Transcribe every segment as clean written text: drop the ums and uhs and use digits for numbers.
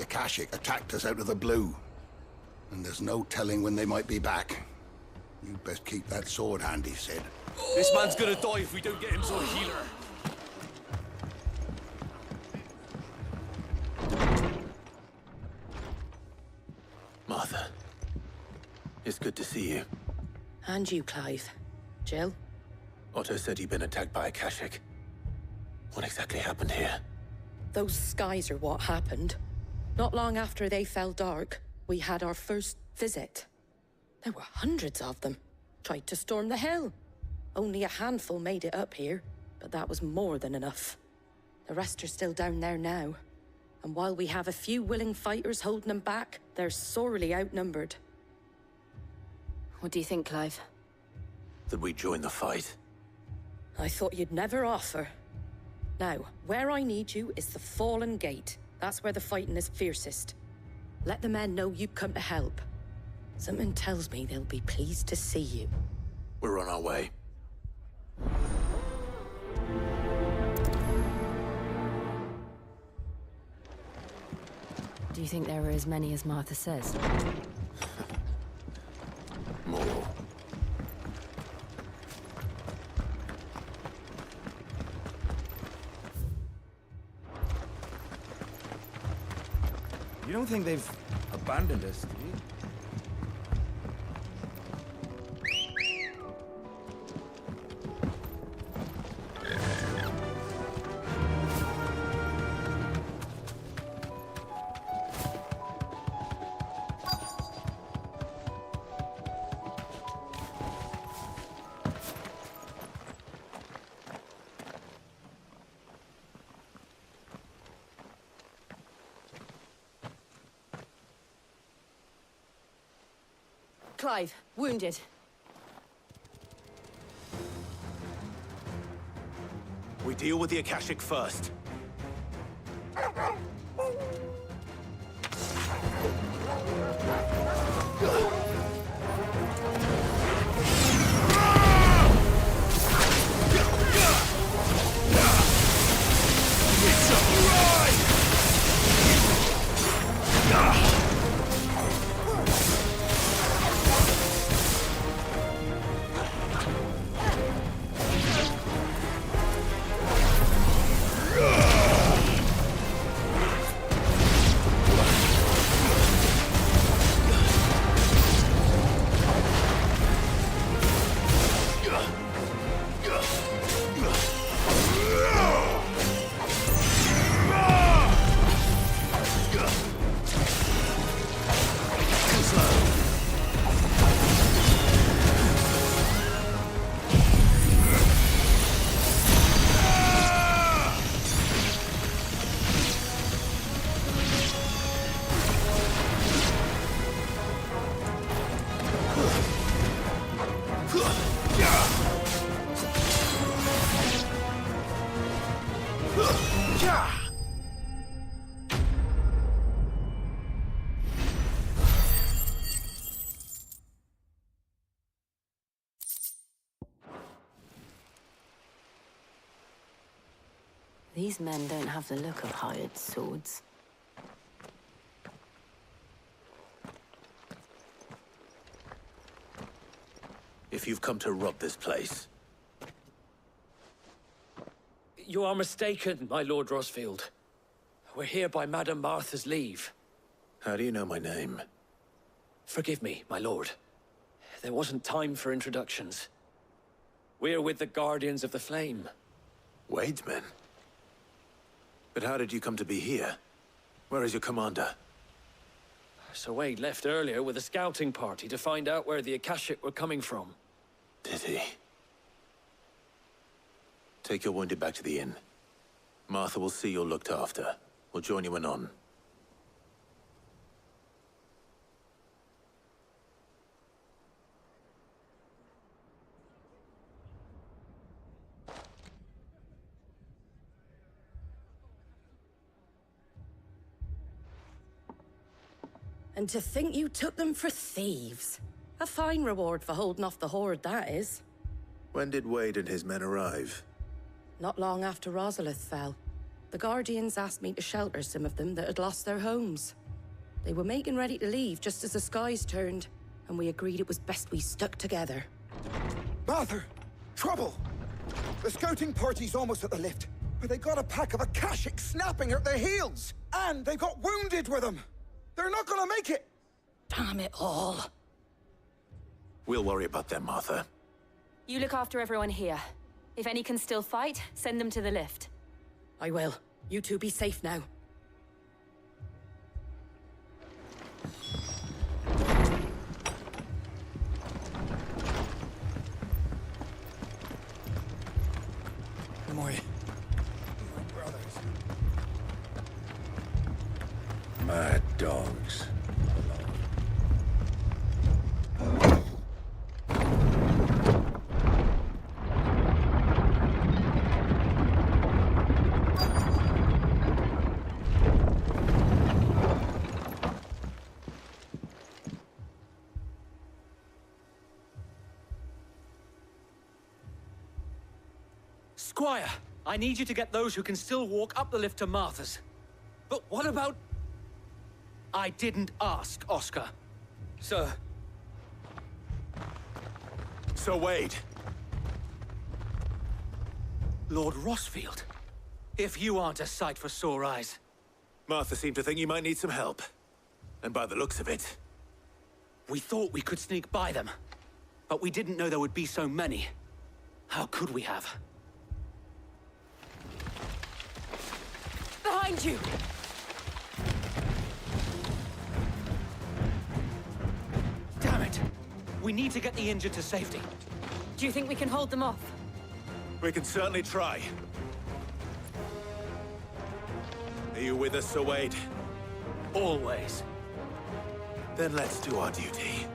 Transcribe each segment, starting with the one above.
Akashic attacked us out of the blue. And there's no telling when they might be back. You'd best keep that sword handy, Sid. This man's gonna die if we don't get him to a healer. Martha, it's good to see you. And you, Clive. Jill? Otto said you'd been attacked by Akashic. What exactly happened here? Those skies are what happened. Not long after they fell dark, we had our first visit. There were hundreds of them. Tried to storm the hill. Only a handful made it up here, but that was more than enough. The rest are still down there now. And while we have a few willing fighters holding them back, they're sorely outnumbered. What do you think, Clive? That we join the fight? I thought you'd never offer. Now, where I need you is the Fallen Gate. That's where the fighting is fiercest. Let the men know you've come to help. Something tells me they'll be pleased to see you. We're on our way. Do you think there are as many as Martha says? More. You don't think they've abandoned us, do you? Clive, wounded. We deal with the Akashic first. These men don't have the look of hired swords. If you've come to rob this place, You are mistaken, my Lord Rosfield. We're here by Madame Martha's leave. how do you know my name? Forgive me, my lord. There wasn't time for introductions. We're with the Guardians of the Flame. Wade's men? But how did you come to be here? Where is your commander? Sir Wade left earlier with a scouting party to find out where the Akashic were coming from. Did he? Take your wounded back to the inn. Martha will see you're looked after. We'll join you anon. And to think you took them for thieves. A fine reward for holding off the horde, that is. When did Wade and his men arrive? Not long after Rosalith fell. The Guardians asked me to shelter some of them that had lost their homes. They were making ready to leave just as the skies turned, and we agreed it was best we stuck together. Martha! Trouble! The scouting party's almost at the lift, but they got a pack of Akashics snapping at their heels! And they got wounded with them! They're not gonna make it! Damn it all. We'll worry about them, Martha. You look after everyone here. If any can still fight, send them to the lift. I will. You two be safe now. My brothers. Mad dogs. Squire, I need you to get those who can still walk up the lift to Martha's. But what about... I didn't ask, Oscar. Sir. So Wade. Lord Rossfield. If you aren't a sight for sore eyes. Martha seemed to think you might need some help. And by the looks of it... We thought we could sneak by them. But we didn't know there would be so many. How could we have? Behind you! Damn it! We need to get the injured to safety. Do you think we can hold them off? We can certainly try. Are you with us, Sir Wade? Always. Then let's do our duty.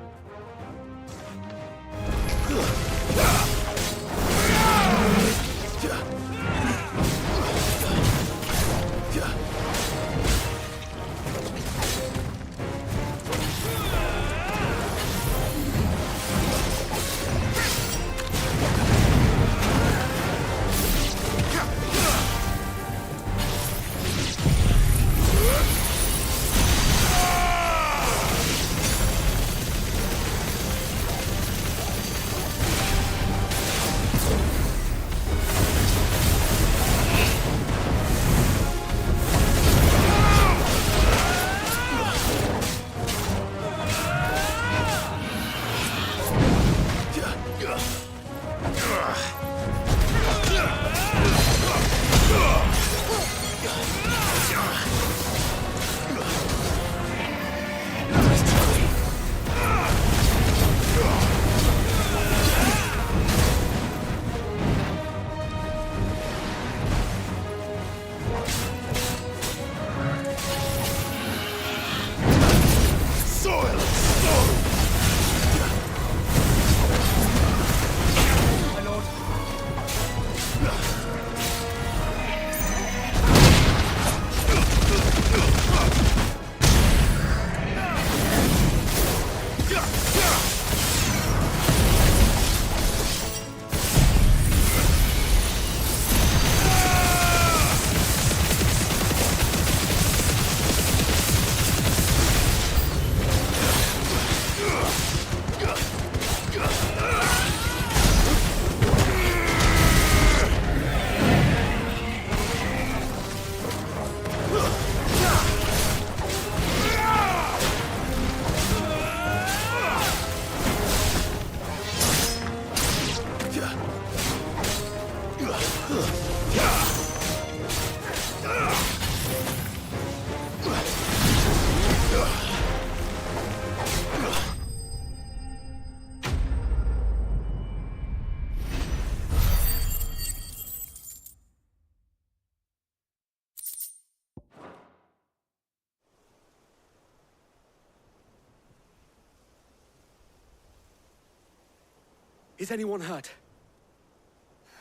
Is anyone hurt?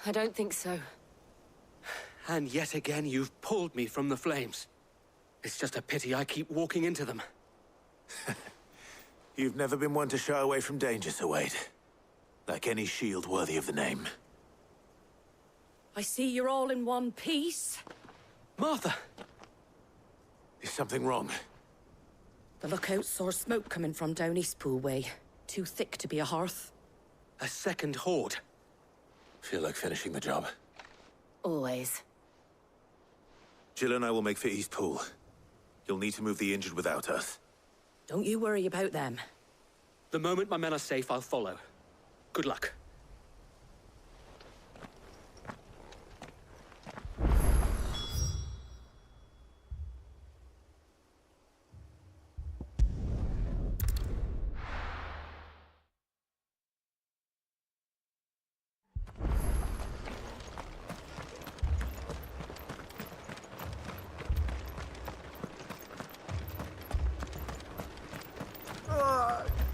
I don't think so. And yet again, you've pulled me from the flames. It's just a pity I keep walking into them. You've never been one to shy away from danger, Sir Wade. Like any shield worthy of the name. I see you're all in one piece. Martha! Is something wrong? The lookout saw smoke coming from down Eastpool way. Too thick to be a hearth. A second horde. Feel like finishing the job. Always. Jill and I will make for Eastpool. You'll need to move the injured without us. Don't you worry about them. The moment my men are safe, I'll follow. Good luck.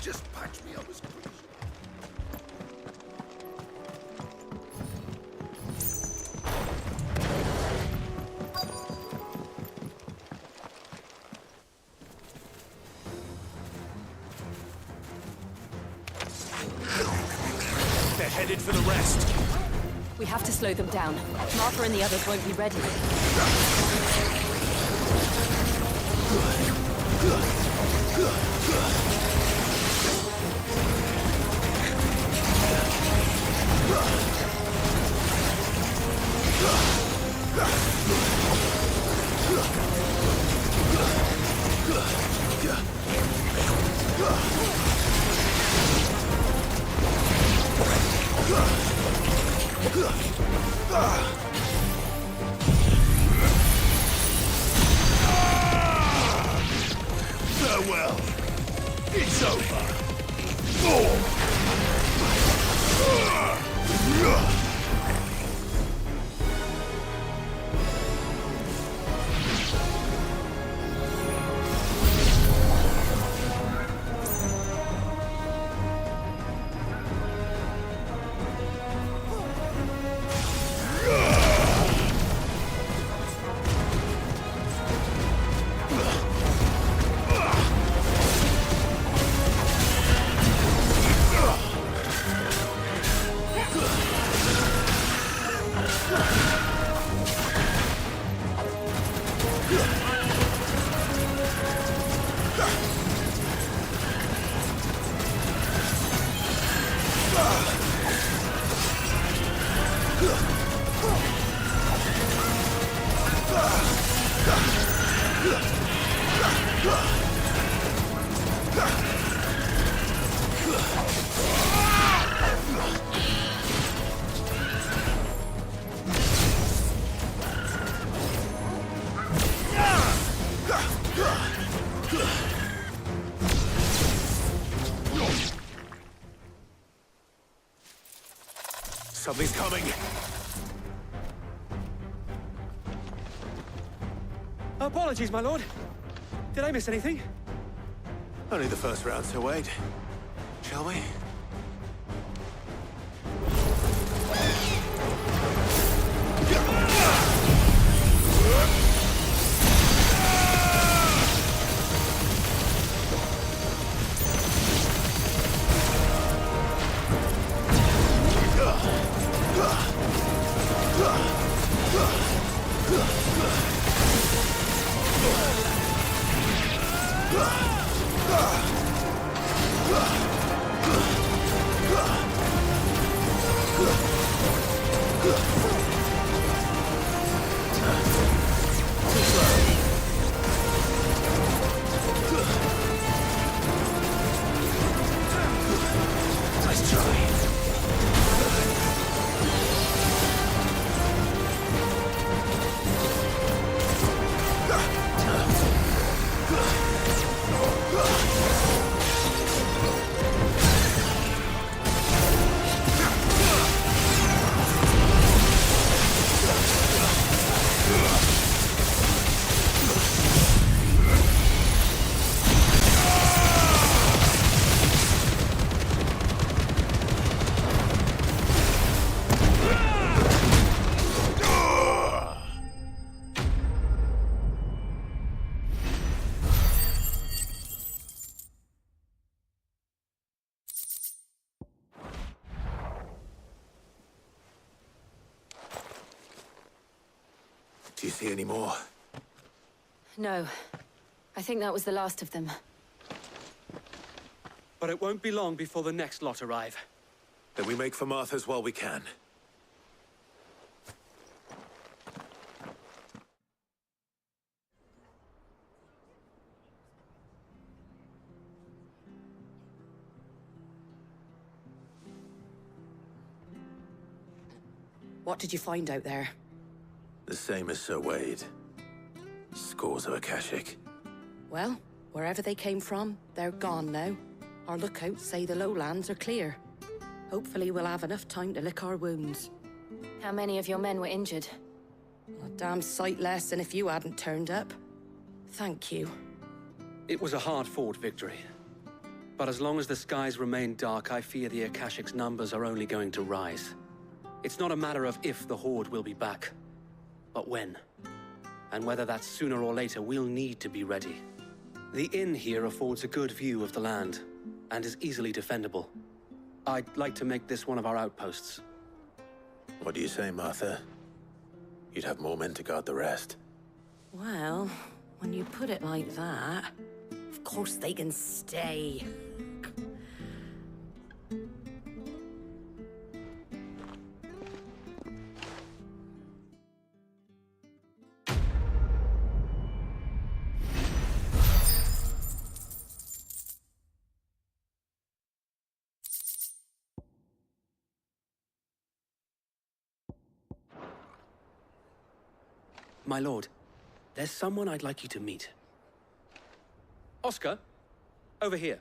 Just patch me up as quick. They're headed for the rest. We have to slow them down. Martha and the others won't be ready. Farewell. It's over. Something's coming. Apologies, my lord. Did I miss anything? Only the first round, so wait. Shall we? Nice try. Do you see any more? No. I think that was the last of them. But it won't be long before the next lot arrive. Then we make for Martha's while we can. What did you find out there? The same as Sir Wade. Scores of Akashic. Well, wherever they came from, they're gone now. Our lookouts say the lowlands are clear. Hopefully we'll have enough time to lick our wounds. How many of your men were injured? A damn sight less than if you hadn't turned up. Thank you. It was a hard-fought victory. But as long as the skies remain dark, I fear the Akashic's numbers are only going to rise. It's not a matter of if the Horde will be back, but when. And whether that's sooner or later, we'll need to be ready. The inn here affords a good view of the land, and is easily defendable. I'd like to make this one of our outposts. What do you say, Martha? You'd have more men to guard the rest. Well, when you put it like that, of course they can stay. My lord, there's someone I'd like you to meet. Oscar, over here.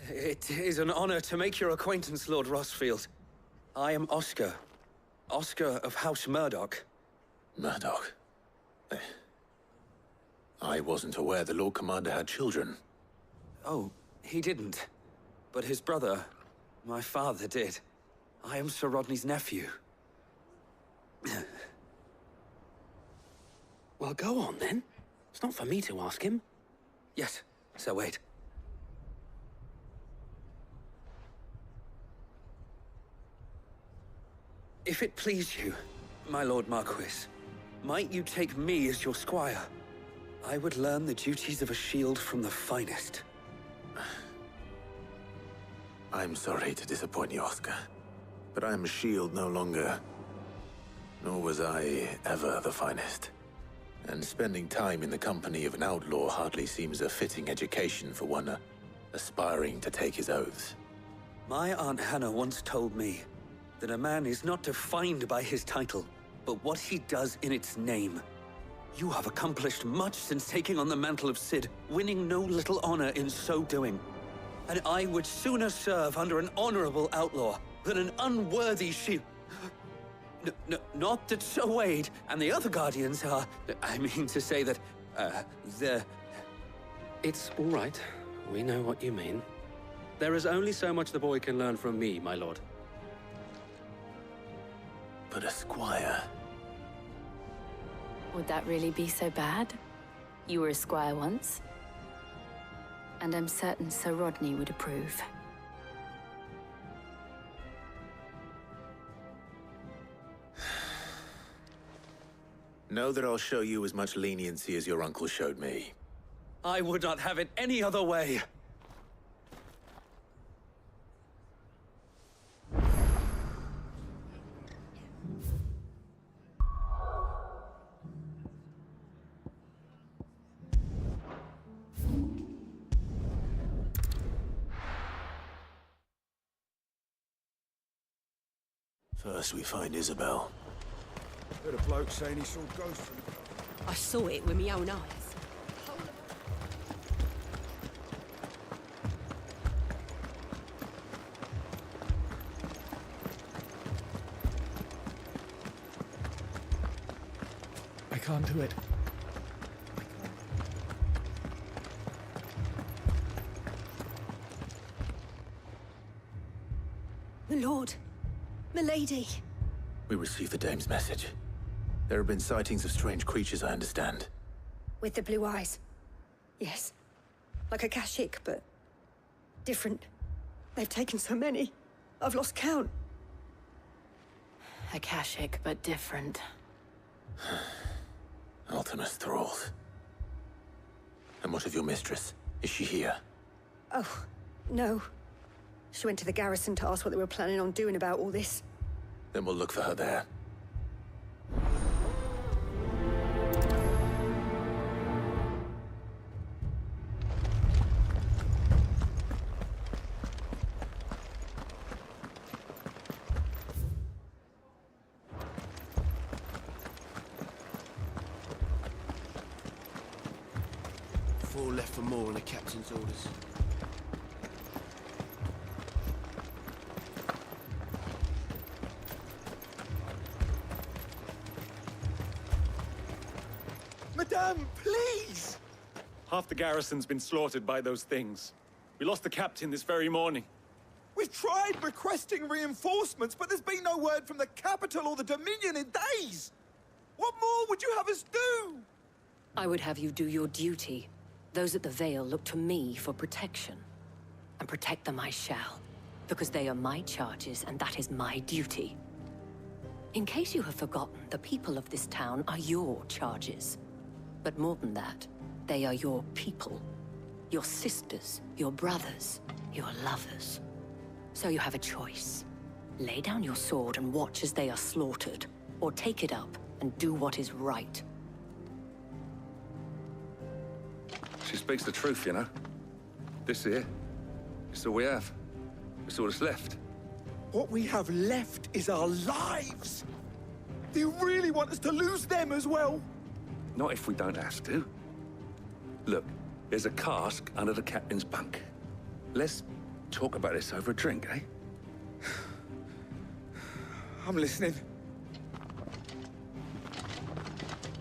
It is an honor to make your acquaintance, Lord Rossfield. I am Oscar. Oscar of House Murdoch. Murdoch? I wasn't aware the Lord Commander had children. Oh, he didn't. But his brother, my father, did. I am Sir Rodney's nephew. Well, go on, then. It's not for me to ask him. Yes, Sir Wade. If it please you, my Lord Marquis, might you take me as your squire? I would learn the duties of a shield from the finest. I'm sorry to disappoint you, Oscar, but I am a shield no longer. Nor was I ever the finest. And spending time in the company of an outlaw hardly seems a fitting education for one aspiring to take his oaths. My Aunt Hannah once told me that a man is not defined by his title, but what he does in its name. You have accomplished much since taking on the mantle of Cid, winning no little honor in so doing. And I would sooner serve under an honorable outlaw than an unworthy shield. Not that Sir Wade and the other Guardians are... I mean to say that, they're... It's all right. We know what you mean. There is only so much the boy can learn from me, my lord. But a squire... Would that really be so bad? You were a squire once. And I'm certain Sir Rodney would approve. Know that I'll show you as much leniency as your uncle showed me. I would not have it any other way. First we find Isabel. Heard a bloke saying he saw ghosts. I saw it with my own eyes. I can't do it. My lord. Milady. We received the dame's message. There have been sightings of strange creatures, I understand. With the blue eyes. Yes. Like Akashic, but different. They've taken so many. I've lost count. Akashic, but different. Ultimus thralls. And what of your mistress? Is she here? Oh, no. She went to the garrison to ask what they were planning on doing about all this. Then we'll look for her there. Four left for more on the captain's orders. Madame, please! Half the garrison's been slaughtered by those things. We lost the captain this very morning. We've tried requesting reinforcements, but there's been no word from the capital or the Dominion in days! What more would you have us do? I would have you do your duty. Those at the Vale look to me for protection. And protect them I shall. Because they are my charges, and that is my duty. In case you have forgotten, the people of this town are your charges. But more than that, they are your people. Your sisters, your brothers, your lovers. So you have a choice. Lay down your sword and watch as they are slaughtered, or take it up and do what is right. She speaks the truth, you know. This here, it's all we have. It's all that's left. What we have left is our lives! Do you really want us to lose them as well? Not if we don't have to. Look, there's a cask under the captain's bunk. Let's talk about this over a drink, eh? I'm listening.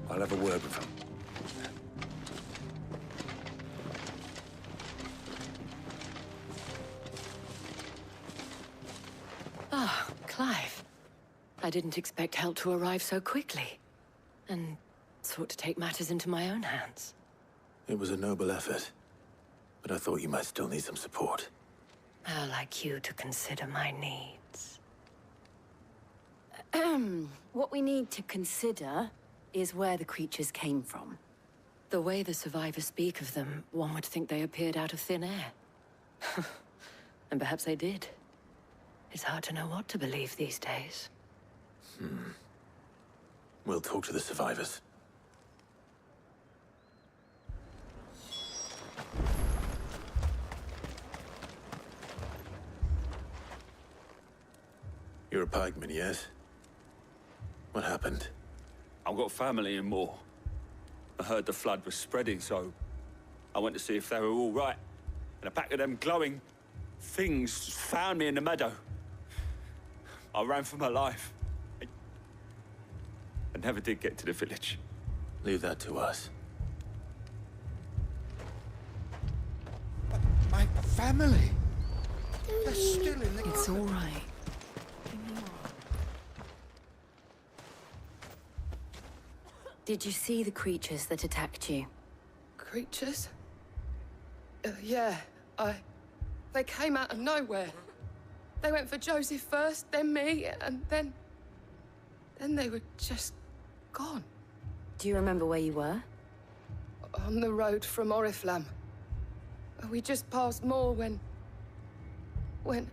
I'll have a word with him. Ah, Clive. I didn't expect help to arrive so quickly. And sought to take matters into my own hands. It was a noble effort, but I thought you might still need some support. How like you to consider my needs. What we need to consider is where the creatures came from. The way the survivors speak of them, one would think they appeared out of thin air. And perhaps they did. It's hard to know what to believe these days. We'll talk to the survivors. You're a pikeman, yes? What happened? I've got family in Moor. I heard the flood was spreading, so I went to see if they were all right. And a pack of them glowing things found me in the meadow. I ran for my life. I never did get to the village. Leave that to us. My family? They're still in the... It's all right. Did you see the creatures that attacked you? Creatures? Yeah, They came out of nowhere. They went for Joseph first, then me, and then they were just gone. Do you remember where you were? On the road from Oriflamme. We just passed Moor when... Where's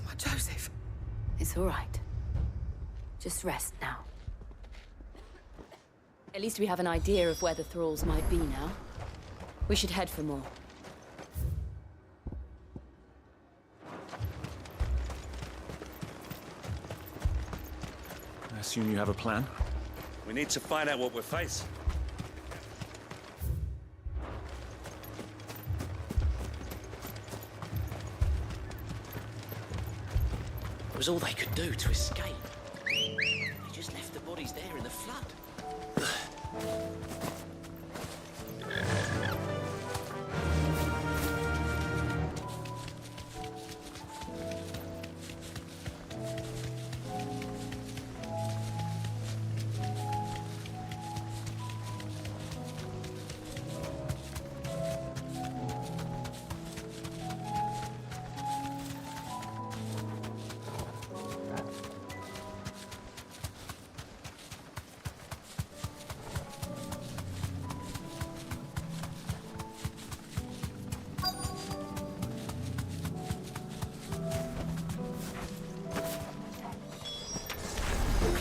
my Joseph? It's all right. Just rest now. At least we have an idea of where the thralls might be now. We should head for more. I assume you have a plan? We need to find out what we're facing. It was all they could do to escape. They just left the bodies there in the flood.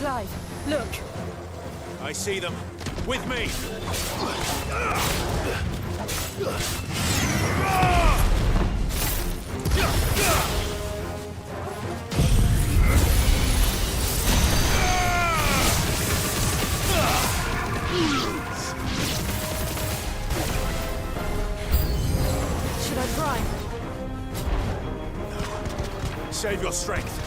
Clive, look! I see them. With me! Should I try? No. Save your strength.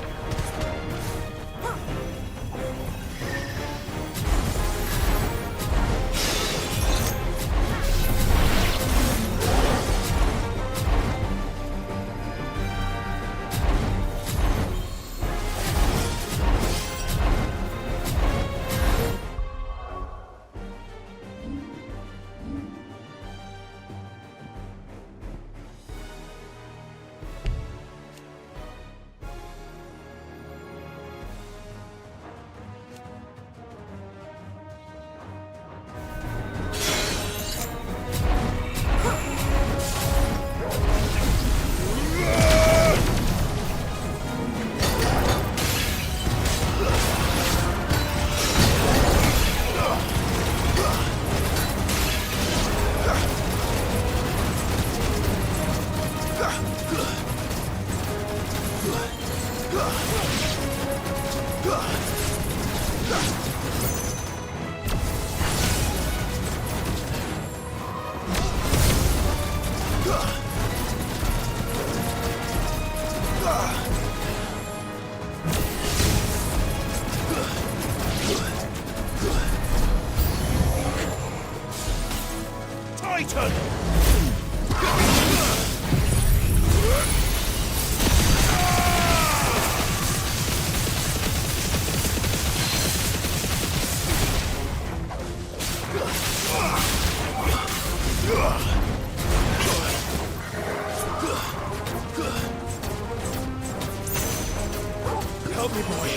Help me, boy.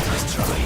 Nice try.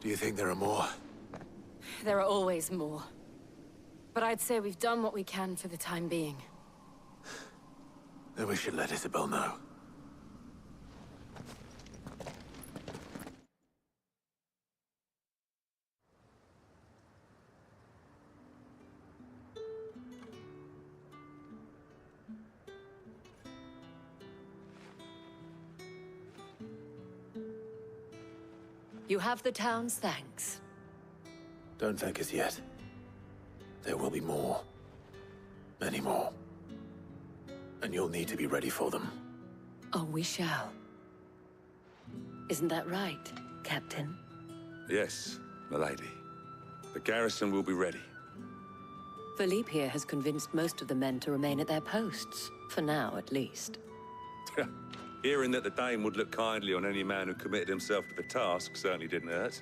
Do you think there are more? There are always more. But I'd say we've done what we can for the time being. Then we should let Isabel know. You have the town's thanks. Don't thank us yet. There will be more. Many more. And you'll need to be ready for them. Oh, we shall. Isn't that right, Captain? Yes, milady. The garrison will be ready. Philippe here has convinced most of the men to remain at their posts. For now, at least. Hearing that the Dane would look kindly on any man who committed himself to the task certainly didn't hurt.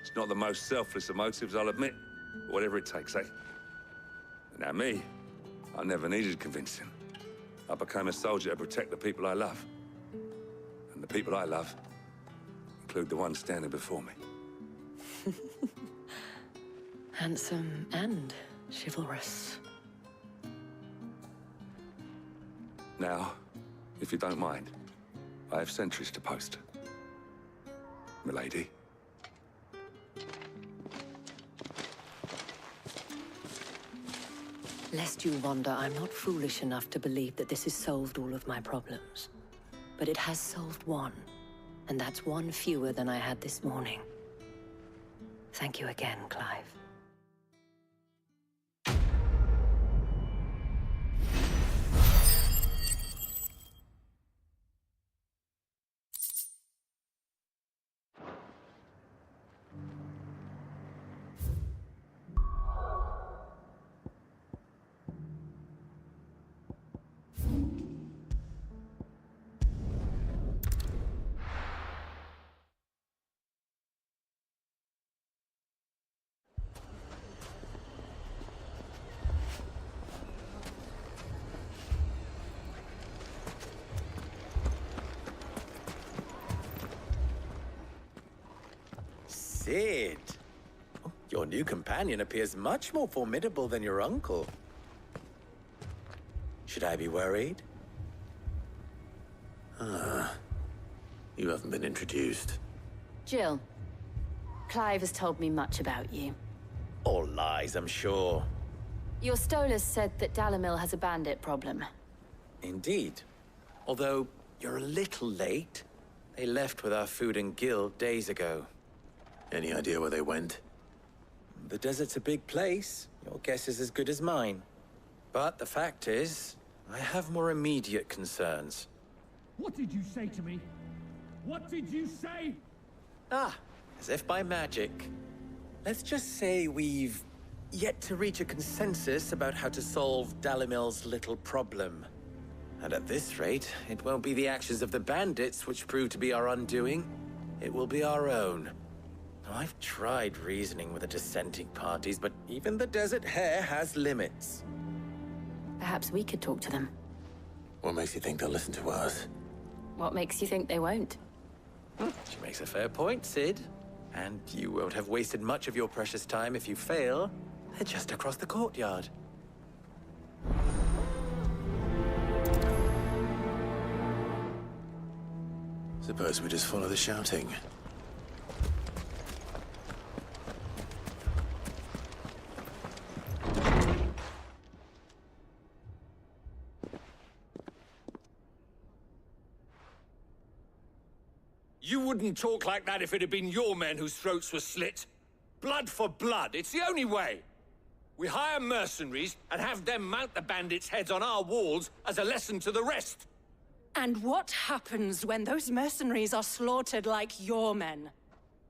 It's not the most selfless of motives, I'll admit. But whatever it takes, eh? Now me, I never needed convincing. I became a soldier to protect the people I love. And the people I love include the ones standing before me. Handsome and chivalrous. Now, if you don't mind, I have sentries to post. Milady. Lest you wonder, I'm not foolish enough to believe that this has solved all of my problems. But it has solved one, and that's one fewer than I had this morning. Thank you again, Clive. Sid! Your new companion appears much more formidable than your uncle. Should I be worried? You haven't been introduced. Jill, Clive has told me much about you. All lies, I'm sure. Your Stolas said that Dalamil has a bandit problem. Indeed. Although, you're a little late. They left with our food and guild days ago. Any idea where they went? The desert's a big place. Your guess is as good as mine. But the fact is, I have more immediate concerns. What did you say to me? What did you say? As if by magic. Let's just say we've yet to reach a consensus about how to solve Dalamil's little problem. And at this rate, it won't be the actions of the bandits which prove to be our undoing. It will be our own. I've tried reasoning with the dissenting parties, but even the Desert Hare has limits. Perhaps we could talk to them. What makes you think they'll listen to us? What makes you think they won't? She makes a fair point, Sid. And you won't have wasted much of your precious time if you fail. They're just across the courtyard. Suppose we just follow the shouting. You wouldn't talk like that if it had been your men whose throats were slit. Blood for blood, it's the only way. We hire mercenaries and have them mount the bandits' heads on our walls as a lesson to the rest. And what happens when those mercenaries are slaughtered like your men?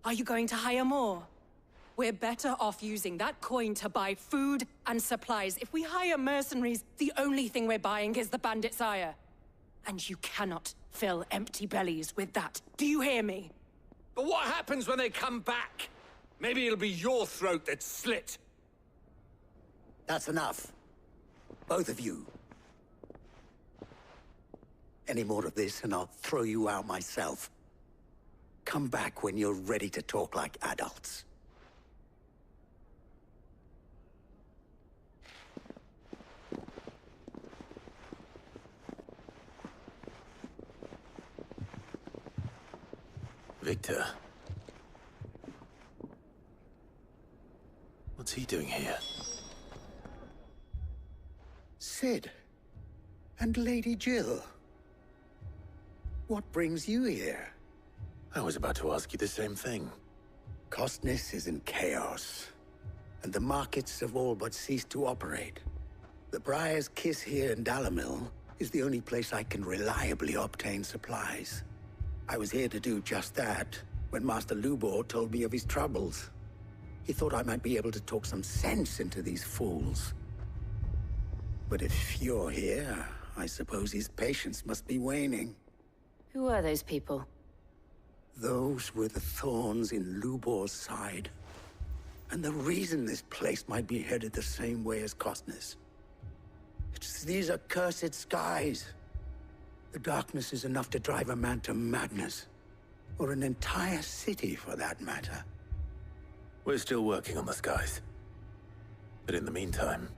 Are you going to hire more? We're better off using that coin to buy food and supplies. If we hire mercenaries, the only thing we're buying is the bandits' ire. And you cannot fill empty bellies with that. Do you hear me? But what happens when they come back? Maybe it'll be your throat that's slit. That's enough. Both of you. Any more of this and I'll throw you out myself. Come back when you're ready to talk like adults. Victor. What's he doing here? Sid. And Lady Jill. What brings you here? I was about to ask you the same thing. Costness is in chaos, and the markets have all but ceased to operate. The Briar's Kiss here in Dalamil is the only place I can reliably obtain supplies. I was here to do just that when Master Lubor told me of his troubles. He thought I might be able to talk some sense into these fools. But if you're here, I suppose his patience must be waning. Who are those people? Those were the thorns in Lubor's side. And the reason this place might be headed the same way as Costness. It's these accursed skies. The darkness is enough to drive a man to madness. Or an entire city, for that matter. We're still working on the skies. But in the meantime,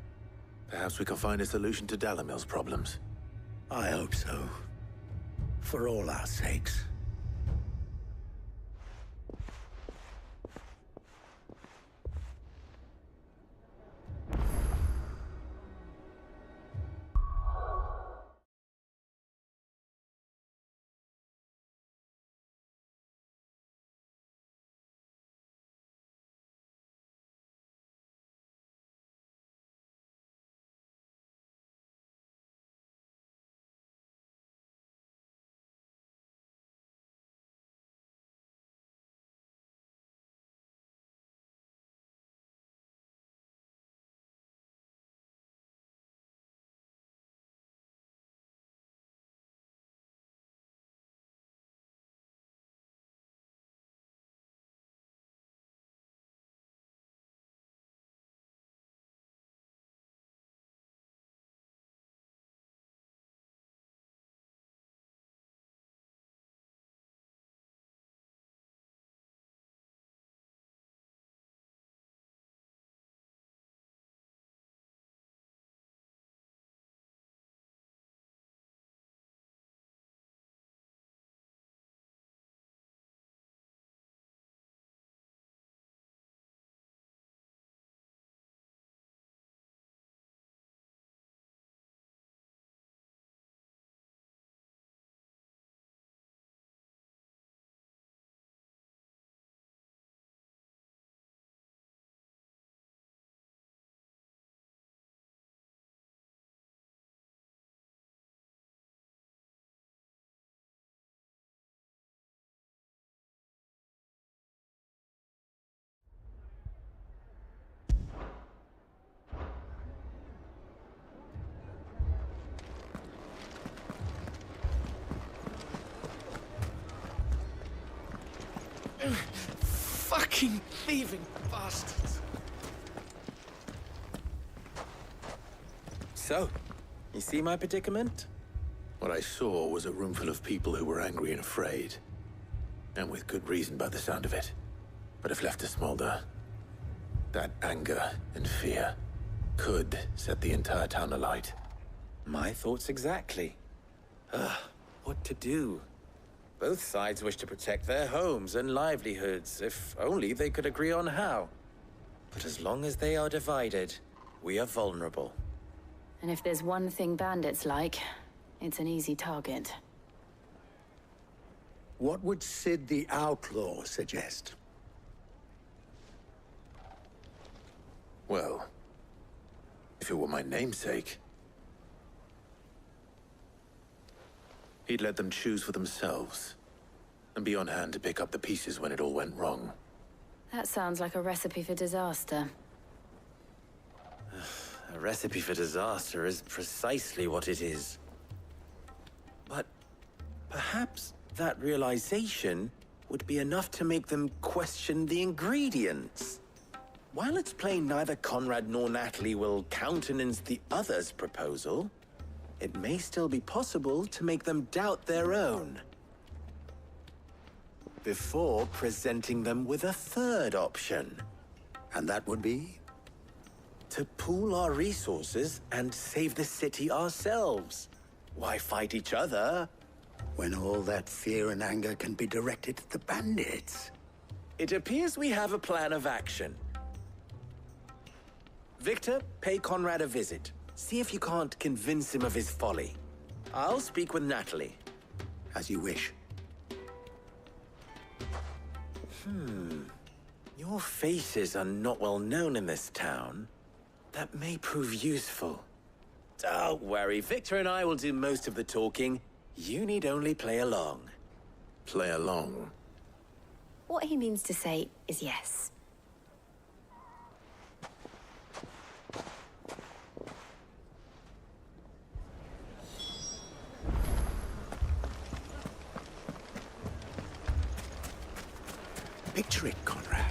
perhaps we can find a solution to Dalamil's problems. I hope so. For all our sakes. Sneaking, thieving bastards! So, you see my predicament? What I saw was a room full of people who were angry and afraid. And with good reason by the sound of it. But if left to smolder, that anger and fear could set the entire town alight. My thoughts exactly. What to do? Both sides wish to protect their homes and livelihoods, if only they could agree on how. But as long as they are divided, we are vulnerable. And if there's one thing bandits like, it's an easy target. What would Sid the Outlaw suggest? Well, if it were my namesake, he'd let them choose for themselves, and be on hand to pick up the pieces when it all went wrong. That sounds like a recipe for disaster. A recipe for disaster is precisely what it is. But perhaps that realization would be enough to make them question the ingredients. While it's plain neither Conrad nor Natalie will countenance the other's proposal, it may still be possible to make them doubt their own. Before presenting them with a third option. And that would be? To pool our resources and save the city ourselves. Why fight each other? When all that fear and anger can be directed at the bandits. It appears we have a plan of action. Victor, pay Conrad a visit. See if you can't convince him of his folly. I'll speak with Natalie. As you wish. Your faces are not well known in this town. That may prove useful. Don't worry, Victor and I will do most of the talking. You need only play along. Play along? What he means to say is yes. Picture it, Conrad.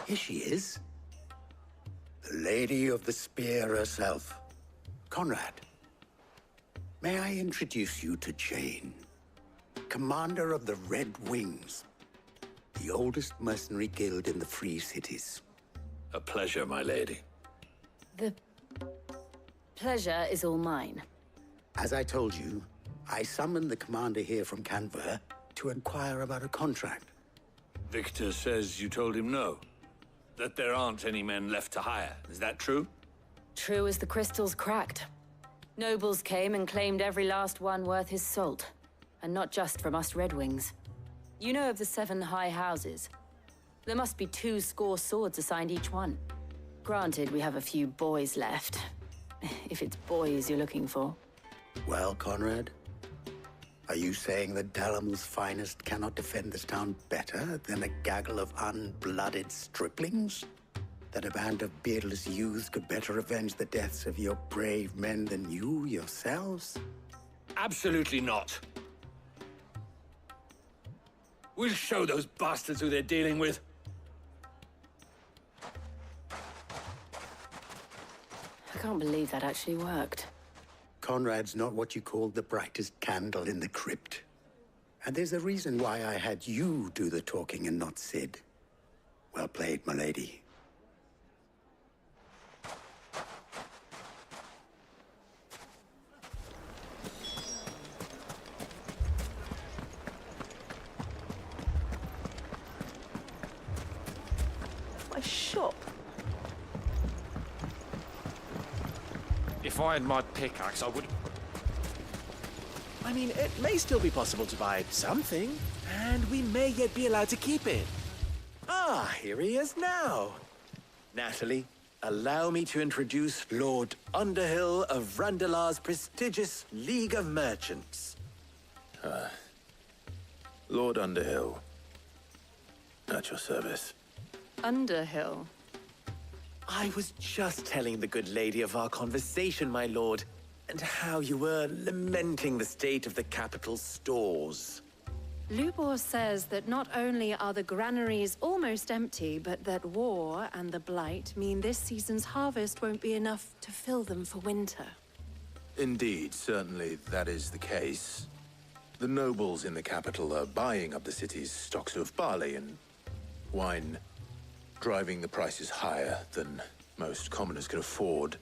Here she is. The Lady of the Spear herself. Conrad, may I introduce you to Jane, commander of the Red Wings, the oldest mercenary guild in the Free Cities. A pleasure, my lady. The pleasure is all mine. As I told you, I summoned the commander here from Canver to inquire about a contract. Victor says you told him no. That there aren't any men left to hire. Is that true? True as the crystals cracked. Nobles came and claimed every last one worth his salt. And not just from us Red Wings. You know of the 7 high houses. There must be 2 swords assigned each one. Granted, we have a few boys left. If it's boys you're looking for. Well, Conrad, are you saying that Dalamil's finest cannot defend this town better than a gaggle of unblooded striplings? That a band of beardless youths could better avenge the deaths of your brave men than you yourselves? Absolutely not. We'll show those bastards who they're dealing with. I can't believe that actually worked. Conrad's not what you call the brightest candle in the crypt. And there's a reason why I had you do the talking and not Sid. Well played, my lady. My shop. If I had my pickaxe, I would... I mean, it may still be possible to buy something, and we may yet be allowed to keep it. Ah, here he is now. Natalie, allow me to introduce Lord Underhill of Randalar's prestigious League of Merchants. Lord Underhill. At your service. Underhill? I was just telling the good lady of our conversation, my lord. and how you were lamenting the state of the capital's stores. Lubor says that not only are the granaries almost empty, but that war and the Blight mean this season's harvest won't be enough to fill them for winter. Indeed, certainly that is the case. The nobles in the capital are buying up the city's stocks of barley and wine, driving the prices higher than most commoners can afford.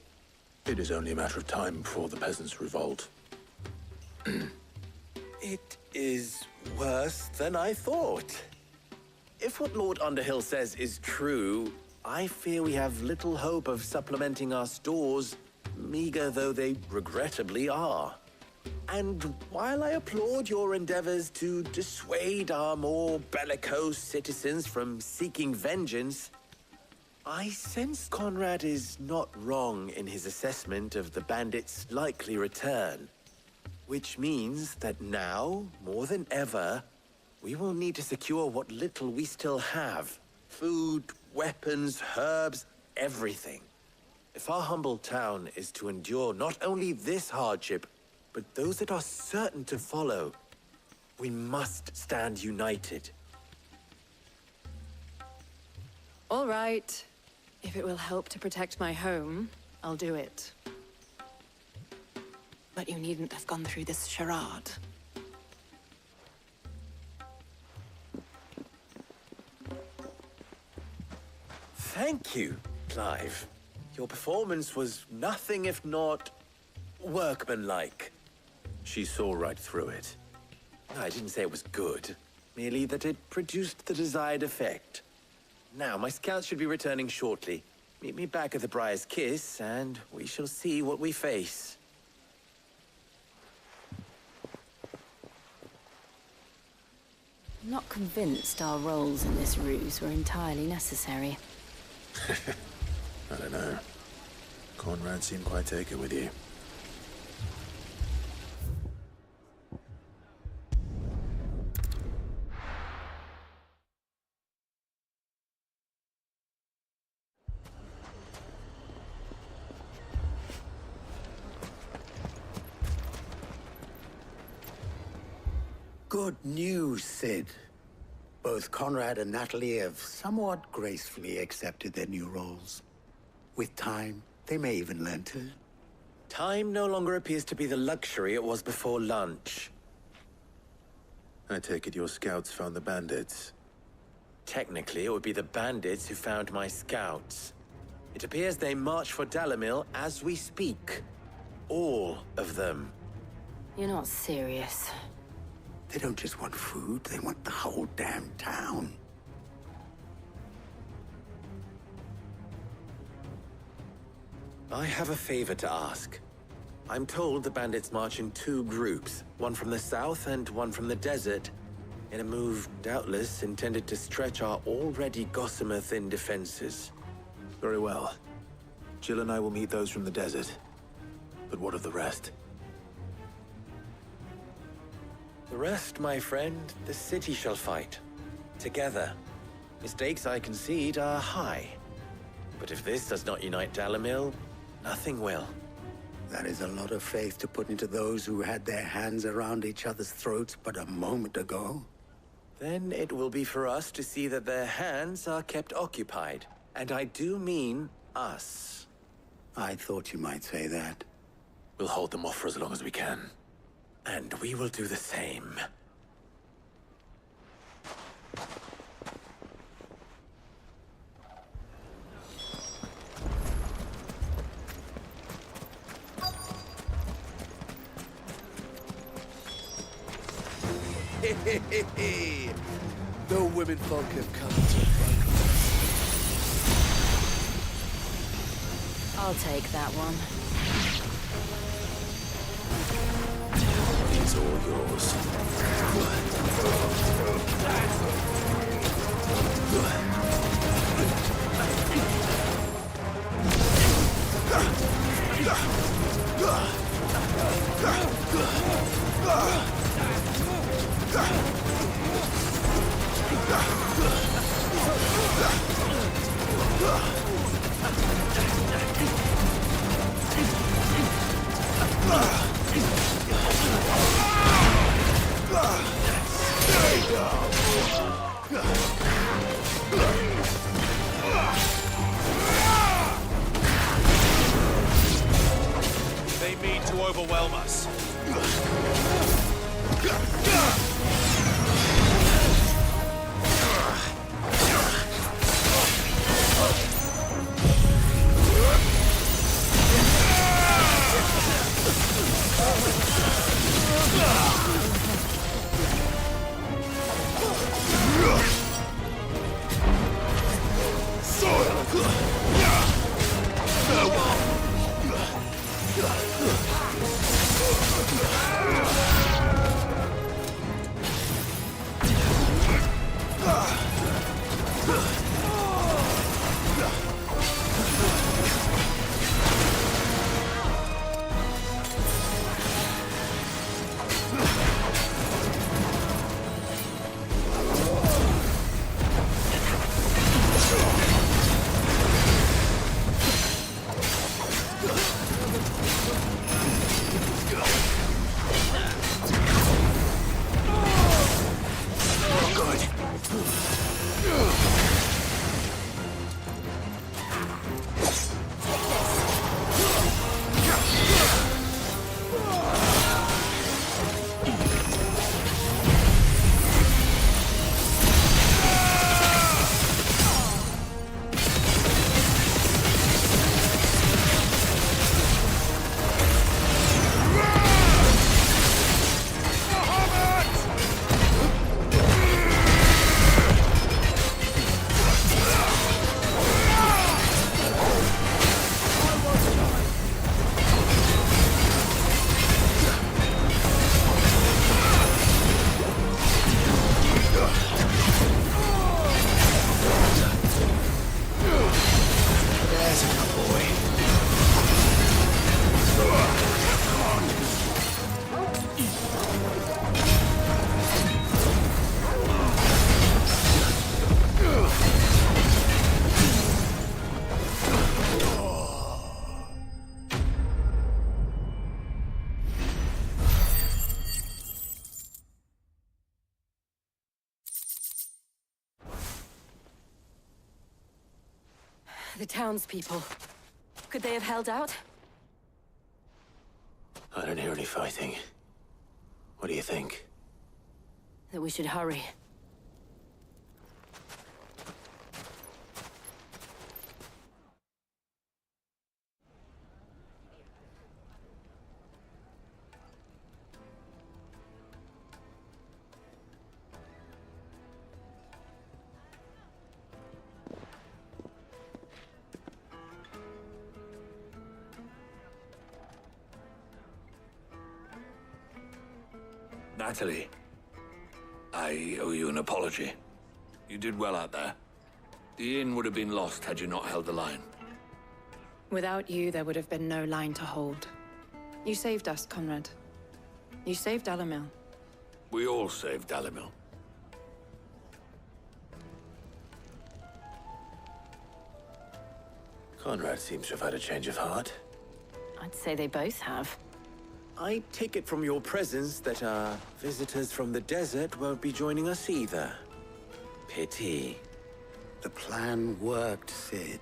It is only a matter of time before the peasants revolt. It is worse than I thought. If what Lord Underhill says is true, I fear we have little hope of supplementing our stores, meager though they regrettably are. And while I applaud your endeavors to dissuade our more bellicose citizens from seeking vengeance, I sense Conrad is not wrong in his assessment of the bandits' likely return. Which means that now, more than ever, we will need to secure what little we still have. Food, weapons, herbs, everything. If our humble town is to endure not only this hardship, but those that are certain to follow, we must stand united. All right. If it will help to protect my home, I'll do it. But you needn't have gone through this charade. Thank you, Clive. Your performance was nothing if not workmanlike. She saw right through it. I didn't say it was good, merely that it produced the desired effect. Now, my scouts should be returning shortly. Meet me back at the Briar's Kiss, and we shall see what we face. I'm not convinced our roles in this ruse were entirely necessary. I don't know. Conrad seemed quite taken with you. Good news, Sid. Both Conrad and Natalie have somewhat gracefully accepted their new roles. With time, they may even learn to. Time no longer appears to be the luxury it was before lunch. I take it your scouts found the bandits. Technically, it would be the bandits who found my scouts. It appears they march for Dalimil as we speak. All of them. You're not serious. They don't just want food, they want the whole damn town. I have a favor to ask. I'm told the bandits march in two groups, one from the south and one from the desert, in a move doubtless intended to stretch our already gossamer-thin defenses. Very well. Jill and I will meet those from the desert. But what of the rest? The rest, my friend, the city shall fight. Together. Mistakes, I concede, are high. But if this does not unite Dalimil, nothing will. That is a lot of faith to put into those who had their hands around each other's throats but a moment ago. Then it will be for us to see that their hands are kept occupied. And I do mean us. I thought you might say that. We'll hold them off for as long as we can. And we will do the same. The women folk have come to fight. I'll take that one. It's all yours. The townspeople. Could they have held out? I don't hear any fighting. What do you think? That we should hurry. Natalie, I owe you an apology. You did well out there. The inn would have been lost had you not held the line. Without you, there would have been no line to hold. You saved us, Conrad. You saved Dalimil. We all saved Dalimil. Conrad seems to have had a change of heart. I'd say they both have. I take it from your presence that our visitors from the desert won't be joining us either. Pity. The plan worked, Sid.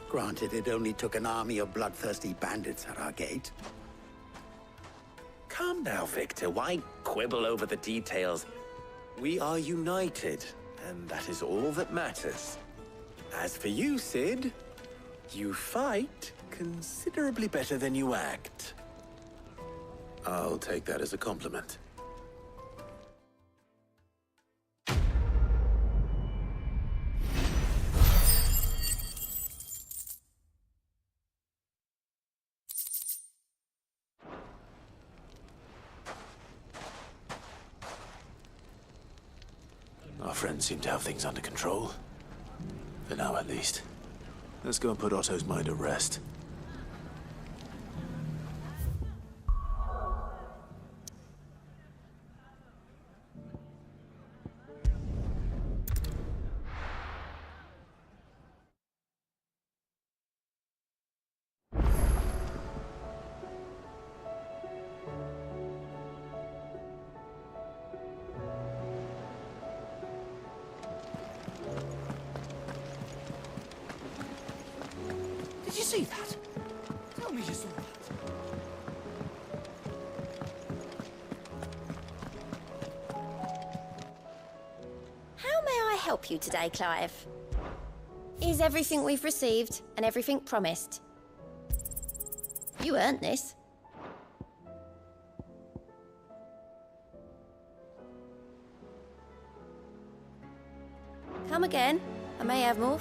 Granted, it only took an army of bloodthirsty bandits at our gate. Calm now, Victor. Why quibble over the details? We are united, and that is all that matters. As for you, Sid, you fight considerably better than you act. I'll take that as a compliment. Our friends seem to have things under control. For now, at least. Let's go and put Otto's mind at rest. Did you see that? Tell me you saw that. How may I help you today, Clive? Is everything we've received and everything promised? You earned this. Come again. I may have more.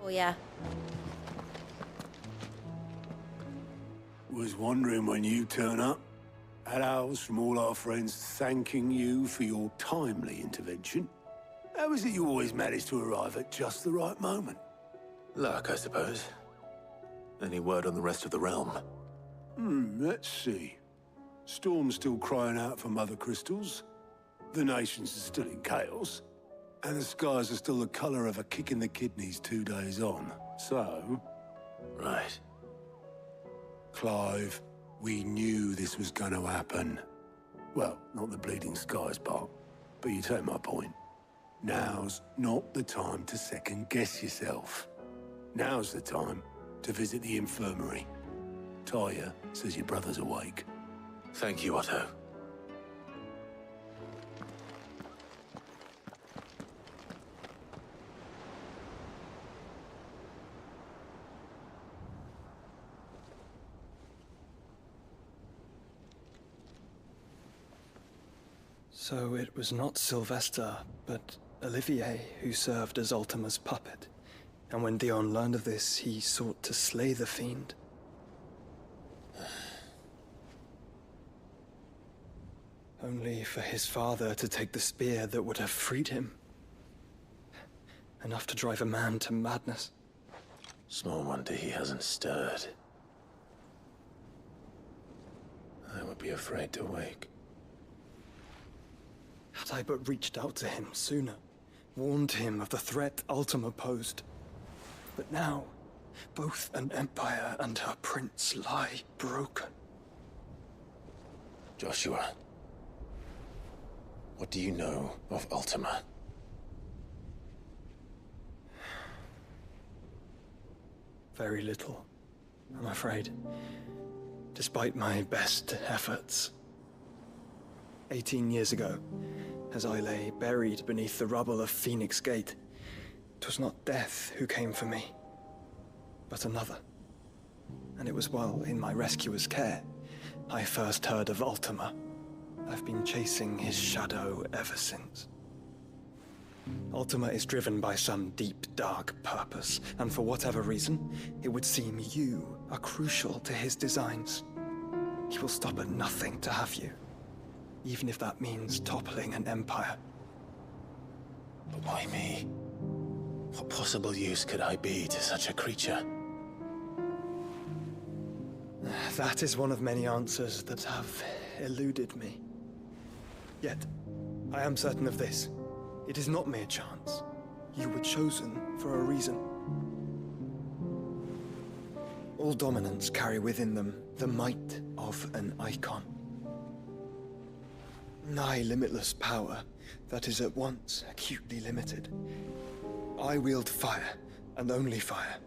for you. Was wondering when you turn up. Had owls from all our friends thanking you for your timely intervention. How is it you always manage to arrive at just the right moment? Luck, I suppose. Any word on the rest of the realm? Let's see. Storm's still crying out for mother crystals. The nations are still in chaos. And the skies are still the color of a kick in the kidneys 2 days on. So... Right. Clive, we knew this was going to happen. Well, not the bleeding skies part, but you take my point. Now's not the time to second-guess yourself. Now's the time to visit the infirmary. Talia says your brother's awake. Thank you, Otto. So it was not Sylvester, but Olivier who served as Ultima's puppet. And when Dion learned of this, he sought to slay the fiend. Only for his father to take the spear that would have freed him. Enough to drive a man to madness. Small wonder he hasn't stirred. I would be afraid to wake. Had I but reached out to him sooner, warned him of the threat Ultima posed. But now, both an empire and her prince lie broken. Joshua, what do you know of Ultima? Very little, I'm afraid. Despite my best efforts. 18 years ago, as I lay buried beneath the rubble of Phoenix Gate, 'twas not death who came for me, but another. And it was while in my rescuer's care, I first heard of Ultima. I've been chasing his shadow ever since. Ultima is driven by some deep, dark purpose, and for whatever reason, it would seem you are crucial to his designs. He will stop at nothing to have you. Even if that means toppling an empire. But why me? What possible use could I be to such a creature? That is one of many answers that have eluded me. Yet, I am certain of this. It is not mere chance. You were chosen for a reason. All dominants carry within them the might of an icon. Nigh limitless power that is at once acutely limited. I wield fire, and only fire.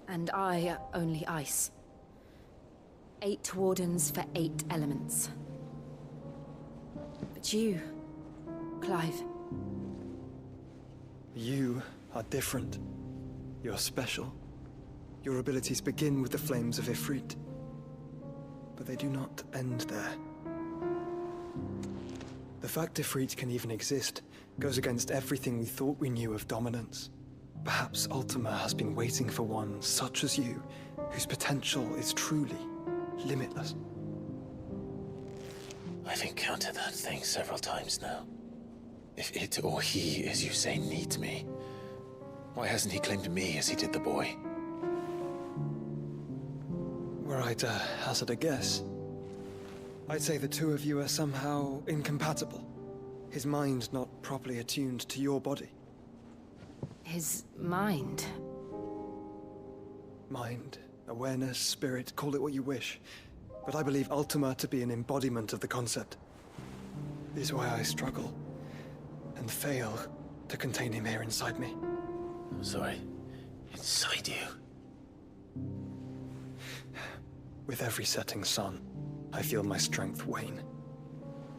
And I only ice. 8 wardens for 8 elements. But you, Clive. You are different. You're special. Your abilities begin with the flames of Ifrit. But they do not end there. The fact Ifrit can even exist goes against everything we thought we knew of dominance. Perhaps Ultima has been waiting for one such as you, whose potential is truly limitless. I've encountered that thing several times now. If it or he, as you say, needs me, why hasn't he claimed me as he did the boy? Were I to hazard a guess, I'd say the two of you are somehow incompatible. His mind not properly attuned to your body. His mind? Mind, awareness, spirit, call it what you wish. But I believe Ultima to be an embodiment of the concept. This is why I struggle and fail to contain him here inside me. I'm sorry. Inside you? With every setting sun, I feel my strength wane.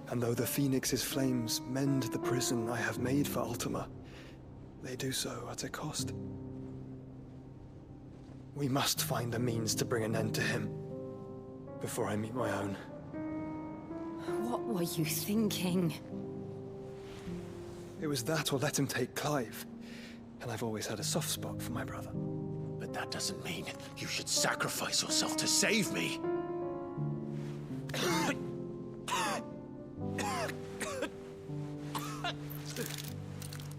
And though the Phoenix's flames mend the prison I have made for Ultima, they do so at a cost. We must find a means to bring an end to him before I meet my own. What were you thinking? It was that or let him take Clive. and I've always had a soft spot for my brother. But that doesn't mean you should sacrifice yourself to save me.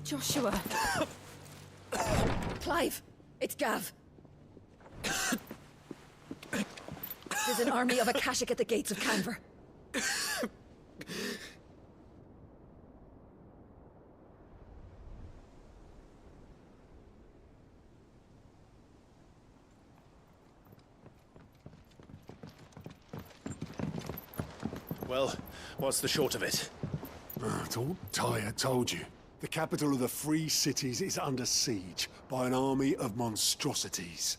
Joshua! Clive! It's Gav! There's an army of Akashic at the gates of Canver. Well, what's the short of it? Tyre told you. The capital of the Free Cities is under siege by an army of monstrosities.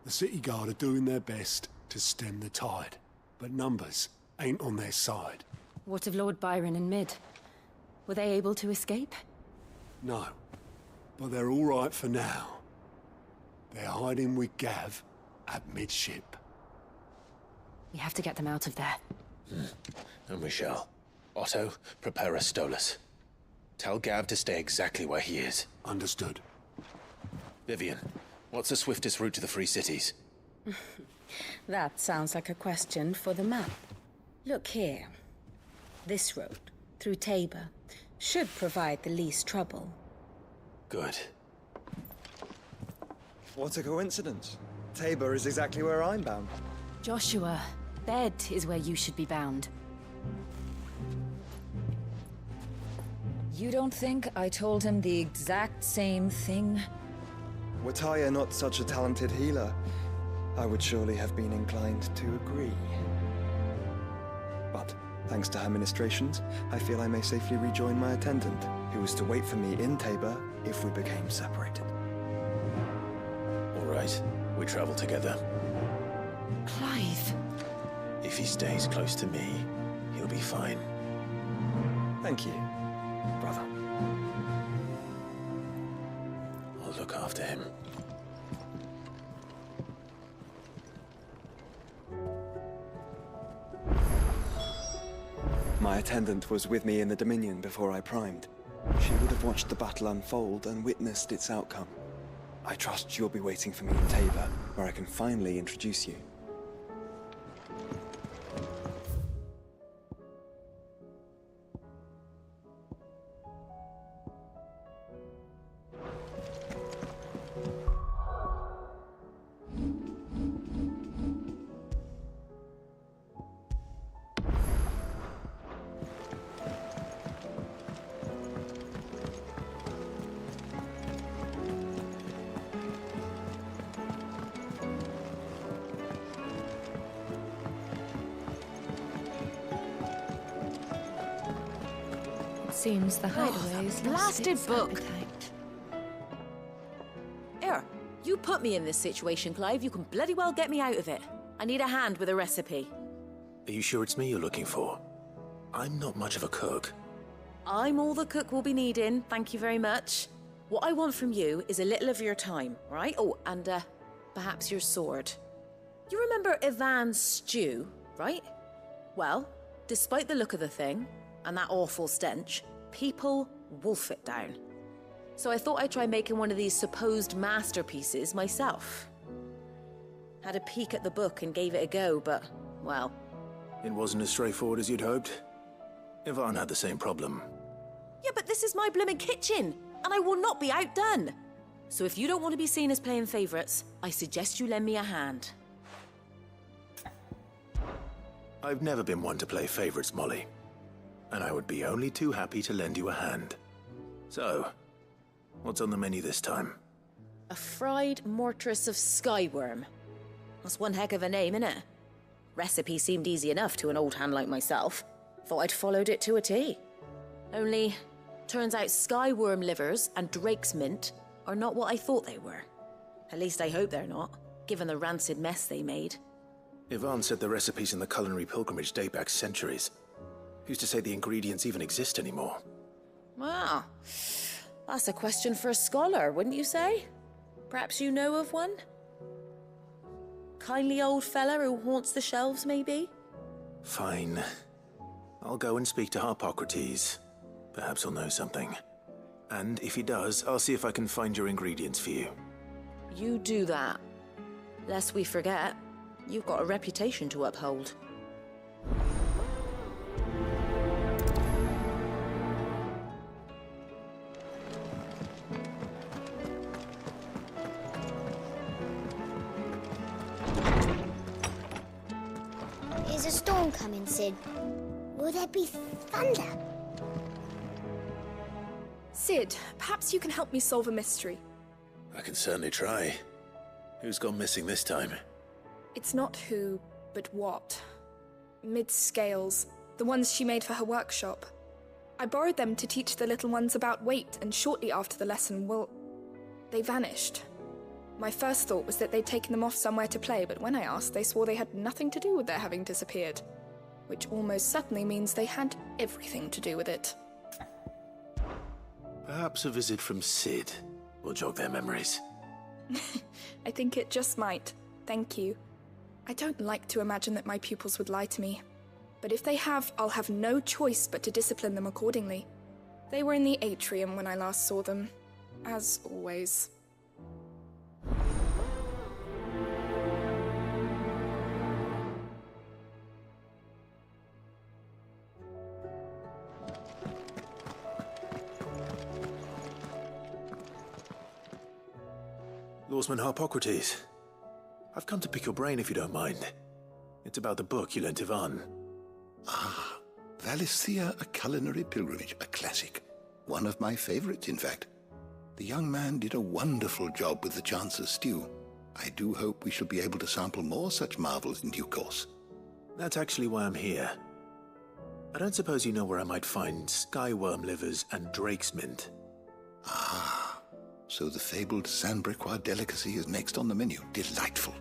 The city guard are doing their best to stem the tide, but numbers ain't on their side. What of Lord Byron and Mid? Were they able to escape? No, but they're all right for now. They're hiding with Gav at midship. We have to get them out of there. And we shall. Otto, prepare a Stolas. Tell Gav to stay exactly where he is. Understood. Vivian, what's the swiftest route to the Free Cities? That sounds like a question for the map. Look here. This road, through Tabor, should provide the least trouble. Good. What a coincidence. Tabor is exactly where I'm bound. Joshua, bed is where you should be bound. You don't think I told him the exact same thing? Were Tyre not such a talented healer, I would surely have been inclined to agree. But, thanks to her ministrations, I feel I may safely rejoin my attendant, who was to wait for me in Tabor if we became separated. All right, we travel together. Clive! If he stays close to me, he'll be fine. Thank you, brother. I'll look after him. My attendant was with me in the Dominion before I primed. She would have watched the battle unfold and witnessed its outcome. I trust you'll be waiting for me in Tabor, where I can finally introduce you. Seems the hideaway is blasted book! Here, you put me in this situation, Clive. You can bloody well get me out of it. I need a hand with a recipe. Are you sure it's me you're looking for? I'm not much of a cook. I'm all the cook will be needing, thank you very much. What I want from you is a little of your time, right? Oh, and perhaps your sword. You remember Ivan's stew, right? Well, despite the look of the thing, and that awful stench, people wolf it down. So I thought I'd try making one of these supposed masterpieces myself. Had a peek at the book and gave it a go, but, well... It wasn't as straightforward as you'd hoped. Ivan had the same problem. Yeah, but this is my blooming kitchen, and I will not be outdone. So if you don't want to be seen as playing favourites, I suggest you lend me a hand. I've never been one to play favourites, Molly. And I would be only too happy to lend you a hand. So, what's on the menu this time? A fried mortress of skyworm. That's one heck of a name, innit? Recipe seemed easy enough to an old hand like myself. Thought I'd followed it to a T. Only, turns out skyworm livers and drake's mint are not what I thought they were. At least I hope they're not, given the rancid mess they made. Ivan said the recipes in the culinary pilgrimage date back centuries. Who's to say the ingredients even exist anymore? Well, that's a question for a scholar, wouldn't you say? Perhaps you know of one? Kindly old fella who haunts the shelves, maybe? Fine. I'll go and speak to Harpocrates. Perhaps he'll know something. And if he does, I'll see if I can find your ingredients for you. You do that. Lest we forget, you've got a reputation to uphold. Is a storm coming, Sid? Will there be thunder? Sid, perhaps you can help me solve a mystery. I can certainly try. Who's gone missing this time? It's not who, but what. Mid-scales, the ones she made for her workshop. I borrowed them to teach the little ones about weight, and shortly after the lesson, well, they vanished. My first thought was that they'd taken them off somewhere to play, but when I asked, they swore they had nothing to do with their having disappeared. Which almost certainly means they had everything to do with it. Perhaps a visit from Sid will jog their memories. I think it just might. Thank you. I don't like to imagine that my pupils would lie to me. But if they have, I'll have no choice but to discipline them accordingly. They were in the atrium when I last saw them. As always. Lawsman Harpocrates. I've come to pick your brain if you don't mind. It's about the book you lent Ivan. Ah, Valisthea, A Culinary Pilgrimage, a classic. One of my favorites, in fact. The young man did a wonderful job with the Chance's stew. I do hope we shall be able to sample more such marvels in due course. That's actually why I'm here. I don't suppose you know where I might find skyworm livers and drake's mint. Ah, so the fabled Sandbrequois delicacy is next on the menu. Delightful.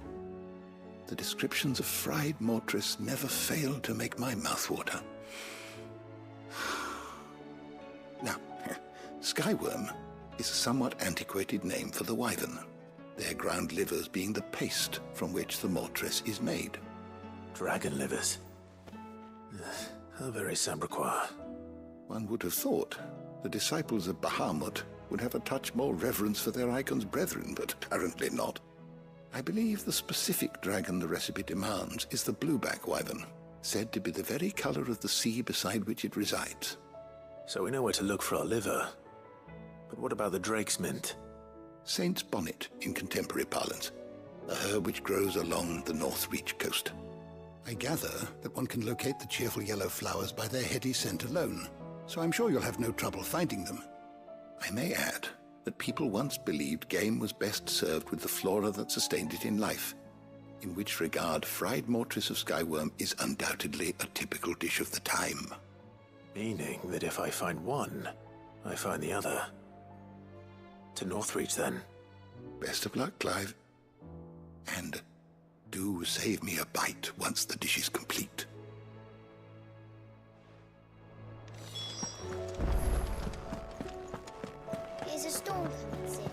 The descriptions of fried mortress never fail to make my mouth water. Now, skyworm is a somewhat antiquated name for the wyvern, their ground livers being the paste from which the mortress is made. Dragon livers. How very Sandbrequois. One would have thought the disciples of Bahamut would have a touch more reverence for their icon's brethren, but apparently not. I believe the specific dragon the recipe demands is the blueback wyvern, said to be the very color of the sea beside which it resides. So we know where to look for our liver. But what about the drake's mint? Saint's bonnet in contemporary parlance, a herb which grows along the North Reach coast. I gather that one can locate the cheerful yellow flowers by their heady scent alone, so I'm sure you'll have no trouble finding them. I may add that people once believed game was best served with the flora that sustained it in life, in which regard fried mortress of skyworm is undoubtedly a typical dish of the time. Meaning that if I find one, I find the other. To Northreach, then. Best of luck, Clive. And do save me a bite once the dish is complete. Is a storm coming, Sid?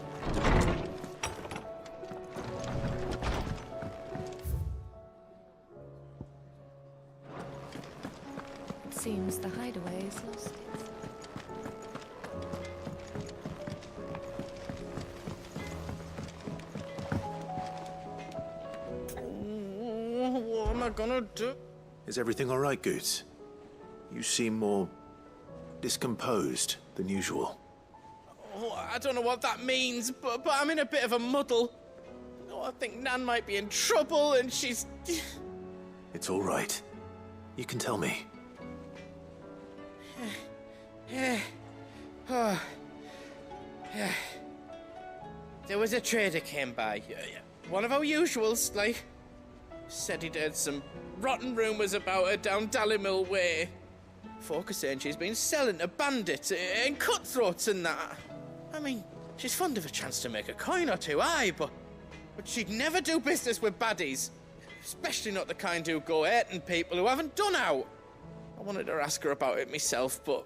It seems the hideaway is lost. What am I gonna do? Is everything all right, Goots? You seem more discomposed than usual. Oh, I don't know what that means, but I'm in a bit of a muddle. Oh, I think Nan might be in trouble, and she's... It's all right. You can tell me. Oh. There was a trader came by. One of our usuals, like... Said he'd heard some rotten rumours about her down Dalimil Way. Folk are saying she's been selling to bandits and cutthroats and that. I mean, she's fond of a chance to make a coin or two, aye, but she'd never do business with baddies. Especially not the kind who go hurting people who haven't done out. I wanted to ask her about it myself, but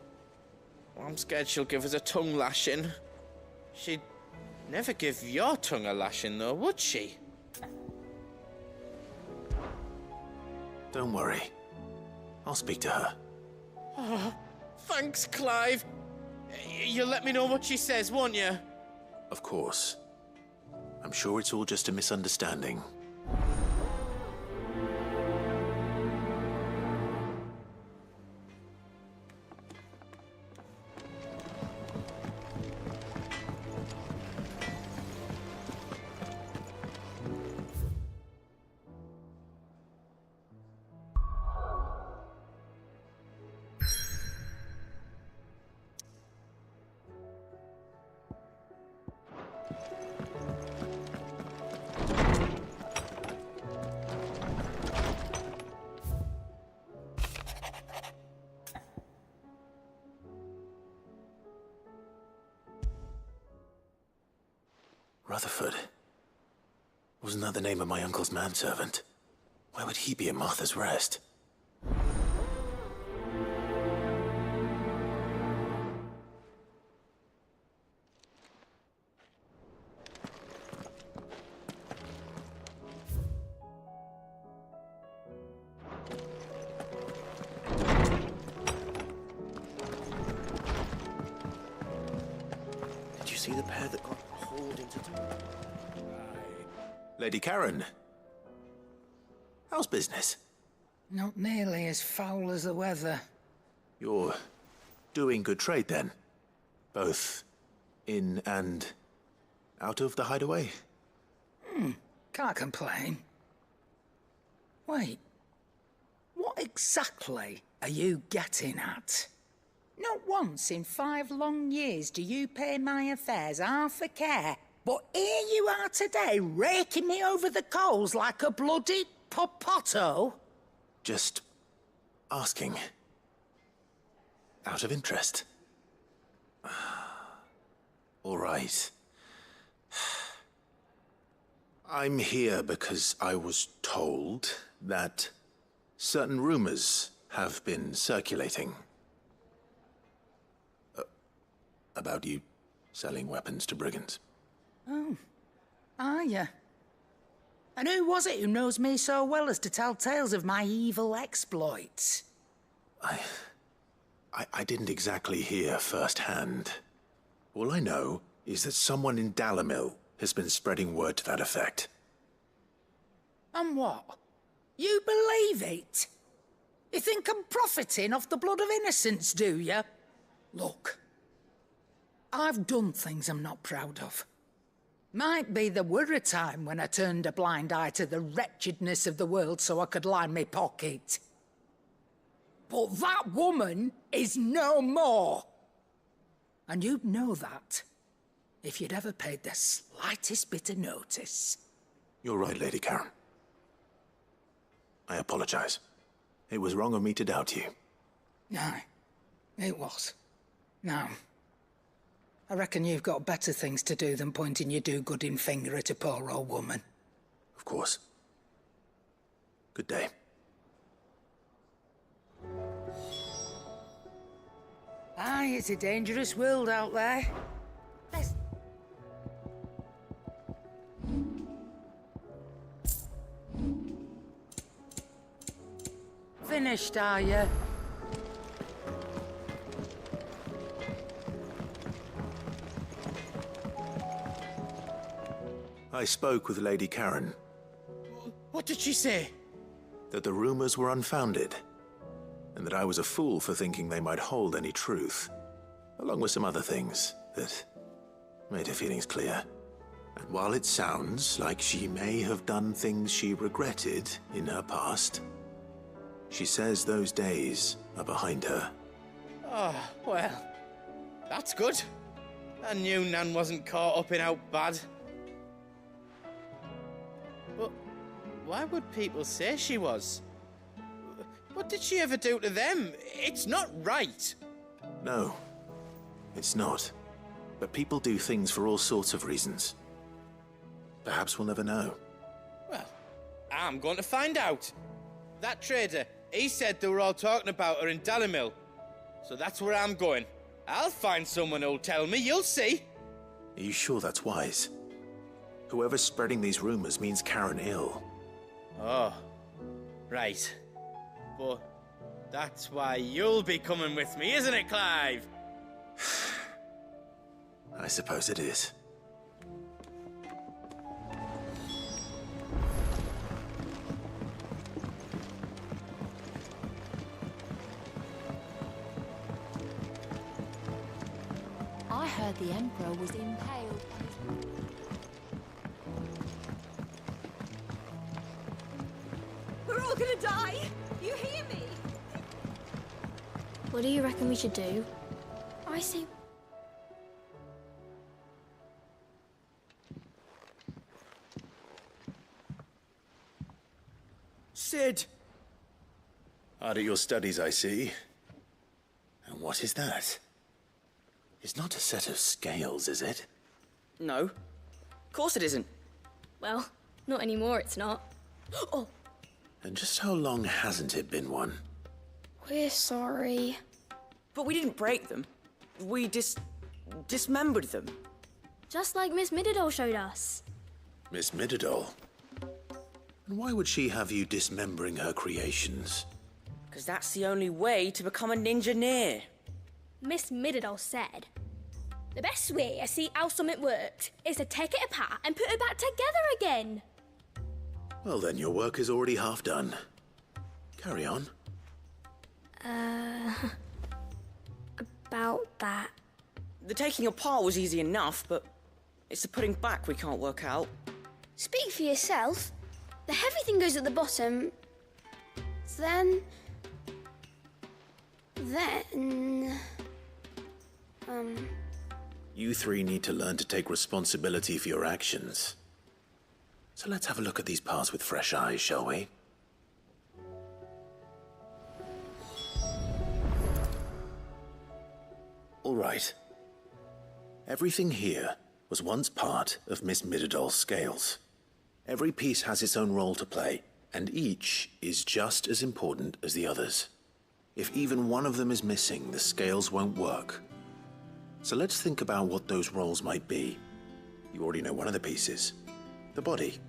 I'm scared she'll give us a tongue lashing. She'd never give your tongue a lashing, though, would she? Don't worry. I'll speak to her. Oh, thanks, Clive. You'll let me know what she says, won't you? Of course. I'm sure it's all just a misunderstanding. Rutherford. Wasn't that the name of my uncle's manservant? Why would he be at Martha's Rest? Did you see the pair that got hauled into Lady Karen. How's business? Not nearly as foul as the weather. You're doing good trade then? Both in and out of the hideaway? Can't complain. Wait. What exactly are you getting at? Not once in 5 long years do you pay my affairs half a care. But here you are today, raking me over the coals like a bloody popoto? Just asking. Out of interest. All right. I'm here because I was told that certain rumors have been circulating. About you selling weapons to brigands. Oh, are you? And who was it who knows me so well as to tell tales of my evil exploits? I didn't exactly hear firsthand. All I know is that someone in Dalimil has been spreading word to that effect. And what? You believe it? You think I'm profiting off the blood of innocents, do you? Look, I've done things I'm not proud of. Might be there were a time when I turned a blind eye to the wretchedness of the world so I could line my pocket. But that woman is no more. And you'd know that if you'd ever paid the slightest bit of notice. You're right, Lady Karen. I apologize. It was wrong of me to doubt you. No, it was. Now, I reckon you've got better things to do than pointing your do-gooding finger at a poor old woman. Of course. Good day. Aye, it's a dangerous world out there. Finished, are you? I spoke with Lady Karen. What did she say? That the rumors were unfounded, and that I was a fool for thinking they might hold any truth, along with some other things that made her feelings clear. And while it sounds like she may have done things she regretted in her past, she says those days are behind her. Oh, well, that's good. I knew Nan wasn't caught up in out bad. But why would people say she was? What did she ever do to them? It's not right. No, it's not. But people do things for all sorts of reasons. Perhaps we'll never know. Well, I'm going to find out. That trader, he said they were all talking about her in Dalimil. So that's where I'm going. I'll find someone who'll tell me, you'll see. Are you sure that's wise? Whoever's spreading these rumors means Karen ill. Oh, right. But that's why you'll be coming with me, isn't it, Clive? suppose it is. I heard the Emperor was impaled. We're all gonna die! You hear me? What do you reckon we should do? I say... Sid! Hard at your studies, I see. And what is that? It's not a set of scales, is it? No. Of course it isn't. Well, not anymore, it's not. Oh! And just how long hasn't it been one? We're sorry. But we didn't break them. We dismembered them. Just like Miss Mididol showed us. Miss Mididol? And why would she have you dismembering her creations? Because that's the only way to become a ninja-neer. Miss Mididol said, the best way to see how something worked is to take it apart and put it back together again. Well then, your work is already half done. Carry on. About that. The taking apart was easy enough, but it's the putting back we can't work out. Speak for yourself. The heavy thing goes at the bottom. Then... You three need to learn to take responsibility for your actions. So let's have a look at these parts with fresh eyes, shall we? All right. Everything here was once part of Miss Mididol's scales. Every piece has its own role to play, and each is just as important as the others. If even one of them is missing, the scales won't work. So let's think about what those roles might be. You already know one of the pieces, the body.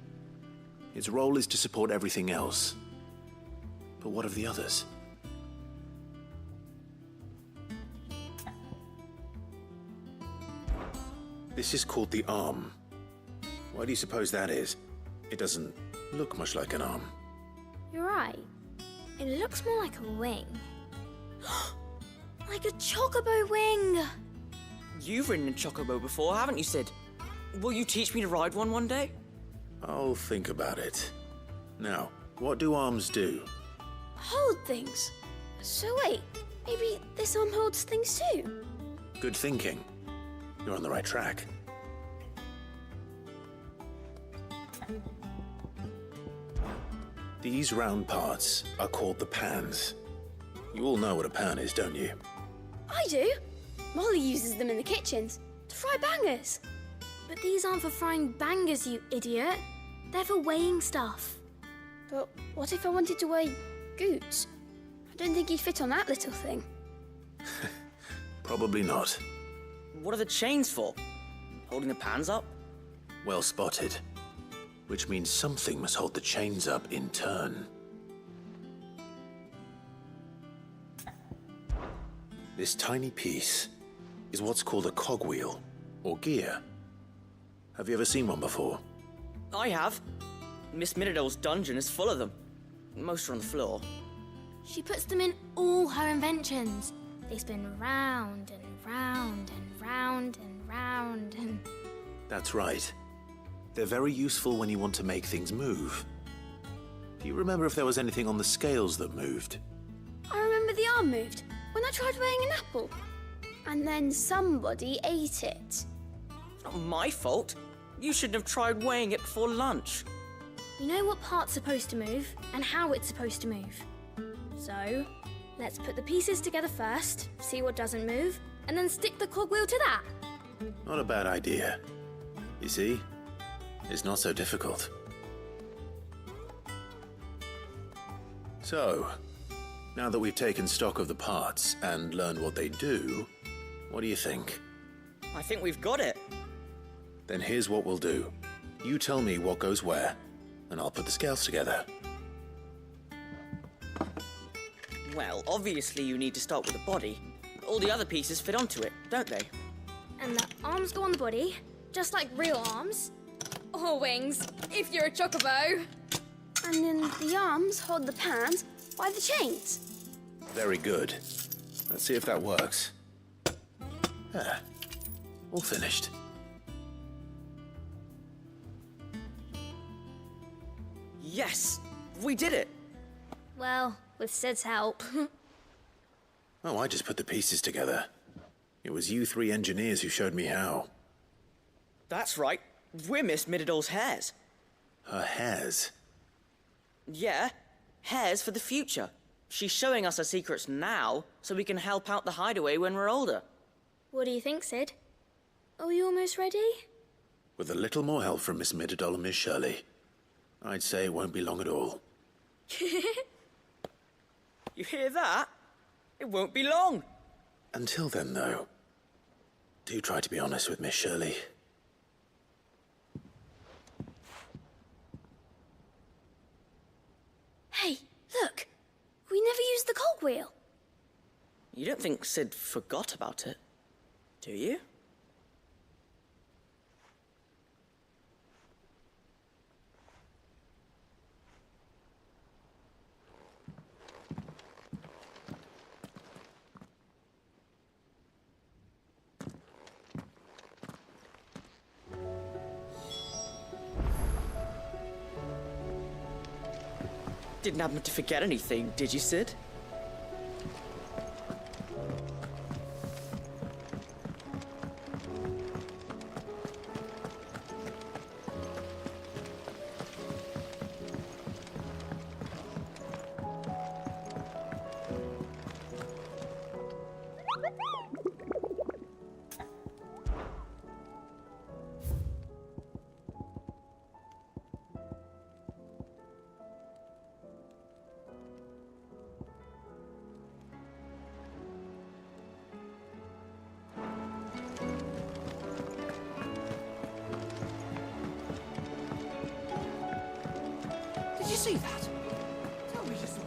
Its role is to support everything else. But what of the others? This is called the arm. Why do you suppose that is? It doesn't look much like an arm. You're right. It looks more like a wing. Like a chocobo wing! You've ridden a chocobo before, haven't you, Sid? Will you teach me to ride one day? I'll think about it. Now, what do arms do? Hold things. So wait, maybe this arm holds things too? Good thinking. You're on the right track. These round parts are called the pans. You all know what a pan is, don't you? I do. Molly uses them in the kitchens to fry bangers. But these aren't for frying bangers, you idiot. They're for weighing stuff. But what if I wanted to weigh Goots? I don't think he'd fit on that little thing. Probably not. What are the chains for? Holding the pans up? Well spotted. Which means something must hold the chains up in turn. This tiny piece is what's called a cogwheel, or gear. Have you ever seen one before? I have. Miss Mididol's dungeon is full of them. Most are on the floor. She puts them in all her inventions. They spin round and round and round and round and... That's right. They're very useful when you want to make things move. Do you remember if there was anything on the scales that moved? I remember the arm moved when I tried weighing an apple. And then somebody ate it. Not my fault. You shouldn't have tried weighing it before lunch. You know what part's supposed to move and how it's supposed to move. So, let's put the pieces together first, see what doesn't move, and then stick the cogwheel to that. Not a bad idea. You see? It's not so difficult. So, now that we've taken stock of the parts and learned what they do, what do you think? I think we've got it. Then here's what we'll do. You tell me what goes where, and I'll put the scales together. Well, obviously you need to start with the body. All the other pieces fit onto it, don't they? And the arms go on the body, just like real arms. Or wings, if you're a chocobo. And then the arms hold the pans by the chains. Very good. Let's see if that works. Ah, all finished. Yes! We did it! Well, with Sid's help. Oh, I just put the pieces together. It was you three engineers who showed me how. That's right. We're Miss Mididol's hairs. Her hairs? Yeah, hairs for the future. She's showing us her secrets now, so we can help out the hideaway when we're older. What do you think, Sid? Are we almost ready? With a little more help from Miss Mididol and Miss Shirley, I'd say it won't be long at all. You hear that? It won't be long. Until then, though, do try to be honest with Miss Shirley. Hey, look! We never used the cogwheel. You don't think Sid forgot about it, do you? Didn't happen to forget anything, did you, Sid? Did you see that? Tell me you saw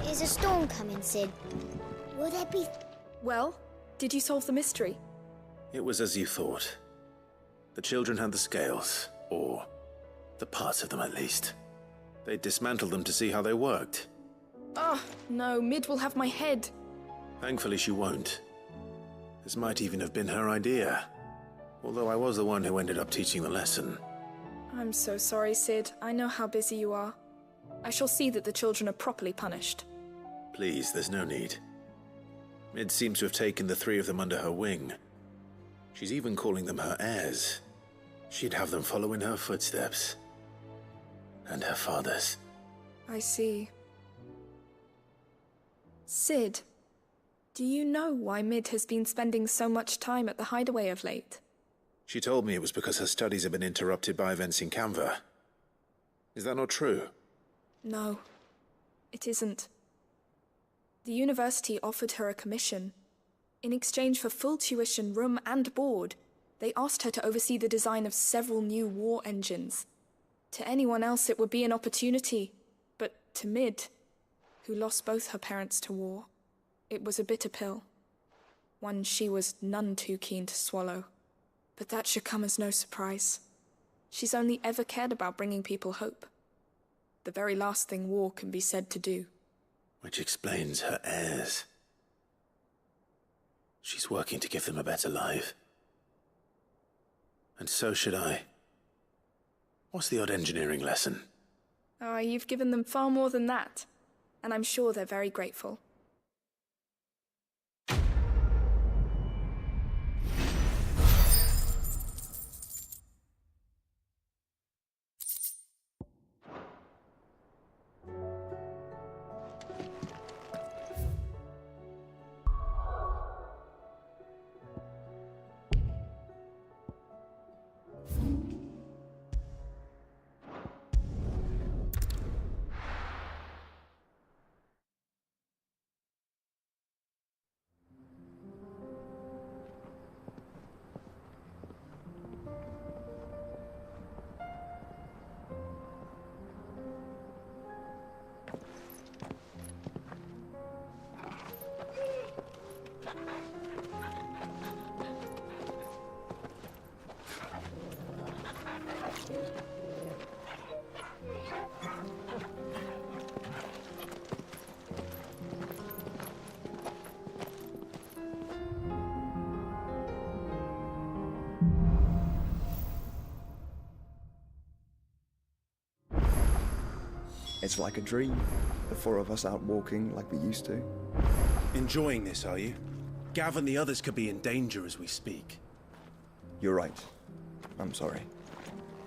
Is a storm coming, Sid? Will there be... Well, did you solve the mystery? It was as you thought. The children had the scales, or the parts of them at least. They dismantled them to see how they worked. Oh, no, Mid will have my head. Thankfully she won't. This might even have been her idea. Although I was the one who ended up teaching the lesson. I'm so sorry, Sid. I know how busy you are. I shall see that the children are properly punished. Please, there's no need. Mid seems to have taken the three of them under her wing. She's even calling them her heirs. She'd have them follow in her footsteps. And her father's. I see. Sid, do you know why Mid has been spending so much time at the hideaway of late? She told me it was because her studies have been interrupted by events in Canva. Is that not true? No, it isn't. The university offered her a commission. In exchange for full tuition, room and board, they asked her to oversee the design of several new war engines. To anyone else it would be an opportunity, but to Mid, who lost both her parents to war, it was a bitter pill. One she was none too keen to swallow. But that should come as no surprise. She's only ever cared about bringing people hope. The very last thing war can be said to do. Which explains her heirs. She's working to give them a better life. And so should I. What's the odd engineering lesson? Oh, you've given them far more than that. And I'm sure they're very grateful. It's like a dream. The four of us out walking like we used to. Enjoying this, are you? Gav and the others could be in danger as we speak. You're right. I'm sorry.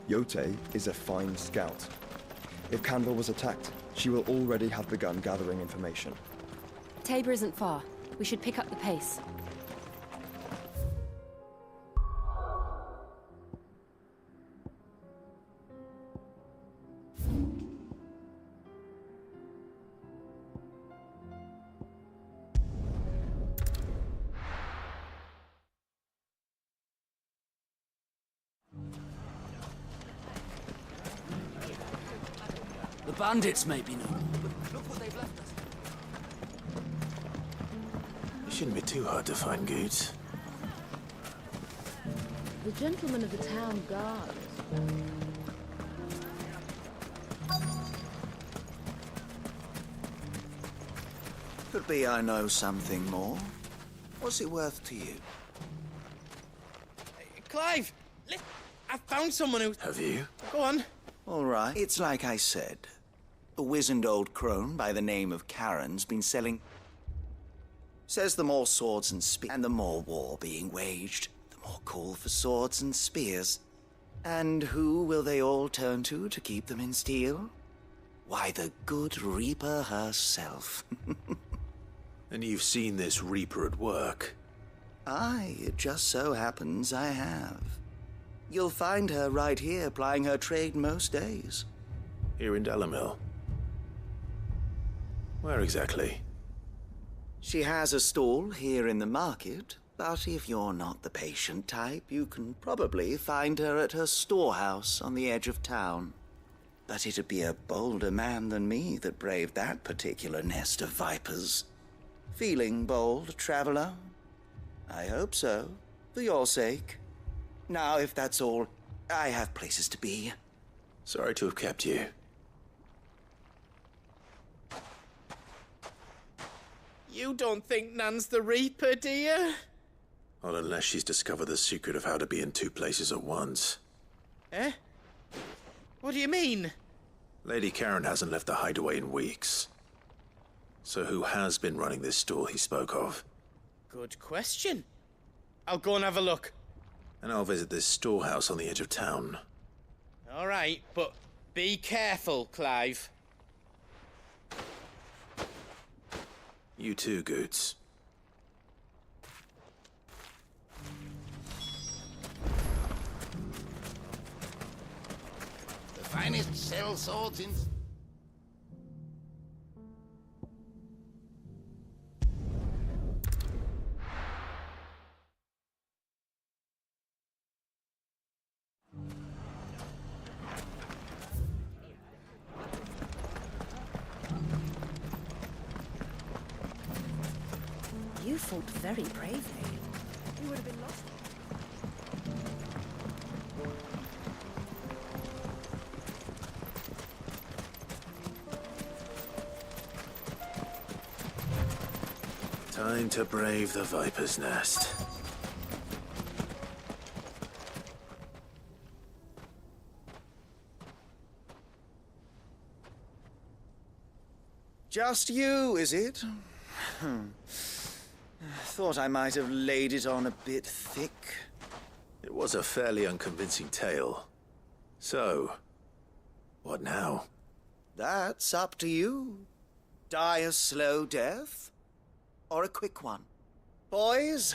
Yote is a fine scout. If Candle was attacked, she will already have begun gathering information. Tabor isn't far. We should pick up the pace. The bandits may be noble, but look what they've left us. It shouldn't be too hard to find goods. The gentlemen of the town guard. Could be I know something more. What's it worth to you? Clive! I found someone who... Have you? Go on. All right. It's like I said. A wizened old crone by the name of Karen's been selling... Says the more swords and spears, and the more war being waged, the more call for swords and spears. And who will they all turn to keep them in steel? Why, the good Reaper herself. And you've seen this Reaper at work? Aye, it just so happens I have. You'll find her right here plying her trade most days. Here in Dalimil? Where exactly? She has a stall here in the market, but if you're not the patient type, you can probably find her at her storehouse on the edge of town. But it'd be a bolder man than me that braved that particular nest of vipers. Feeling bold, traveler? I hope so, for your sake. Now, if that's all, I have places to be. Sorry to have kept you. You don't think Nan's the Reaper, do you? Not unless she's discovered the secret of how to be in two places at once. Eh? What do you mean? Lady Karen hasn't left the hideaway in weeks. So who has been running this stall he spoke of? Good question. I'll go and have a look. And I'll visit this storehouse on the edge of town. All right, but be careful, Clive. You too, Goots. The finest sell swords in... You fought very bravely. You would have been lost. Time to brave the Viper's Nest. Just you, is it? Thought I might have laid it on a bit thick. It was a fairly unconvincing tale. So, what now? That's up to you. Die a slow death, or a quick one. Boys,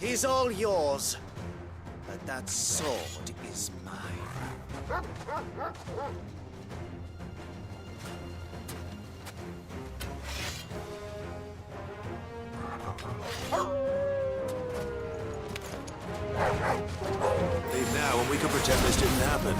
he's all yours. But that sword is mine. Leave now and we can pretend this didn't happen.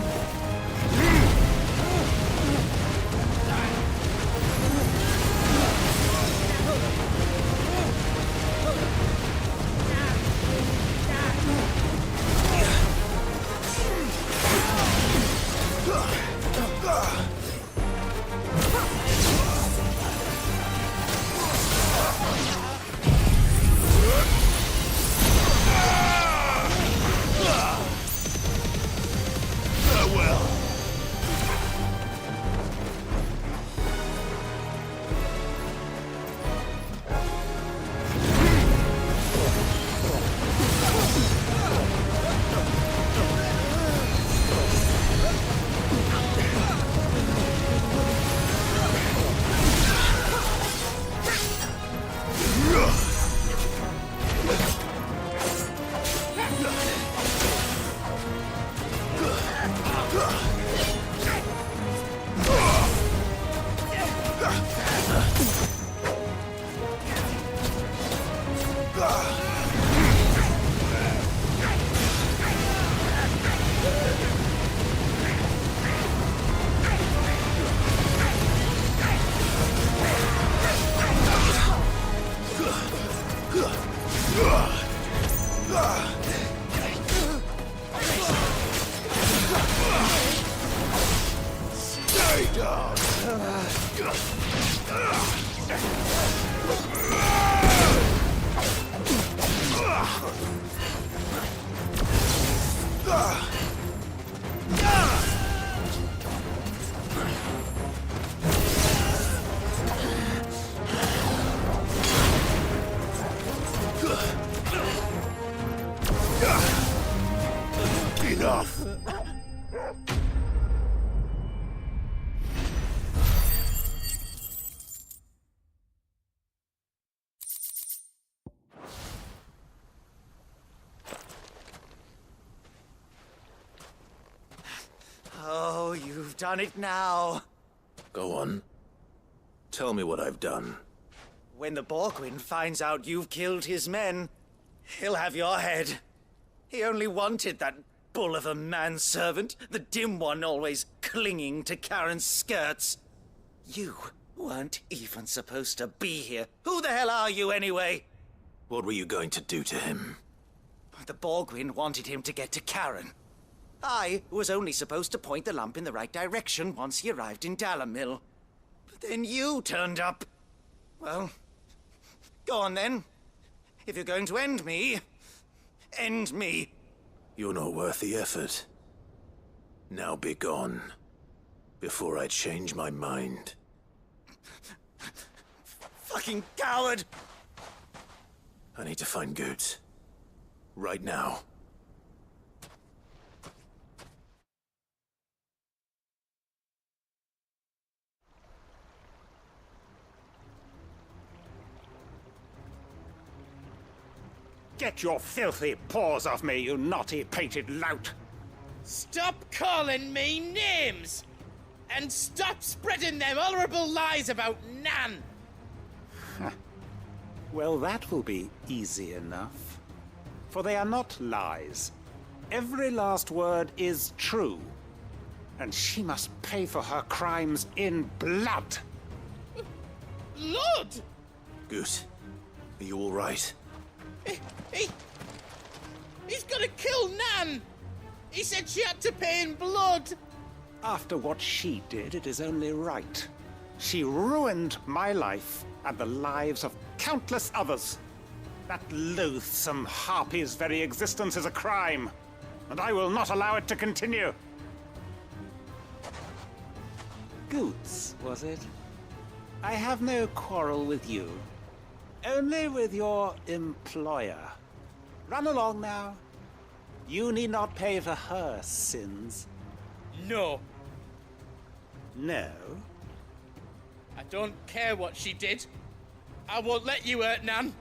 Enough! Oh, you've done it now. Go on. Tell me what I've done. When the Borgwyn finds out you've killed his men, he'll have your head. He only wanted that bull of a manservant, the dim one always clinging to Karen's skirts. You weren't even supposed to be here. Who the hell are you anyway? What were you going to do to him? The Borgwyn wanted him to get to Karen. I was only supposed to point the lamp in the right direction once he arrived in Dalamil. But then you turned up. Well, go on then. If you're going to end me, end me. You're not worth the effort. Now be gone, before I change my mind. Fucking coward! I need to find Goods. Right now. Get your filthy paws off me, you naughty-pated lout! Stop calling me names! And stop spreading them horrible lies about Nan! Well, that will be easy enough. For they are not lies. Every last word is true. And she must pay for her crimes in blood. Blood? Goose, are you all right? He's gonna kill Nan! He said she had to pay in blood! After what she did, it is only right. She ruined my life and the lives of countless others. That loathsome harpy's very existence is a crime, and I will not allow it to continue. Goots, was it? I have no quarrel with you. Only with your employer. Run along now. You need not pay for her sins. No. No? I don't care what she did. I won't let you hurt Nan.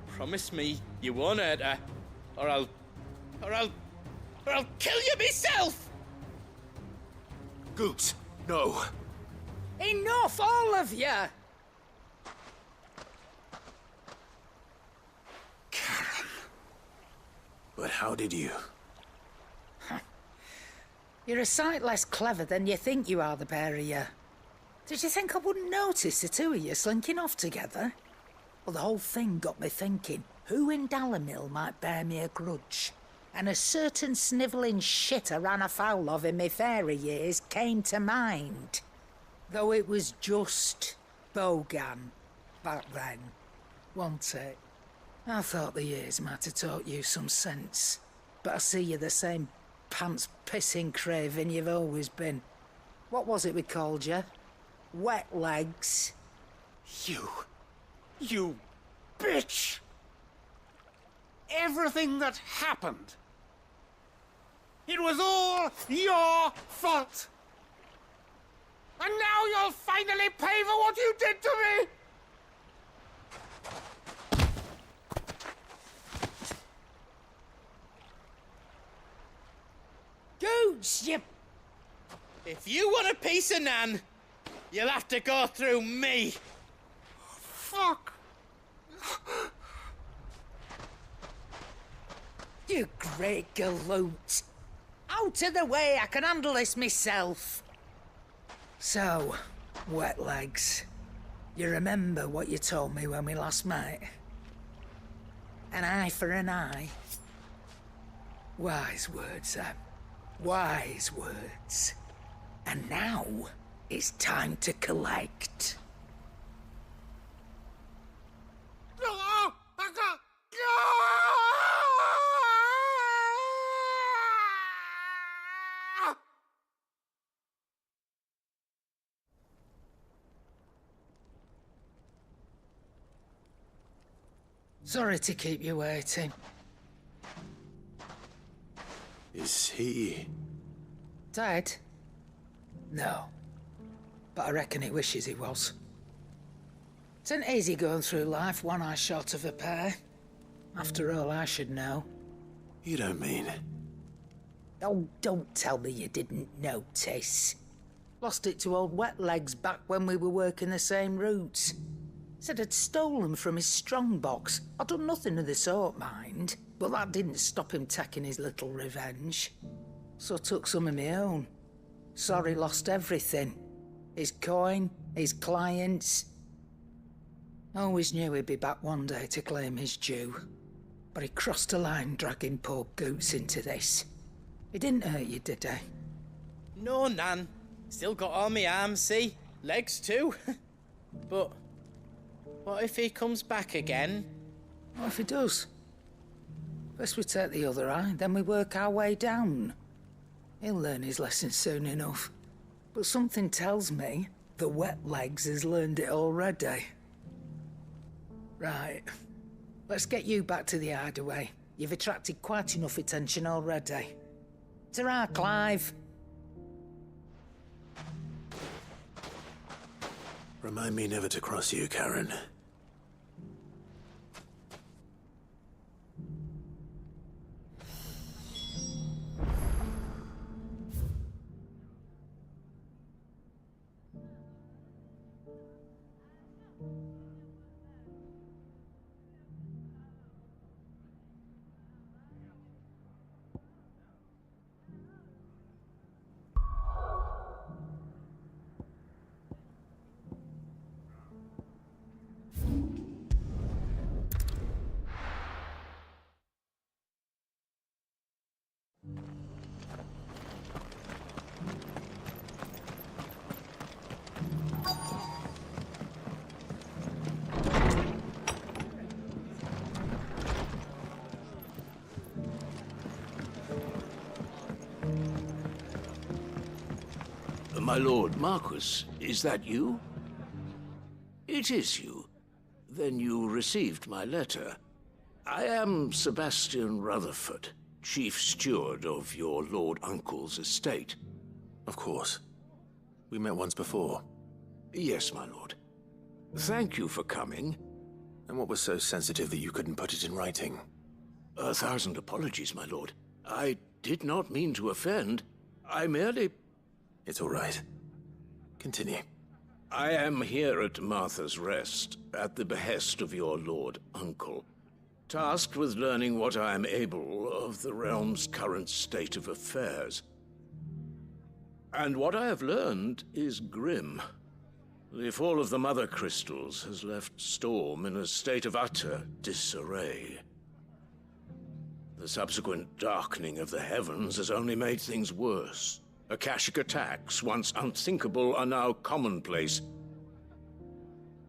Promise me you won't hurt her, or I'll kill you myself! Goops, no. Enough, all of you! Karen. But how did you? You're a sight less clever than you think you are, the pair of you. Did you think I wouldn't notice the two of you slinking off together? Well, the whole thing got me thinking, who in Dalamil might bear me a grudge? And a certain snivelling shit I ran afoul of in my fairy years came to mind. Though it was just Bogan back then, wasn't it? I thought the years might have taught you some sense, but I see you're the same pants-pissing craven you've always been. What was it we called you? Wet legs? You bitch! Everything that happened, it was all your fault! And now you'll finally pay for what you did to me! Goots, you... If you want a piece of Nan, you'll have to go through me. Fuck! You great galoot. Out of the way, I can handle this myself. So, wet legs, you remember what you told me when we last met? An eye for an eye. Wise words, wise words. And now, It's time to collect. Sorry to keep you waiting. Is he... Dead? No. But I reckon he wishes he was. It ain't easy going through life one eye short of a pair. After all, I should know. You don't mean... Oh, don't tell me you didn't notice. Lost it to old Wet Legs back when we were working the same routes. Said I'd stolen from his strongbox. I'd done nothing of the sort, mind. But that didn't stop him taking his little revenge. So I took some of my own. Sorry, lost everything. His coin, his clients. Always knew he'd be back one day to claim his due. But he crossed a line dragging poor Goots into this. He didn't hurt you, did he? No, Nan. Still got all my arms, see? Legs too. But what if he comes back again? What if he does? First we take the other eye, then we work our way down. He'll learn his lesson soon enough. But something tells me the Wet Legs has learned it already. Right. Let's get you back to the hideaway. You've attracted quite enough attention already. Ta-ra, Clive. Remind me never to cross you, Karen. My lord Marquis, is that you? It is you. Then you received my letter. I am Sebastian Rutherford, chief steward of your lord uncle's estate. Of course. We met once before. Yes, my lord. Thank you for coming. And what was so sensitive that you couldn't put it in writing? 1,000 apologies, my lord. I did not mean to offend. I merely... It's all right. Continue. I am here at Martha's Rest, at the behest of your lord uncle, tasked with learning what I am able of the realm's current state of affairs. And what I have learned is grim. The fall of the Mother Crystals has left Storm in a state of utter disarray. The subsequent darkening of the heavens has only made things worse. Akashic attacks, once unthinkable, are now commonplace.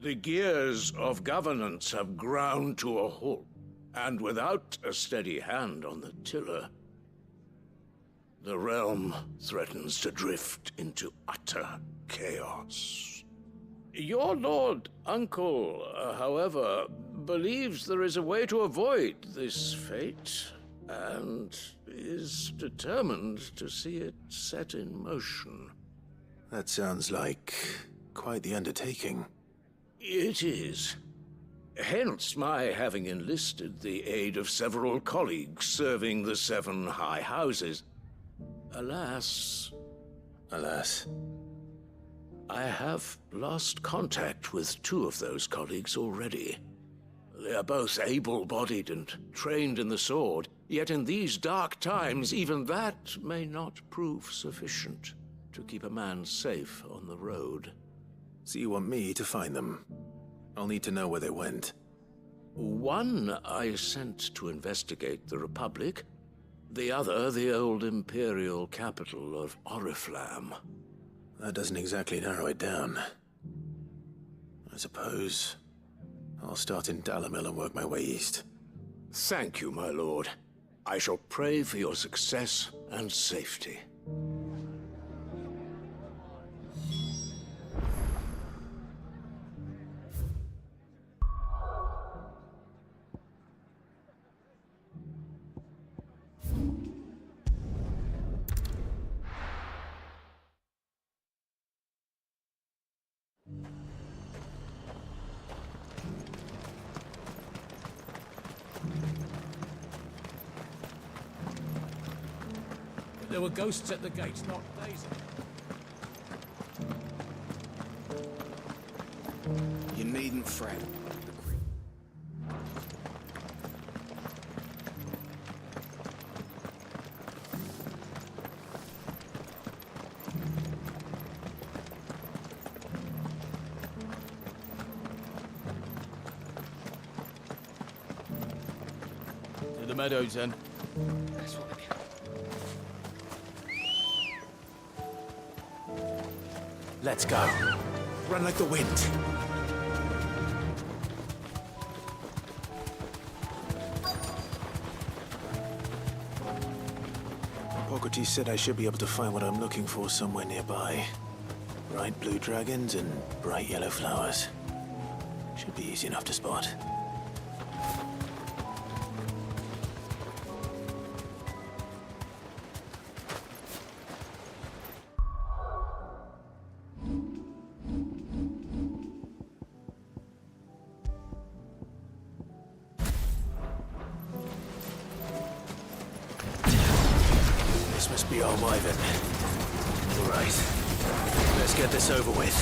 The gears of governance have ground to a halt, and without a steady hand on the tiller, the realm threatens to drift into utter chaos. Your lord uncle, however, believes there is a way to avoid this fate, and is determined to see it set in motion. That sounds like quite the undertaking. It is. Hence my having enlisted the aid of several colleagues serving the 7 high houses. Alas... Alas. I have lost contact with 2 of those colleagues already. They are both able-bodied and trained in the sword, yet in these dark times, even that may not prove sufficient to keep a man safe on the road. So you want me to find them? I'll need to know where they went. One I sent to investigate the Republic, the other the old Imperial capital of Oriflamme. That doesn't exactly narrow it down. I suppose I'll start in Dalimil and work my way east. Thank you, my lord. I shall pray for your success and safety. There were ghosts at the gates not days ago. You needn't fret. To the meadows, then. That's what I can. Let's go. Run like the wind. Hippocrates said I should be able to find what I'm looking for somewhere nearby. Bright blue dragons and bright yellow flowers. Should be easy enough to spot. This must be our wyvern. All right, let's get this over with.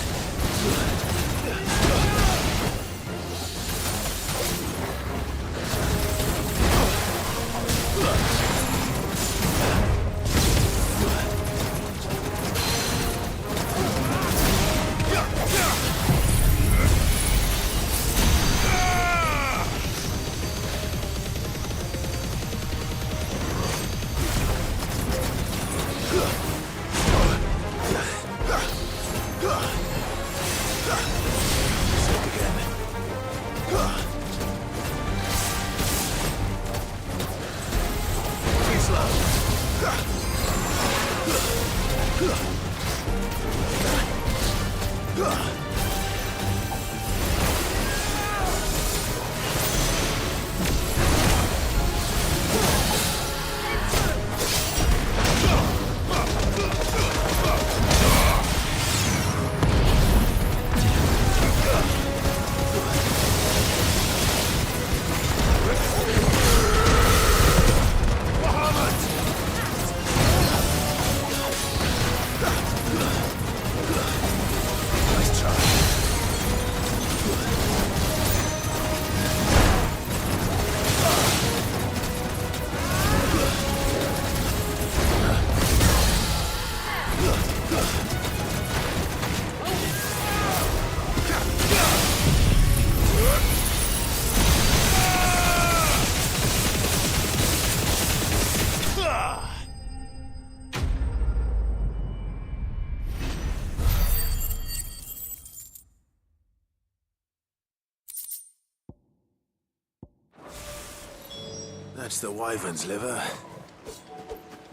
That's the wyvern's liver.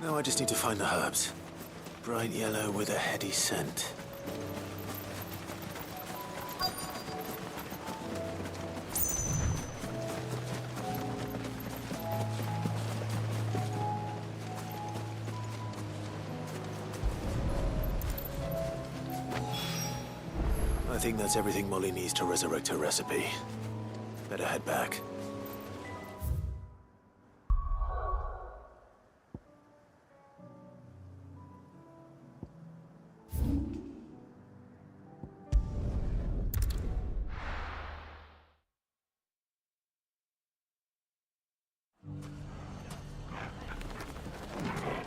Now I just need to find the herbs. Bright yellow with a heady scent. I think that's everything Molly needs to resurrect her recipe. Better head back.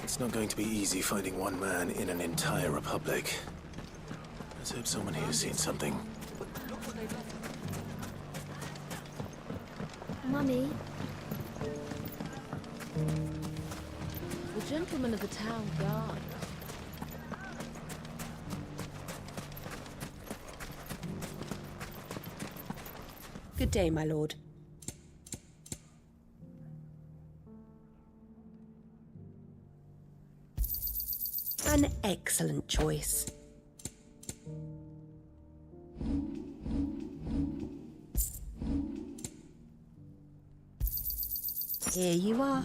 It's not going to be easy finding one man in an entire republic. Let's hope someone here has seen something. Mummy. The gentleman of the town guard. Good day, my lord. An excellent choice. Here you are.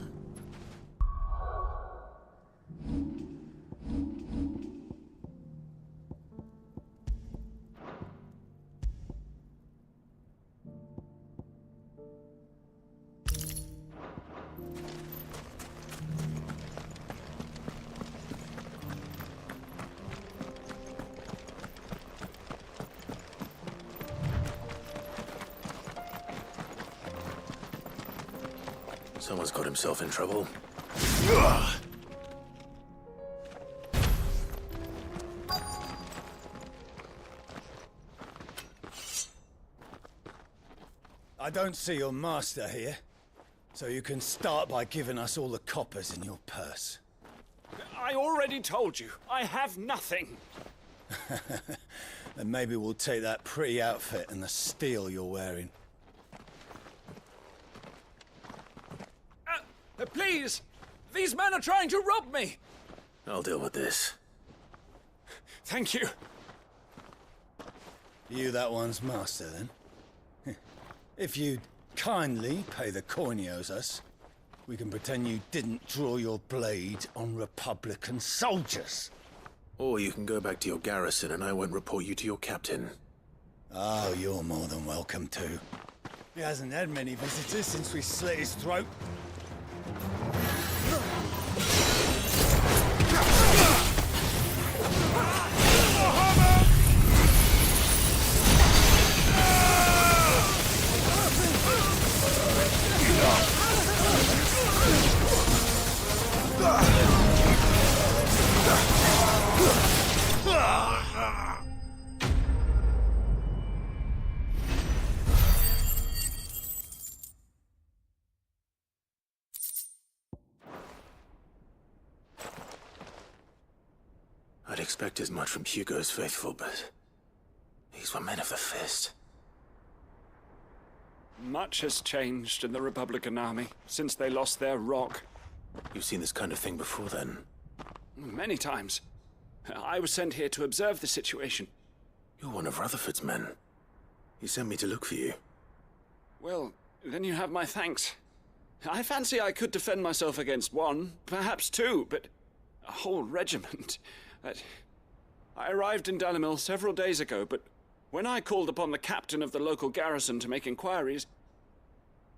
Someone's got himself in trouble. I don't see your master here, so you can start by giving us all the coppers in your purse. I already told you, I have nothing. Then maybe we'll take that pretty outfit and the steel you're wearing. Please! These men are trying to rob me! I'll deal with this. Thank you. You that one's master, then? If you'd kindly pay the coin he owes us, we can pretend you didn't draw your blade on Republican soldiers. Or you can go back to your garrison and I won't report you to your captain. Oh, you're more than welcome to. He hasn't had many visitors since we slit his throat. I'd expect as much from Hugo's faithful, but these were men of the fist. Much has changed in the Republican army since they lost their rock. You've seen this kind of thing before, then? Many times. I was sent here to observe the situation. You're one of Rutherford's men. He sent me to look for you. Well, then you have my thanks. I fancy I could defend myself against one, perhaps two, but a whole regiment. I arrived in Dalimil several days ago, but when I called upon the captain of the local garrison to make inquiries,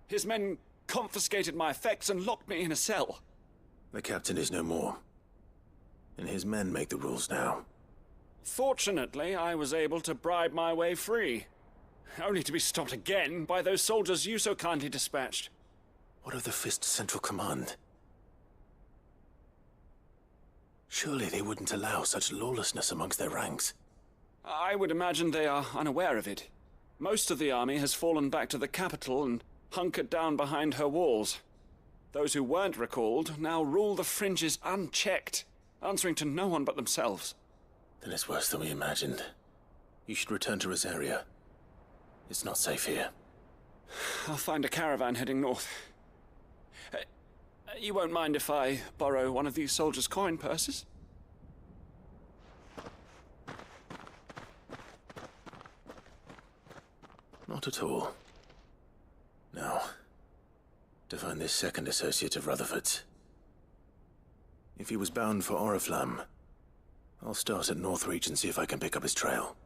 his men confiscated my effects and locked me in a cell. The captain is no more, and his men make the rules now. Fortunately, I was able to bribe my way free, only to be stopped again by those soldiers you so kindly dispatched. What of the Fist's central command? Surely they wouldn't allow such lawlessness amongst their ranks. I would imagine they are unaware of it. Most of the army has fallen back to the capital and hunkered down behind her walls. Those who weren't recalled now rule the fringes unchecked, answering to no one but themselves. Then it's worse than we imagined. You should return to Rosaria. It's not safe here. I'll find a caravan heading north. You won't mind if I borrow one of these soldiers' coin purses? Not at all. Now, to find this second associate of Rutherford's. If he was bound for Oriflamme, I'll start at Northreach and see if I can pick up his trail.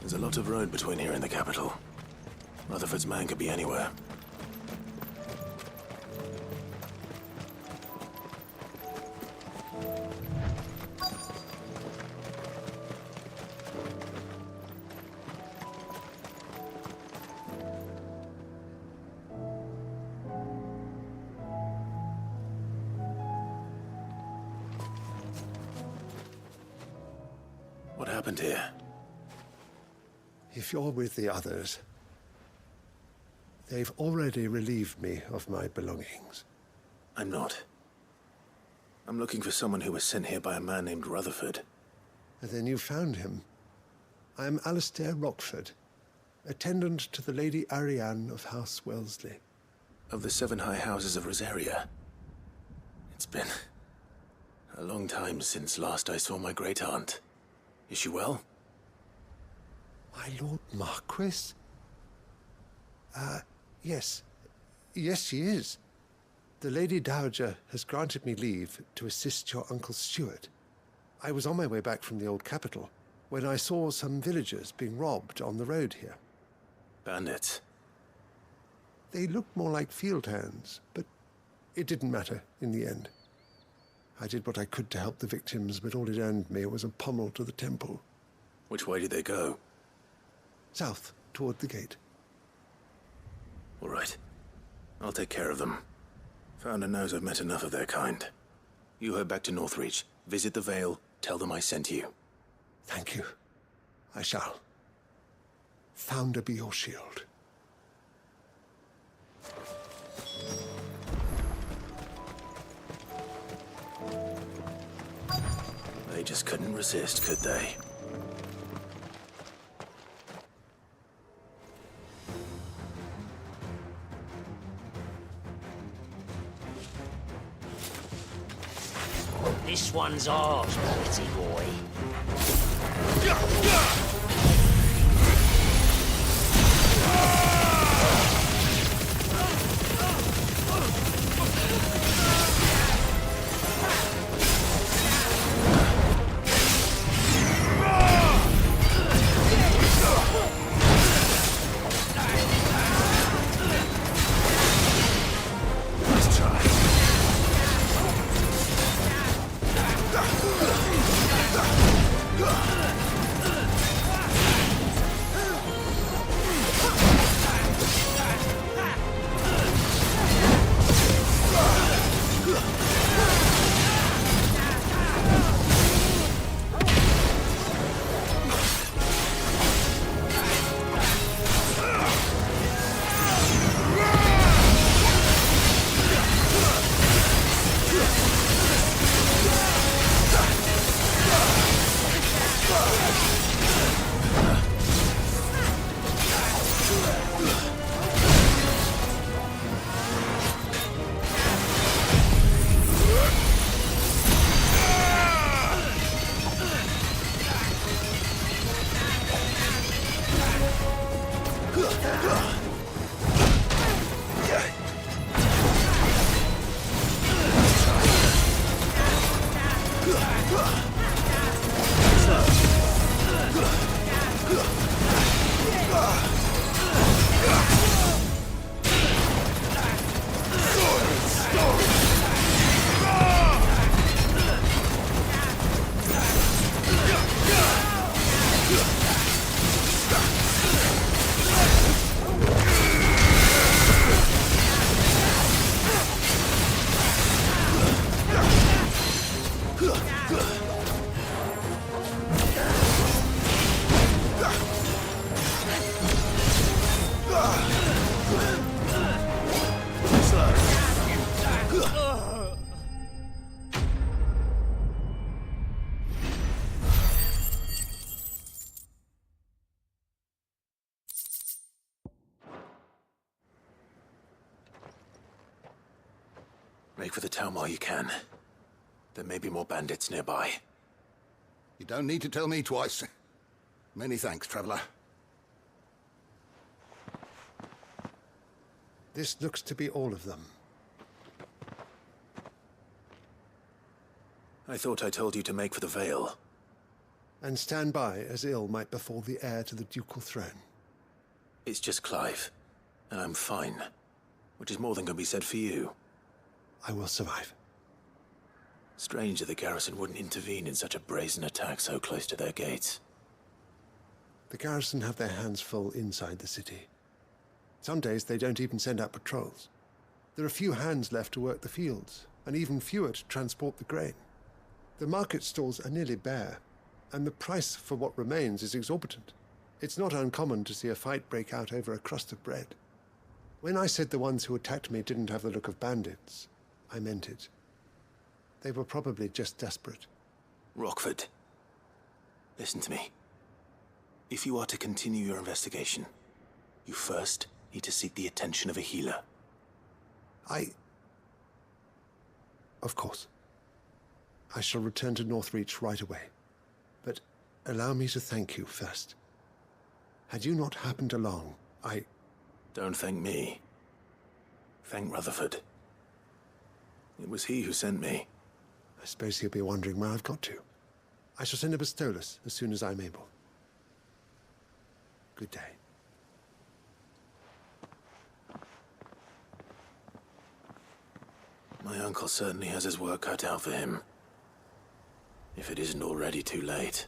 There's a lot of road between here and the capital. Rutherford's man could be anywhere. What happened here? If you're with the others, they've already relieved me of my belongings. I'm not. I'm looking for someone who was sent here by a man named Rutherford. And then you found him. I am Alistair Rockford, attendant to the Lady Ariane of House Wellesley. Of the 7 high houses of Rosaria. It's been a long time since last I saw my great-aunt. Is she well? My Lord Marquis? Yes. Yes, she is. The Lady Dowager has granted me leave to assist your Uncle Stuart. I was on my way back from the old capital when I saw some villagers being robbed on the road here. Bandits? They looked more like field hands, but it didn't matter in the end. I did what I could to help the victims, but all it earned me was a pommel to the temple. Which way did they go? South, toward the gate. All right. I'll take care of them. Founder knows I've met enough of their kind. You head back to Northreach, visit the Vale, tell them I sent you. Thank you. I shall. Founder be your shield. They just couldn't resist, could they? This one's ours, pretty boy. Make for the town while you can. There may be more bandits nearby. You don't need to tell me twice. Many thanks, traveler. This looks to be all of them. I thought I told you to make for the Vale. and stand by as ill might befall the heir to the ducal throne. It's just Clive, and I'm fine, which is more than can be said for you. I will survive. Strange that the garrison wouldn't intervene in such a brazen attack so close to their gates. The garrison have their hands full inside the city. Some days they don't even send out patrols. There are few hands left to work the fields, and even fewer to transport the grain. The market stalls are nearly bare, and the price for what remains is exorbitant. It's not uncommon to see a fight break out over a crust of bread. When I said the ones who attacked me didn't have the look of bandits, I meant it. They were probably just desperate. Rockford, listen to me. If you are to continue your investigation, you first need to seek the attention of a healer. Of course. I shall return to Northreach right away. But allow me to thank you first. Had you not happened along, Don't thank me. Thank Rutherford. It was he who sent me. I suppose he'll be wondering where I've got to. I shall send a Bastolus as soon as I'm able. Good day. My uncle certainly has his work cut out for him. If it isn't already too late.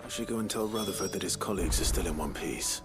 I should go and tell Rutherford that his colleagues are still in one piece.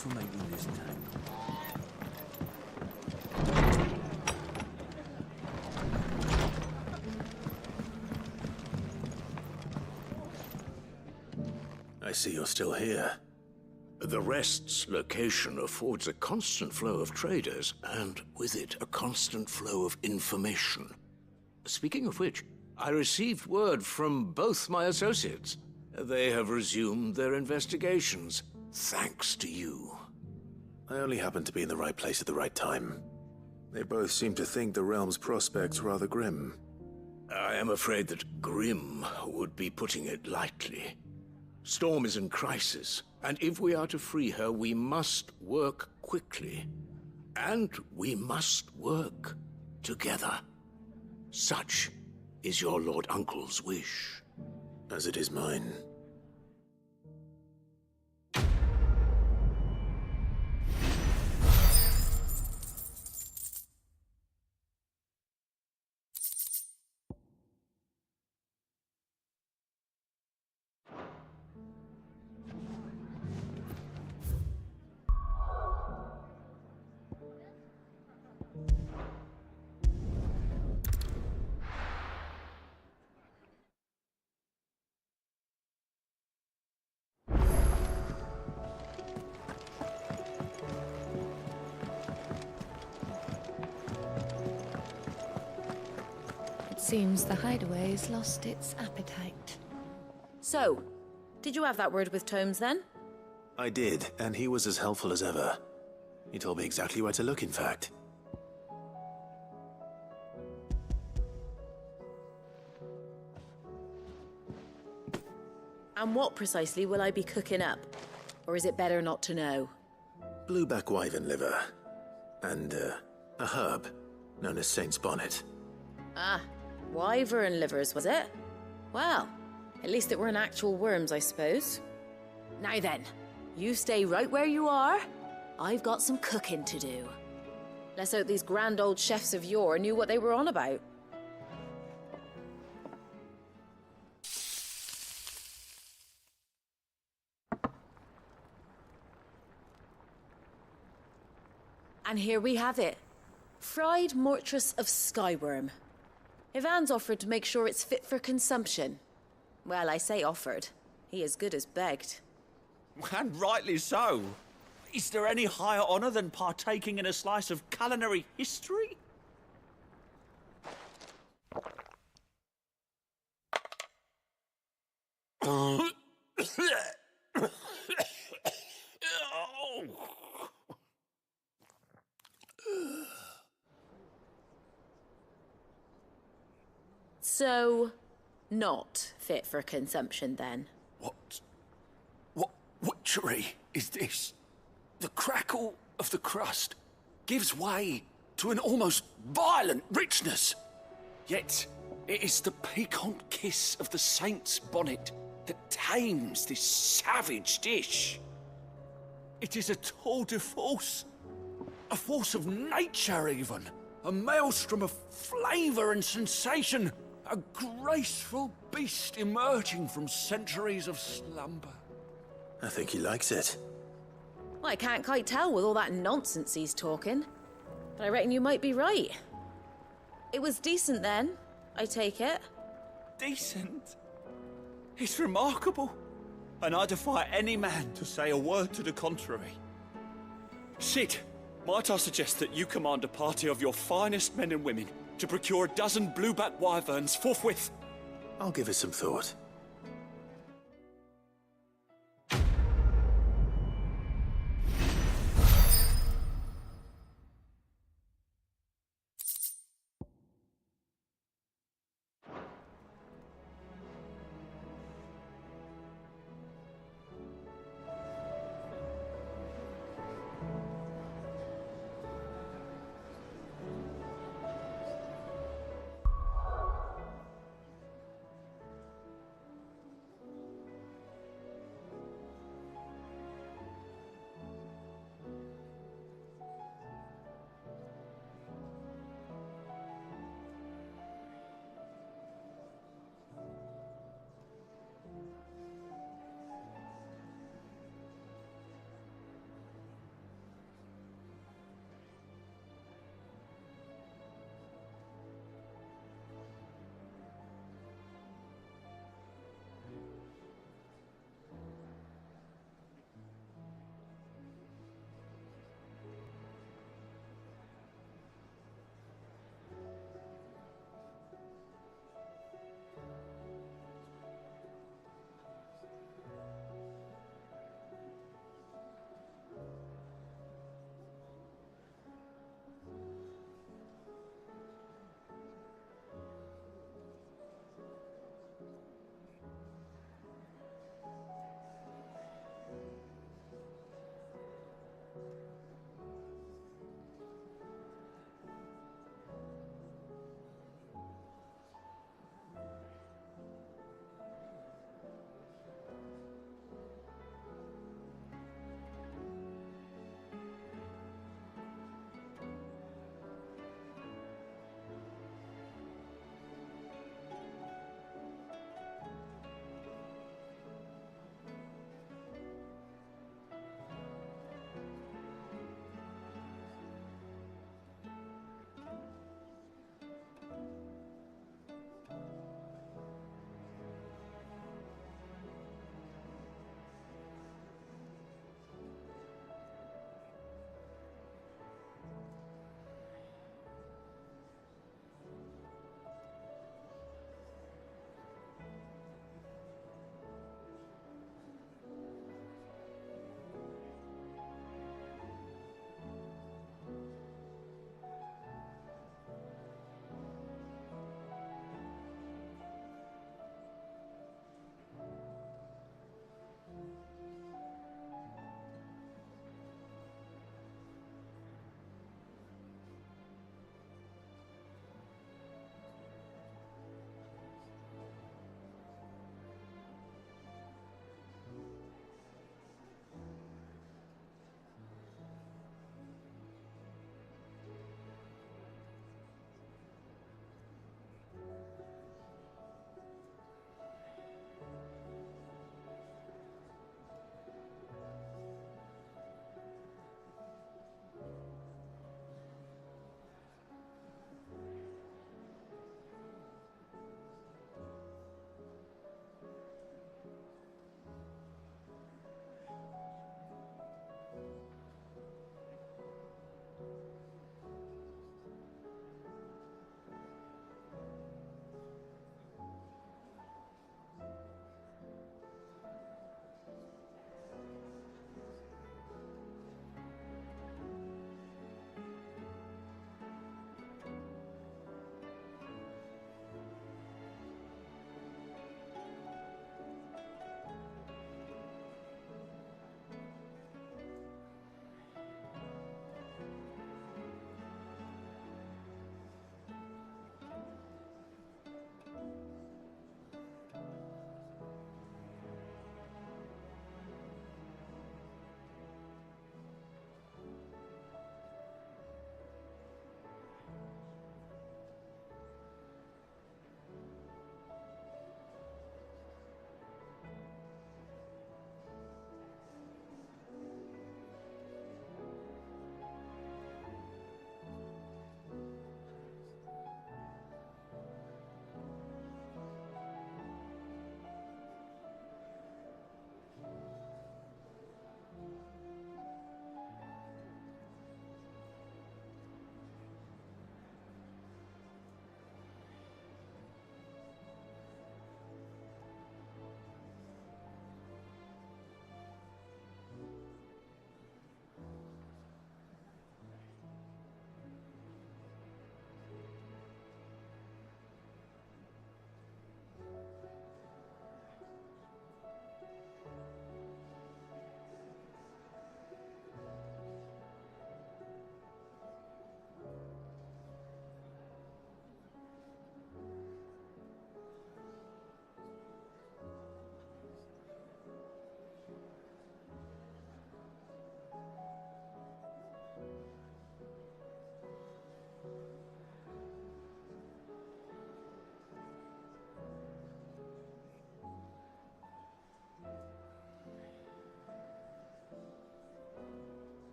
for making this time. I see you're still here. The Rest's location affords a constant flow of traders, and with it, a constant flow of information. Speaking of which, I received word from both my associates. They have resumed their investigations, thanks to you. I only happened to be in the right place at the right time. They both seem to think the realm's prospects rather grim. I am afraid that grim would be putting it lightly. Storm is in crisis, and if we are to free her, we must work quickly. And we must work together. Such is your Lord Uncle's wish. As it is mine. Seems the hideaway's lost its appetite. So, did you have that word with Tomes then? I did, and he was as helpful as ever. He told me exactly where to look, in fact. And what precisely will I be cooking up? Or is it better not to know? Blueback wyvern liver. And, a herb known as Saint's Bonnet. Ah, wyvern livers, was it? Well, at least it weren't actual worms, I suppose. Now then, you stay right where you are. I've got some cooking to do. Let's hope these grand old chefs of yore knew what they were on about. And here we have it. Fried mortress of skyworm. Ivan's offered to make sure it's fit for consumption. Well, I say offered. He as good as begged. And rightly so. Is there any higher honor than partaking in a slice of culinary history? So, not fit for consumption then? What witchery is this? The crackle of the crust gives way to an almost violent richness. Yet, it is the piquant kiss of the saint's bonnet that tames this savage dish. It is a tour de force. A force of nature, even. A maelstrom of flavour and sensation. A graceful beast emerging from centuries of slumber. I think he likes it. Well, I can't quite tell with all that nonsense he's talking. But I reckon you might be right. It was decent then, I take it. Decent? It's remarkable. And I defy any man to say a word to the contrary. Sid, might I suggest that you command a party of your finest men and women to procure a dozen blueback wyverns forthwith? I'll give it some thought.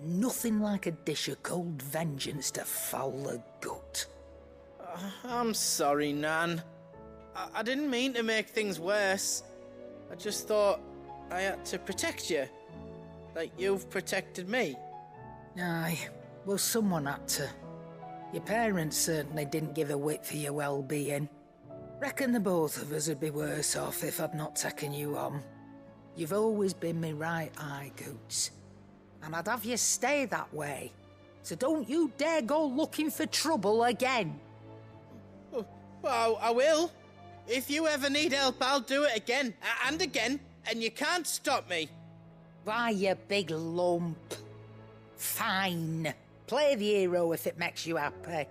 nothing like a dish of cold vengeance to foul the gut. I'm sorry, Nan. I didn't mean to make things worse. I just thought I had to protect you. Like you've protected me. Aye, well, someone had to. Your parents certainly didn't give a whit for your well-being. Reckon the both of us would be worse off if I'd not taken you on. You've always been me right eye, Goots. And I'd have you stay that way. So don't you dare go looking for trouble again. Well, I will. If you ever need help, I'll do it again and again, and you can't stop me. Why, you big lump. Fine. Play the hero if it makes you happy.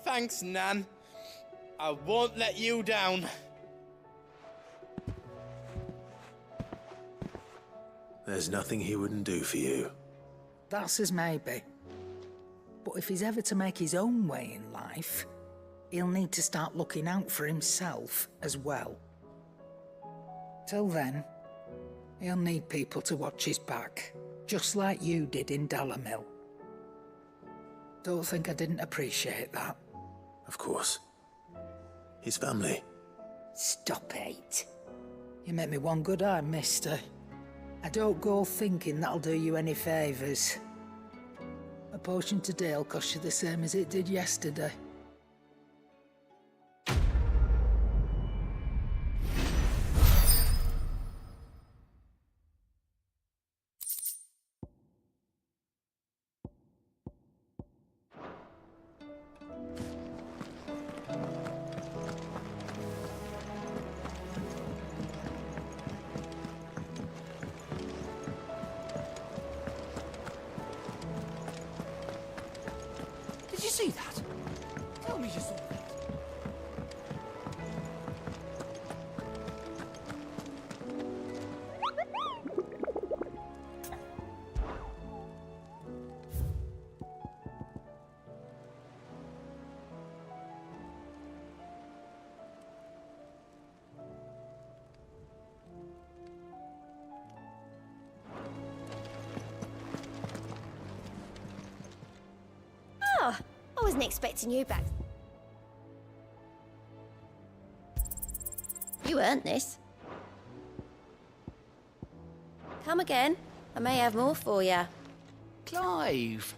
Thanks, Nan. I won't let you down. There's nothing he wouldn't do for you. That's as maybe. But if he's ever to make his own way in life, he'll need to start looking out for himself as well. Till then, he'll need people to watch his back, just like you did in Dalamil. Don't think I didn't appreciate that. Of course. His family. Stop it. You make me one good eye, mister. I don't go thinking that'll do you any favours. A potion today'll cost you the same as it did yesterday. Did you see that? Tell me you saw that. Oh, I wasn't expecting you back. You earned this. Come again. I may have more for you. Clive!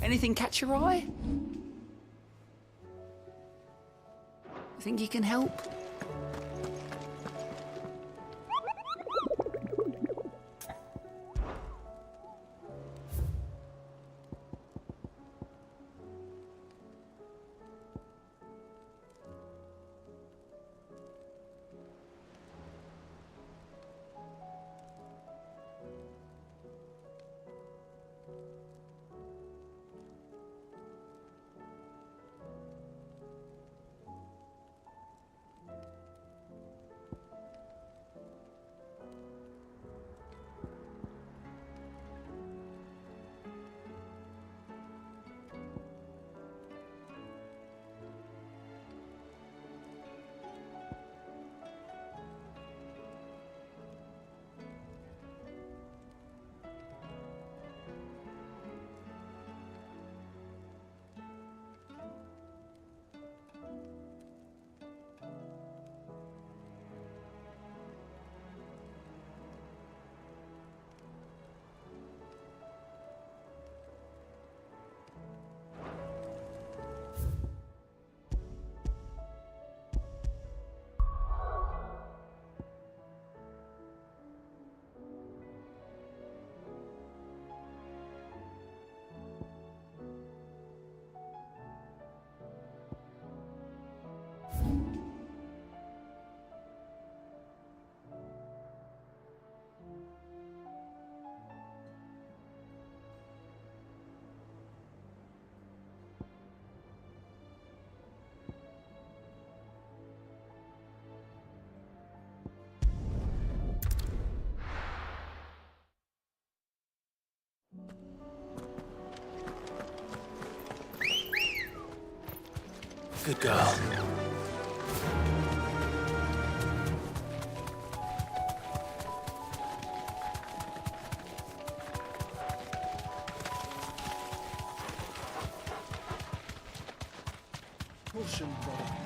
Anything catch your eye? Think you can help? Good girl. Caution, brother.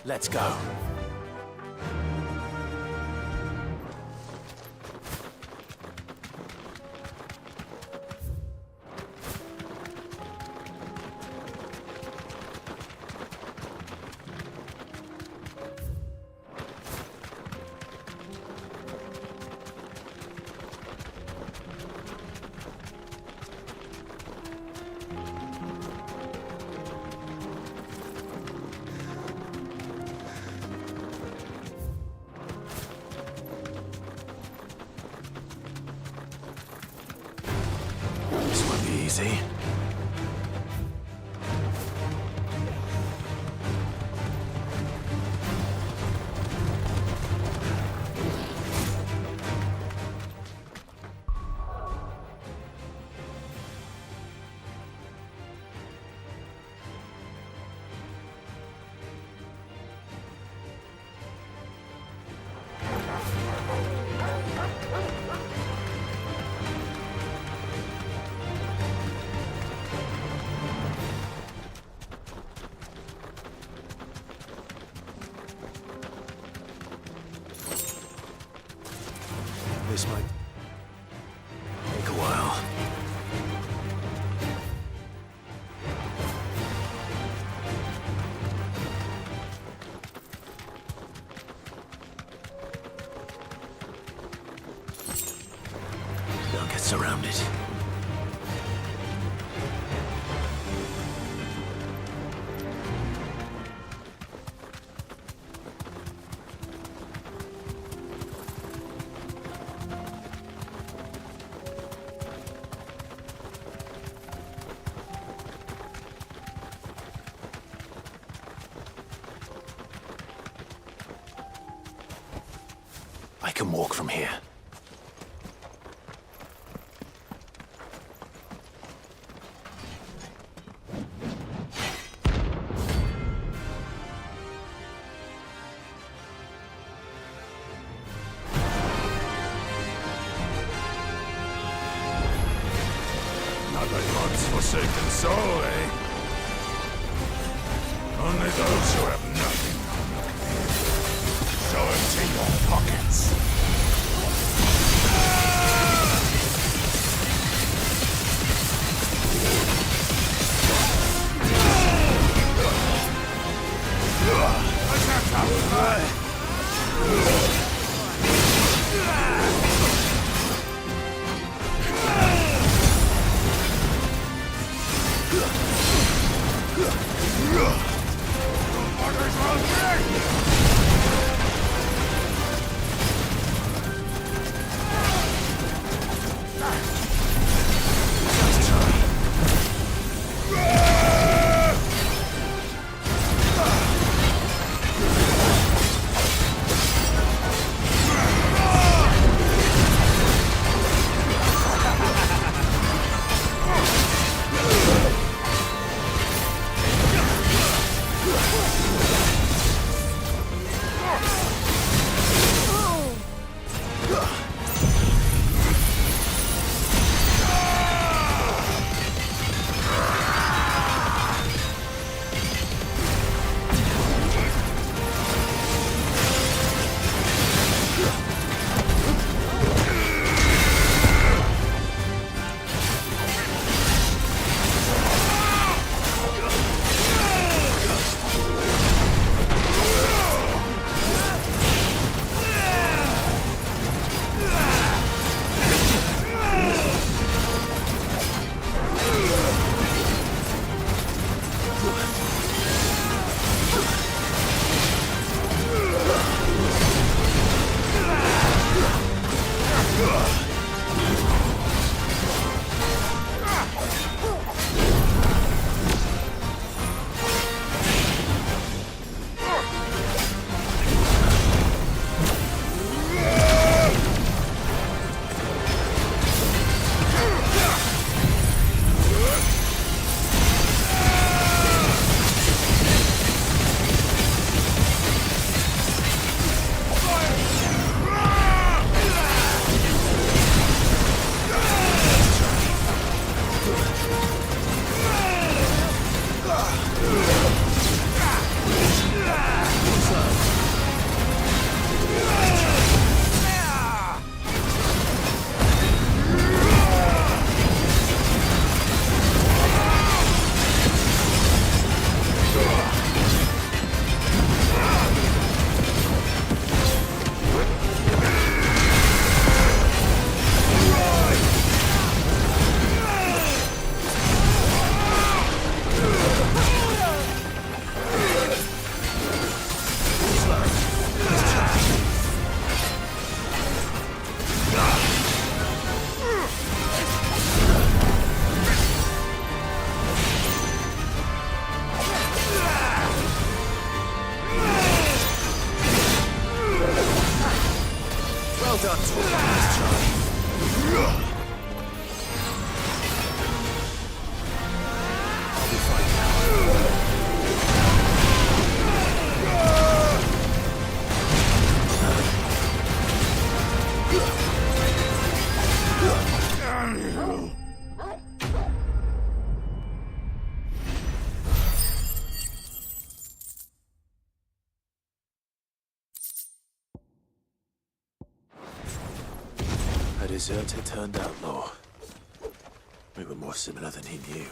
Let's go. This won't be easy. This might take a while. Don't get surrounded. I can walk from here. Another God's forsaken soul, eh? Only those who have nothing. So empty your pockets. A deserter turned outlaw. We were more similar than he knew.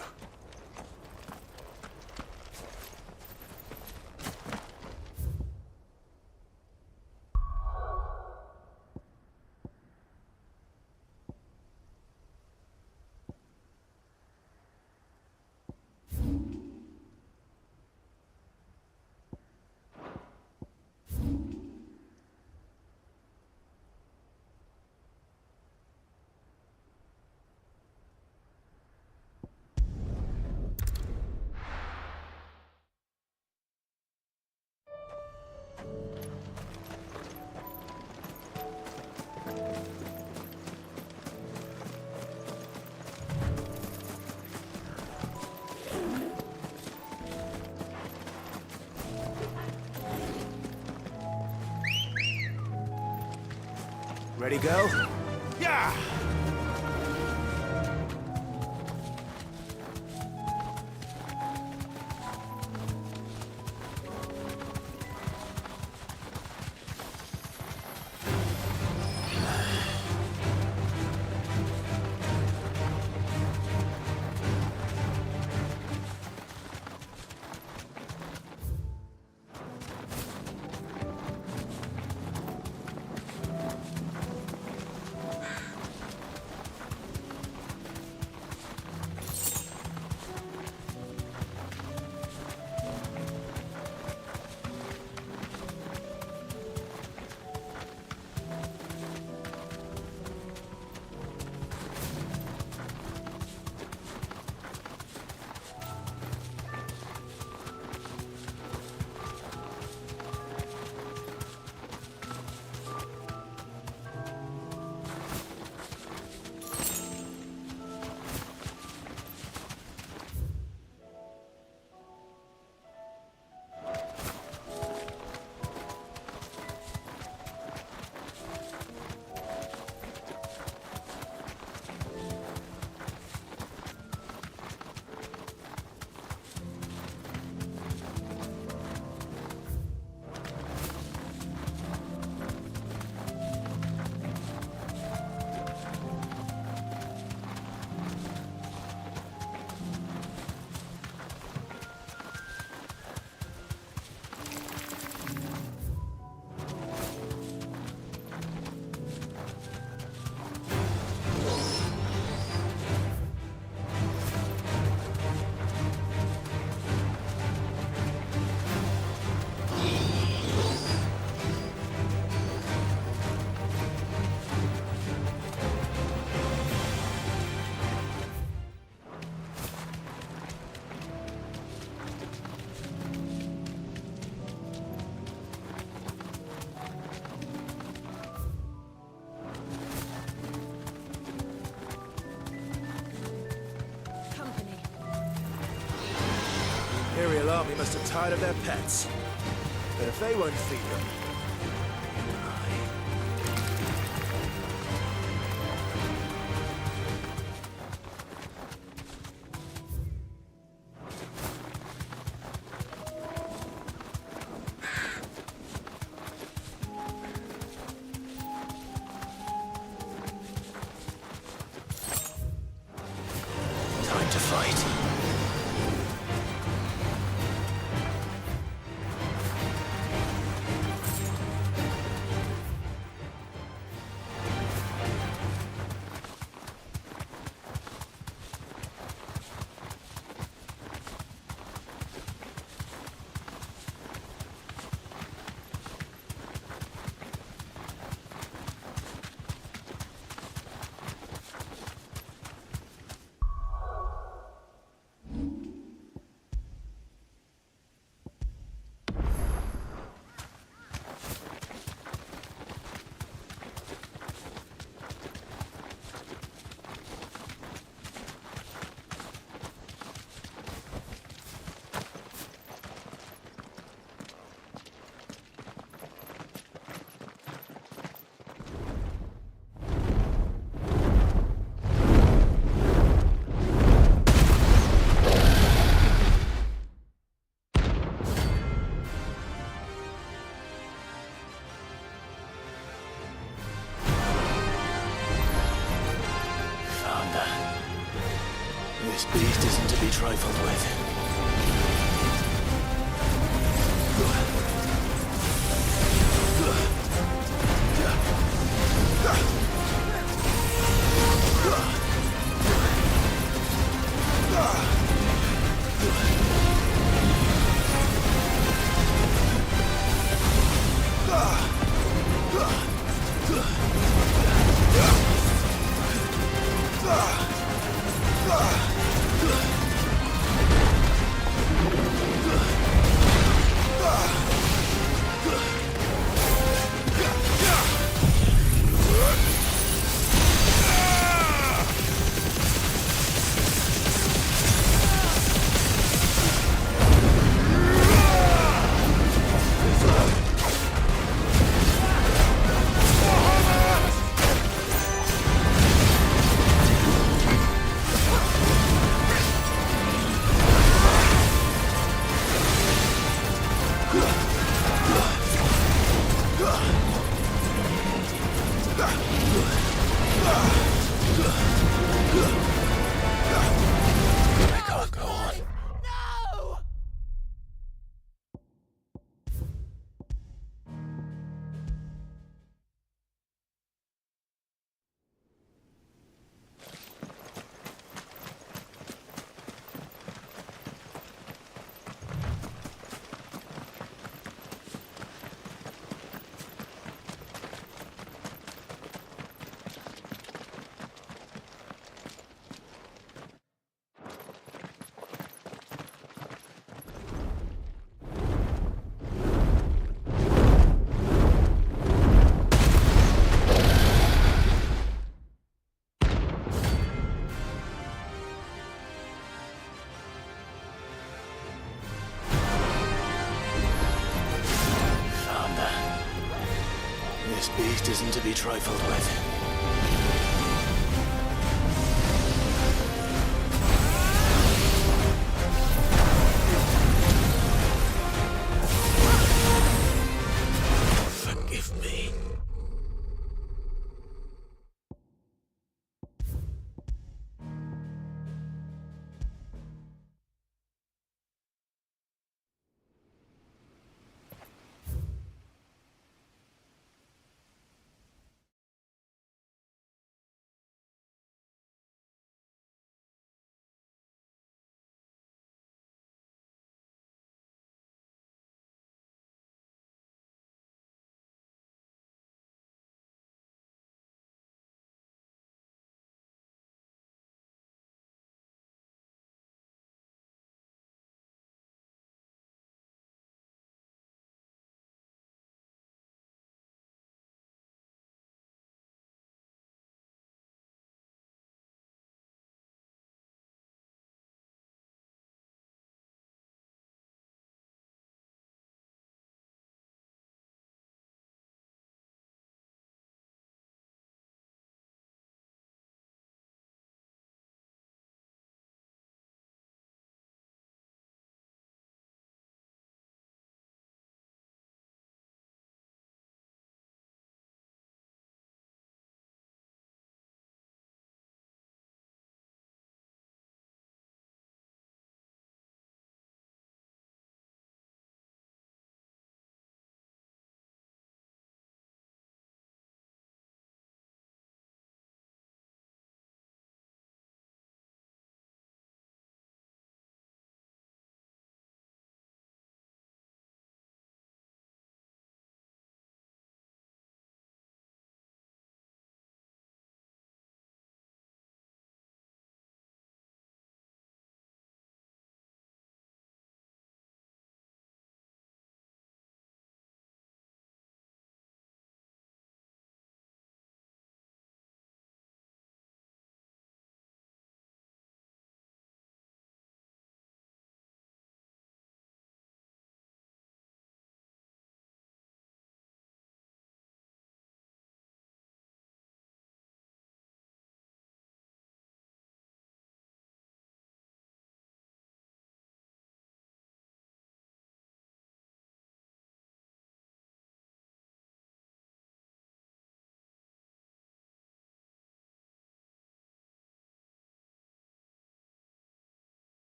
Ready, go? Yeah! Imperial Army must have tired of their pets. But if they won't feed them... Time to fight. trifled with. I can't go on. This beast isn't to be trifled with.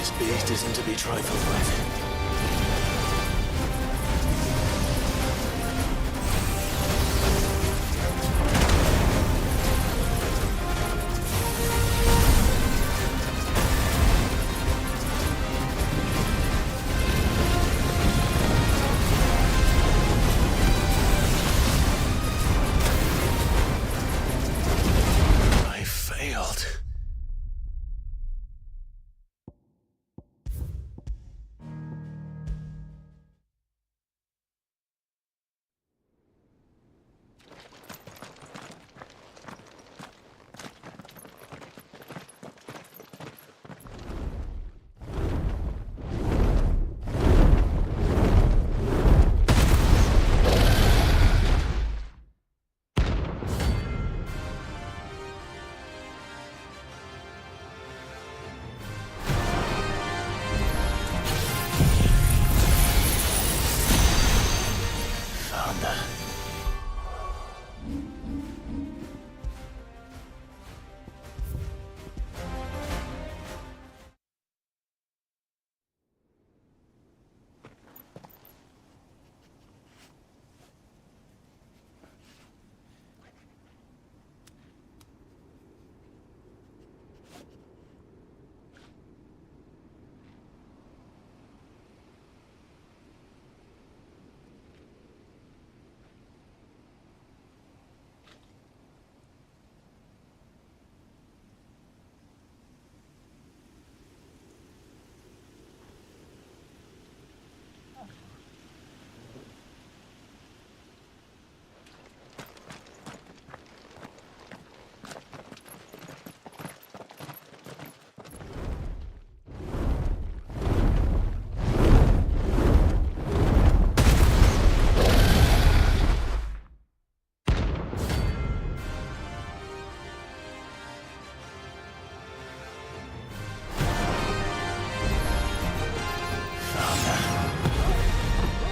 This beast isn't to be trifled with.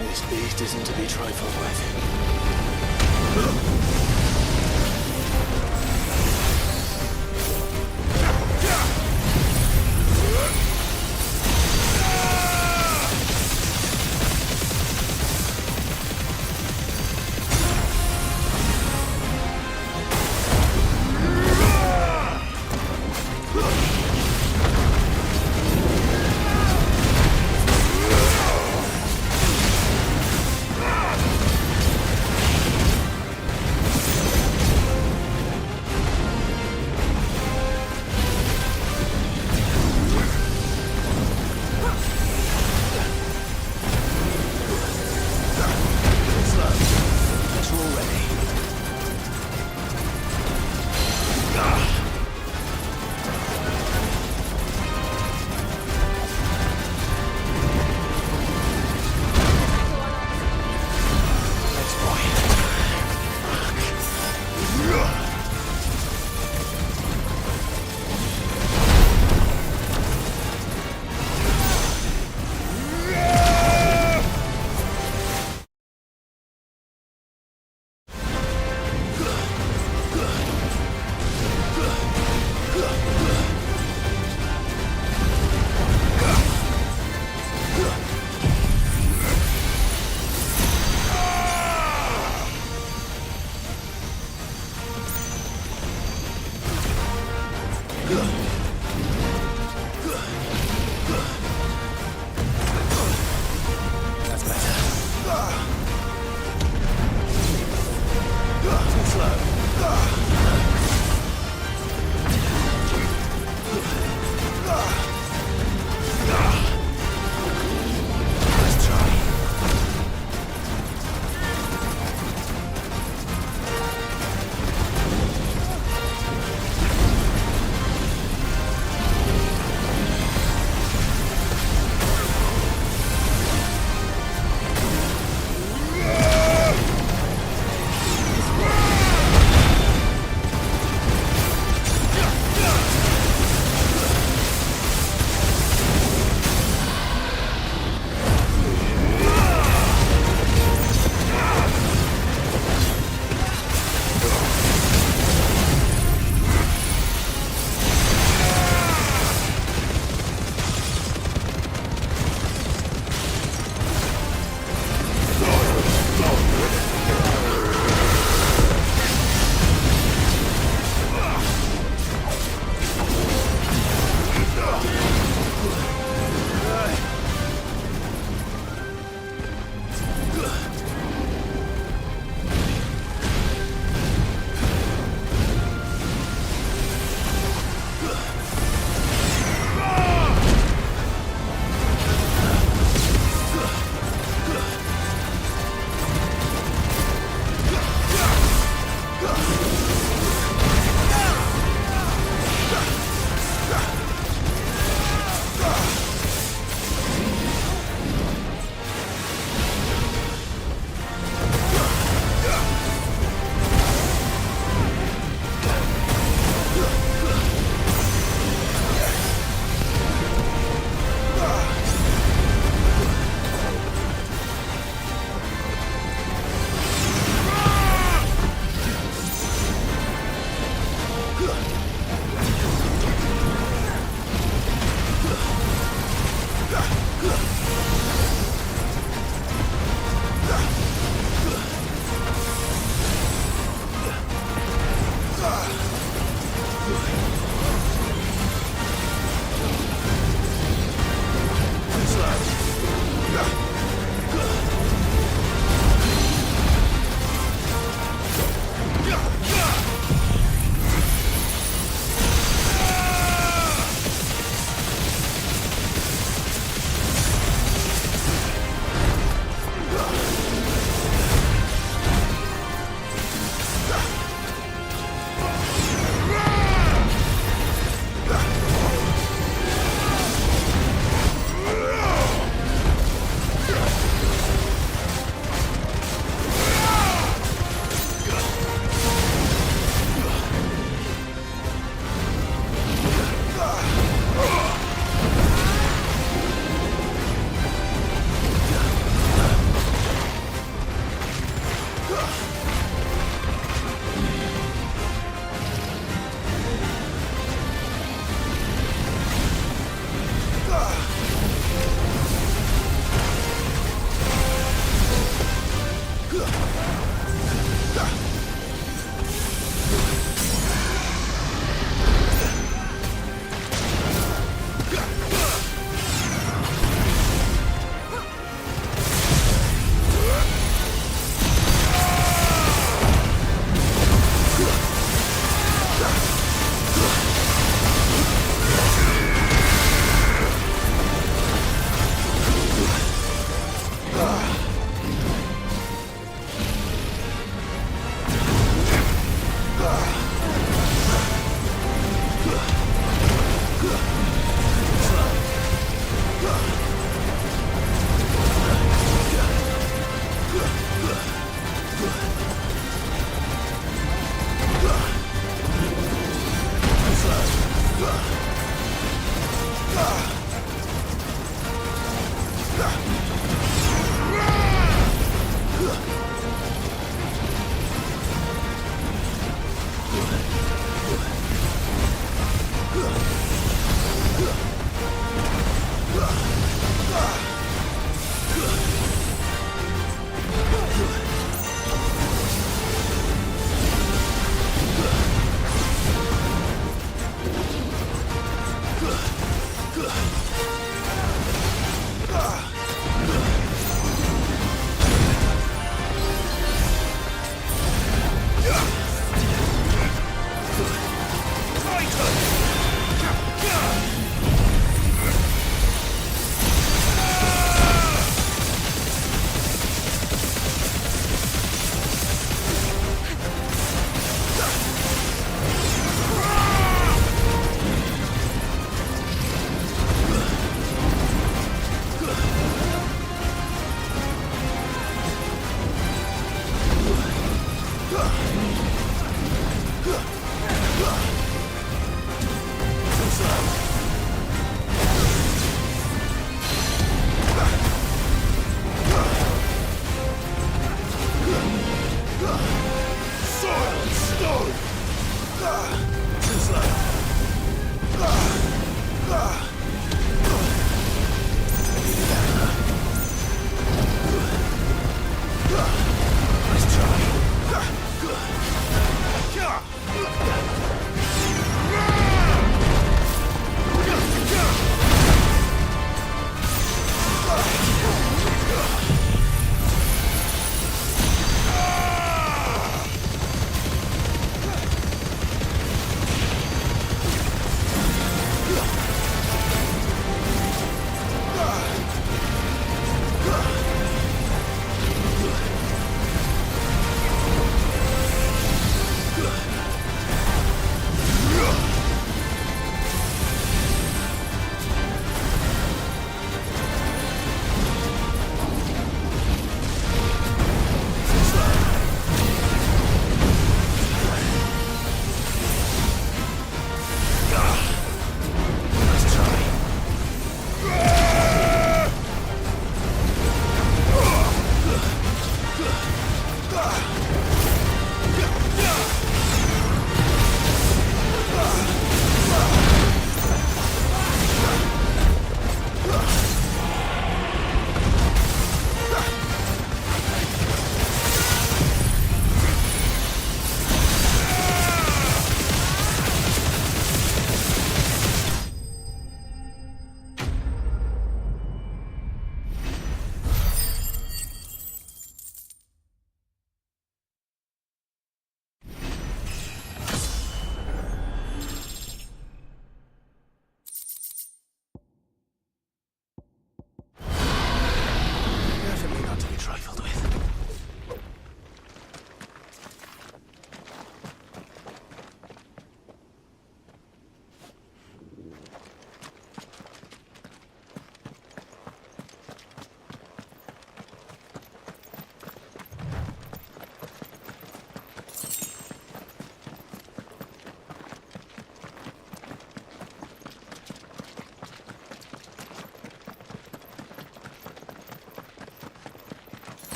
This beast isn't to be trifled with.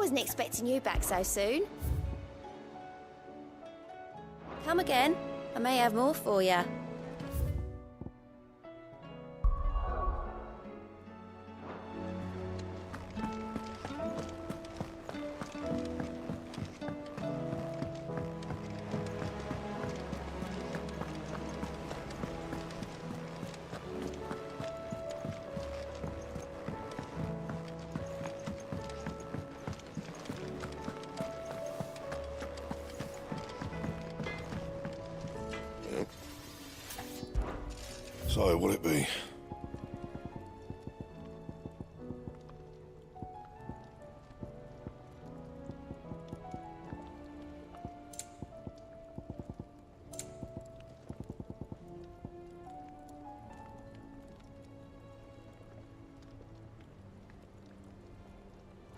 wasn't expecting you back so soon. Come again. I may have more for you. So, will it be?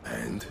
And?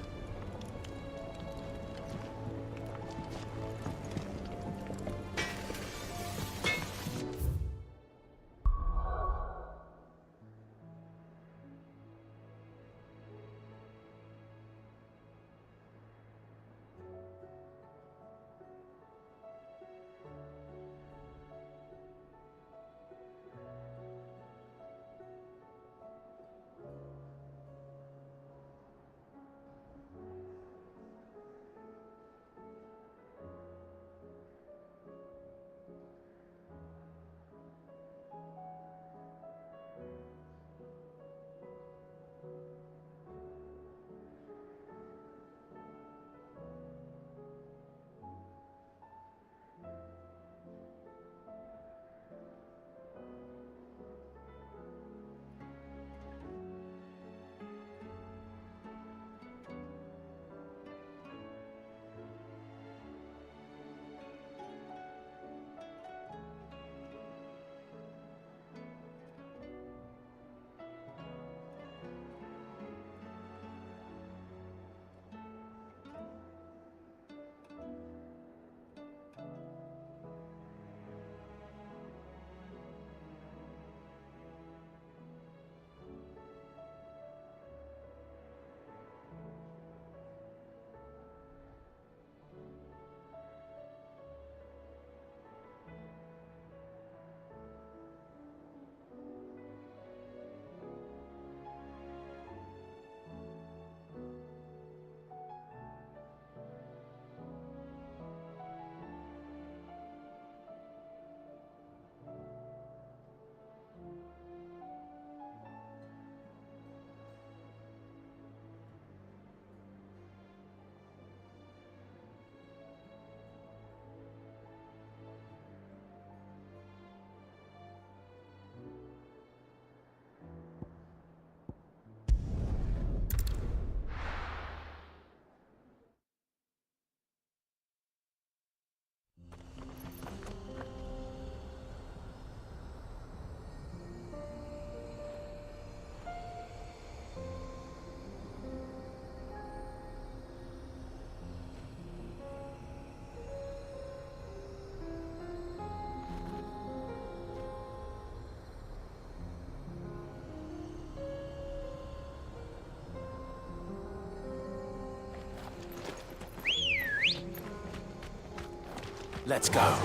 Let's go.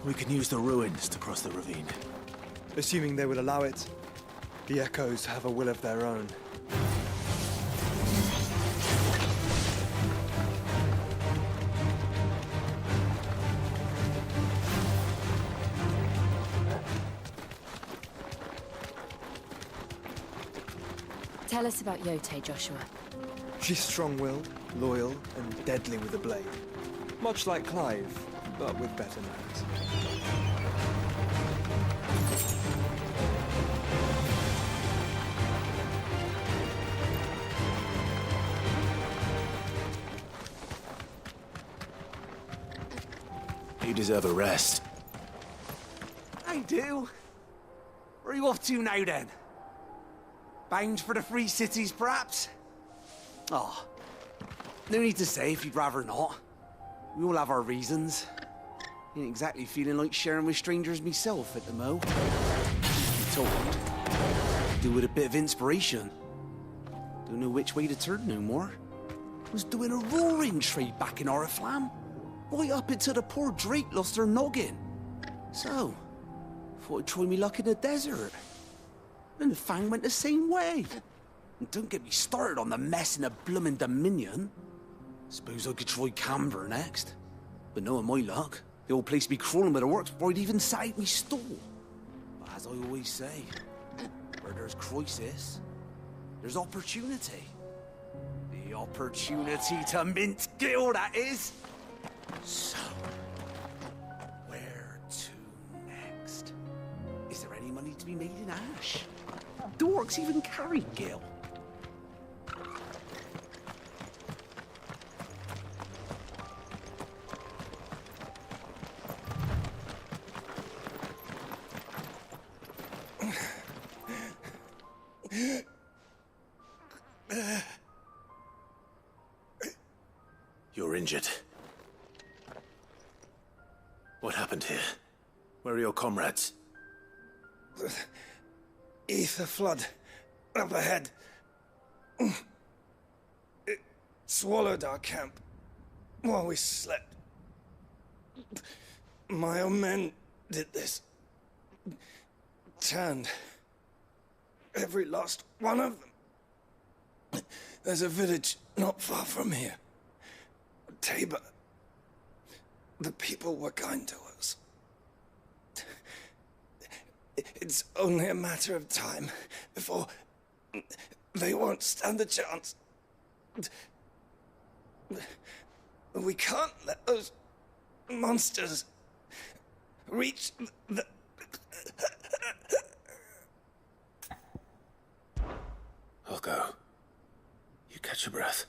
We can use the ruins to cross the ravine. Assuming they will allow it. The Echoes have a will of their own. Tell us about Yote, Joshua. She's strong-willed, loyal, and deadly with a blade. Much like Clive, but with better manners. You deserve a rest. I do. Where are you off to now, then? Bound for the Free Cities, perhaps? Oh, no need to say if you'd rather not. We all have our reasons. Ain't exactly feeling like sharing with strangers myself at the mo. Told. Do with a bit of inspiration. Don't know which way to turn no more. Was doing a roaring trade back in Oriflamme. Right up until the poor Drake lost her noggin. So, thought I'd try me luck in the desert. And the Fang went the same way. And don't get me started on the mess in the bloomin' Dominion. Suppose I could try Canberra next. But knowing my luck, the old place be crawling with the works before I'd even set out me stall. But as I always say, where there's crisis, there's opportunity. The opportunity to mint Gil, that is. So, where to next? Is there any money to be made in Ash? Do orcs even carry Gil? You're injured. What happened here? Where are your comrades? Ether flood up ahead. It swallowed our camp while we slept. My own men did this. Turned every last one of them. There's a village not far from here. Tabor. The people were kind to us. It's only a matter of time before they won't stand a chance. We can't let those monsters reach the... I'll go. You catch your breath.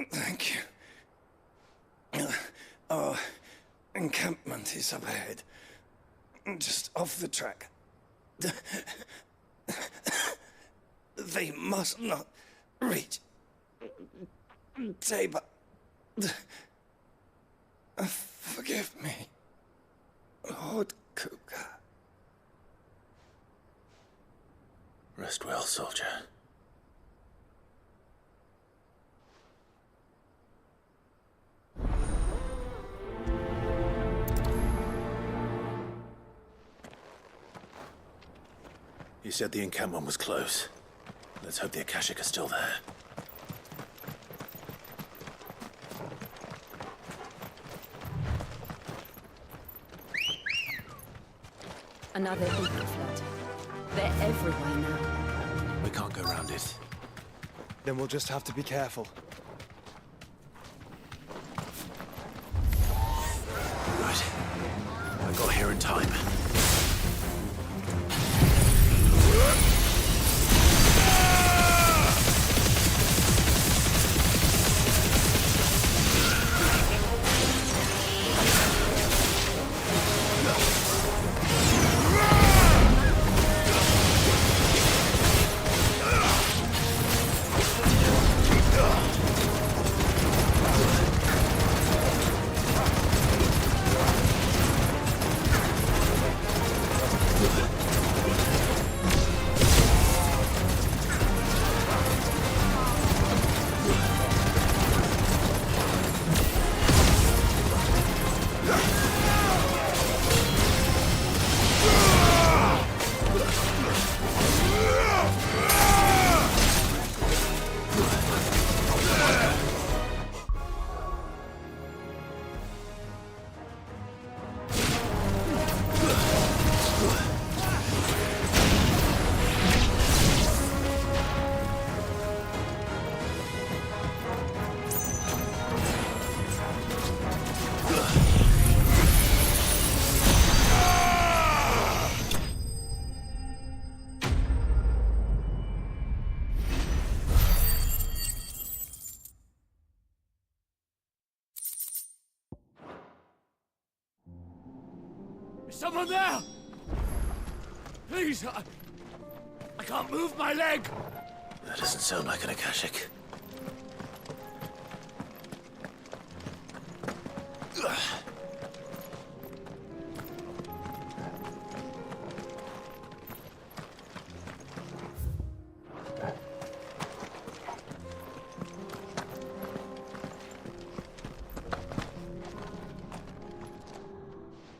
Thank you. Our encampment is up ahead. Just off the track. They must not reach Tabor. Forgive me, Lord Cougar. Rest well, soldier. You said the encampment was close. Let's hope the Akashic are still there. Another ether flood. They're everywhere now. We can't go around it. Then we'll just have to be careful. Right. I got here in time. Is someone there? Please, can't move my leg! That doesn't sound like an Akashic.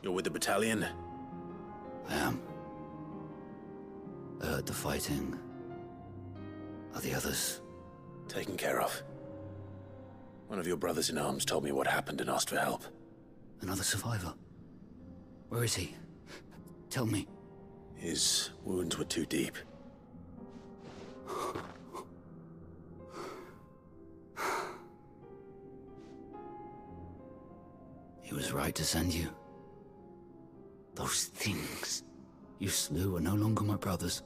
You're with the battalion? I am. I heard the fighting. Are the others? Taken care of. One of your brothers in arms told me what happened and asked for help. Another survivor? Where is he? Tell me. His wounds were too deep. He was right to send you. Those things you slew are no longer my brothers.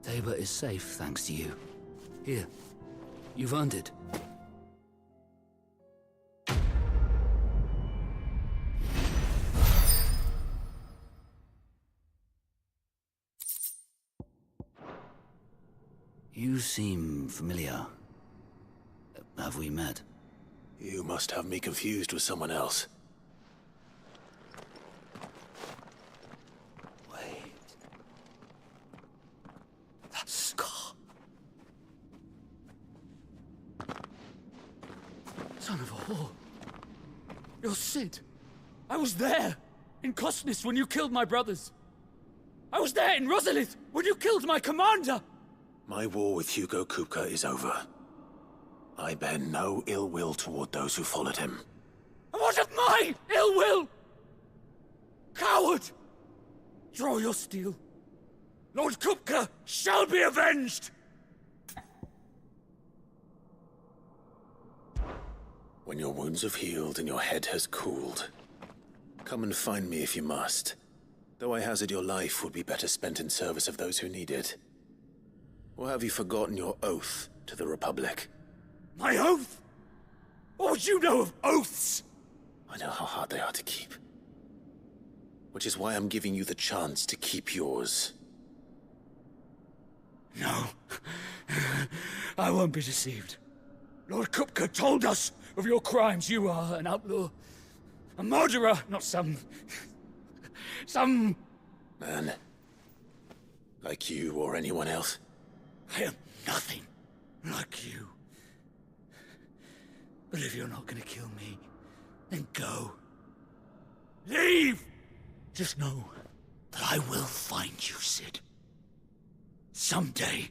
Tabor is safe thanks to you. Here, you've earned it. You seem familiar. Have we met? You must have me confused with someone else. Wait. That scar. Son of a whore. You're Sid. I was there in Cosnis when you killed my brothers. I was there in Rosalith when you killed my commander. My war with Hugo Kupka is over. I bear no ill will toward those who followed him. And what of my ill will? Coward! Draw your steel. Lord Kupka shall be avenged! When your wounds have healed and your head has cooled, come and find me if you must. Though I hazard your life would be better spent in service of those who need it. Or have you forgotten your oath to the Republic? My oath? What would you know of oaths? I know how hard they are to keep. Which is why I'm giving you the chance to keep yours. No. I won't be deceived. Lord Kupka told us of your crimes. You are an outlaw. A murderer, not some man. Like you or anyone else. I am nothing like you. But if you're not gonna kill me, then go. Leave! Just know that I will find you, Sid. Someday.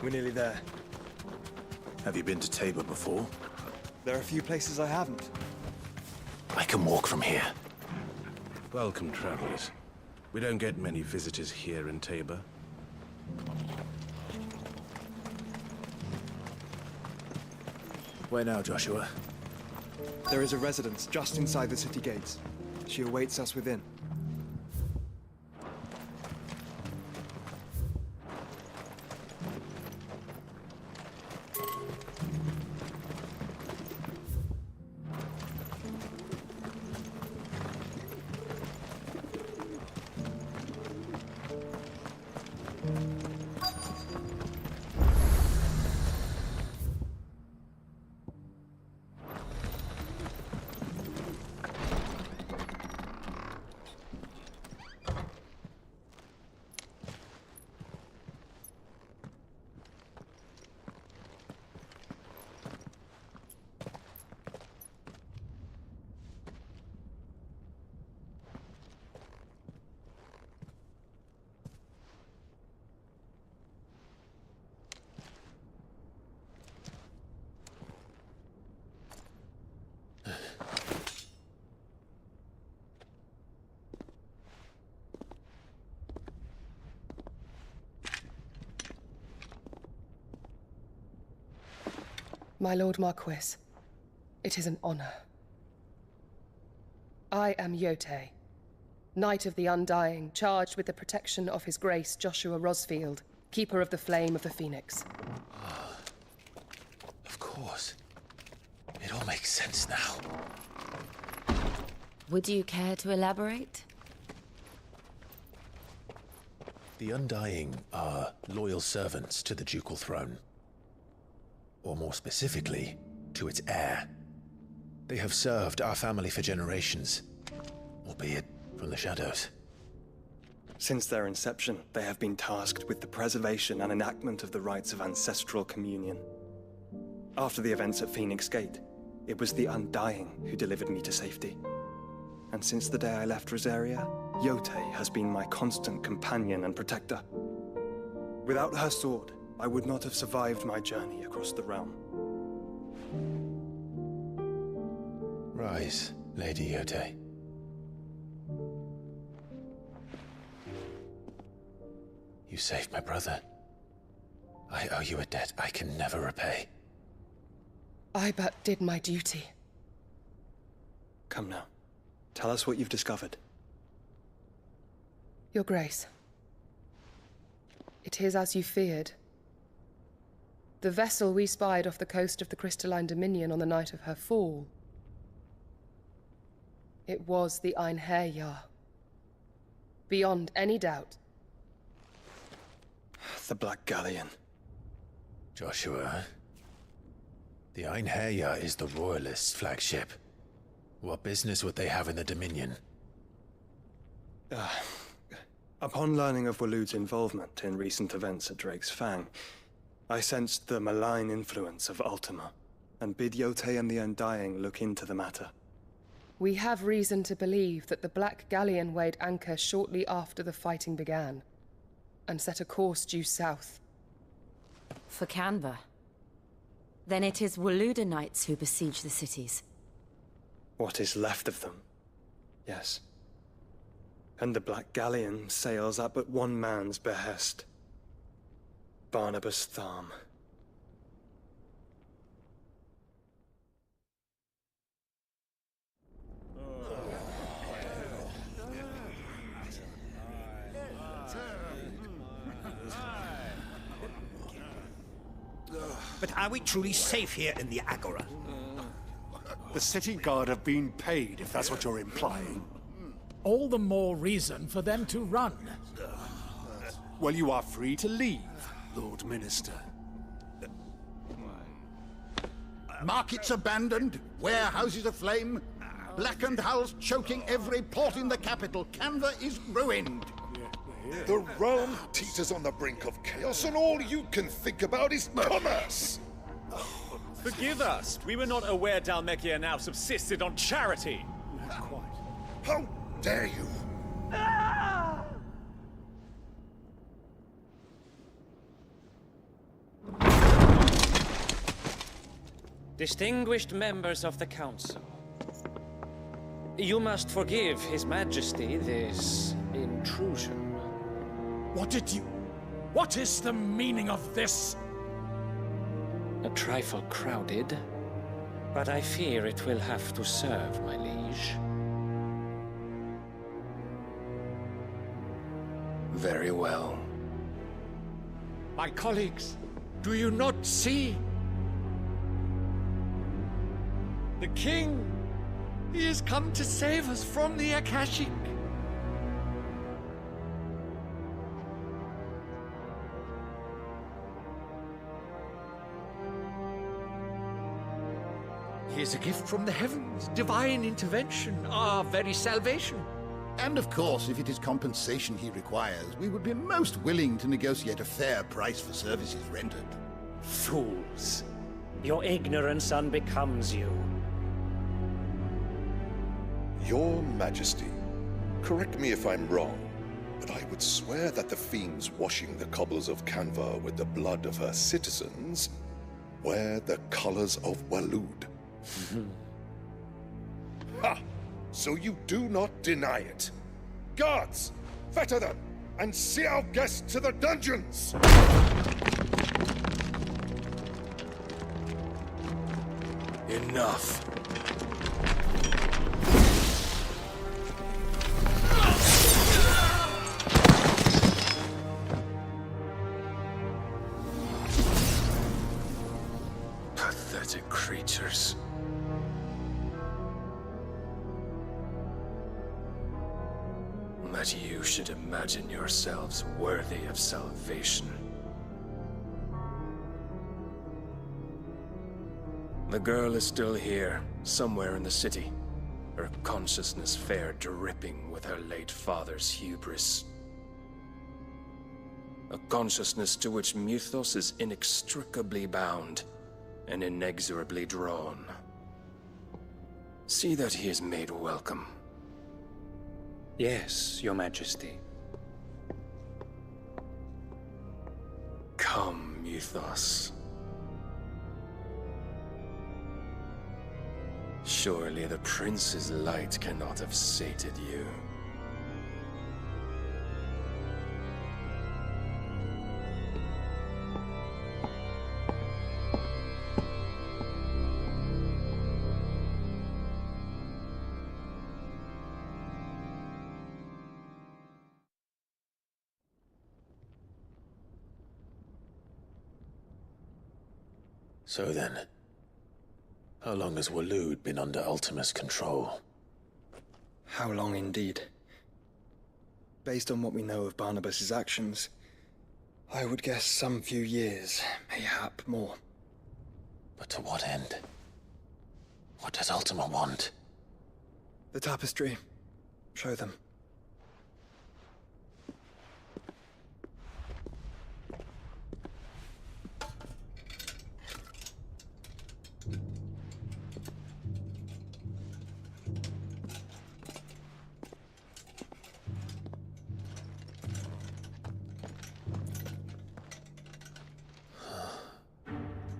We're nearly there. Have you been to Tabor before? There are a few places I haven't. I can walk from here. Welcome, travelers. We don't get many visitors here in Tabor. Where now, Joshua? There is a residence just inside the city gates. She awaits us within. My Lord Marquis, it is an honor. I am Yote, Knight of the Undying, charged with the protection of His Grace Joshua Rosfield, Keeper of the Flame of the Phoenix. Of course. It all makes sense now. Would you care to elaborate? The Undying are loyal servants to the ducal throne. Or more specifically, to its heir. They have served our family for generations, albeit from the shadows. Since their inception, they have been tasked with the preservation and enactment of the rites of ancestral communion. After the events at Phoenix Gate, it was the Undying who delivered me to safety. And since the day I left Rosaria, Yote has been my constant companion and protector. Without her sword, I would not have survived my journey across the realm. Rise, Lady Yote. You saved my brother. I owe you a debt I can never repay. I but did my duty. Come now. Tell us what you've discovered. Your Grace. It is as you feared. The vessel we spied off the coast of the Crystalline Dominion on the night of her fall. It was the Einherjar. Beyond any doubt. The Black Galleon. Joshua. The Einherjar is the Royalists' flagship. What business would they have in the Dominion? Upon learning of Waloed's involvement in recent events at Drake's Fang, I sensed the malign influence of Ultima, and bid Yote and the Undying look into the matter. We have reason to believe that the Black Galleon weighed anchor shortly after the fighting began, and set a course due south. For Canva. Then it is Waloed knights who besiege the cities. What is left of them? Yes. And the Black Galleon sails at but one man's behest. Barnabas Tharm. But are we truly safe here in the Agora? The city guard have been paid, if that's what you're implying. All the more reason for them to run. Well, you are free to leave, Lord Minister. Markets abandoned, warehouses aflame, blackened hulls choking every port in the capital. Canva is ruined. The realm teeters on the brink of chaos, and all you can think about is commerce! Forgive us! We were not aware Dalmekia now subsisted on charity! Not quite. How dare you! Distinguished members of the Council, you must forgive His Majesty this intrusion. What is the meaning of this? A trifle crowded, but I fear it will have to serve, my liege. Very well. My colleagues, do you not see? The King! He has come to save us from the Akashic! He is a gift from the heavens, divine intervention, our very salvation. And of course, if it is compensation he requires, we would be most willing to negotiate a fair price for services rendered. Fools! Your ignorance unbecomes you. Your Majesty, correct me if I'm wrong, but I would swear that the fiends washing the cobbles of Canva with the blood of her citizens wear the colors of Waloed. Ha! So you do not deny it. Guards, fetter them, and see our guests to the dungeons! Enough. Pathetic creatures. That you should imagine yourselves worthy of salvation. The girl is still here, somewhere in the city. Her consciousness fair dripping with her late father's hubris. A consciousness to which Mythos is inextricably bound and inexorably drawn. See that he is made welcome. Yes, Your Majesty. Come, Mythos. Surely the prince's light cannot have sated you. So then, how long has Waloed been under Ultima's control? How long indeed? Based on what we know of Barnabas's actions, I would guess some few years, mayhap more. But to what end? What does Ultima want? The tapestry. Show them.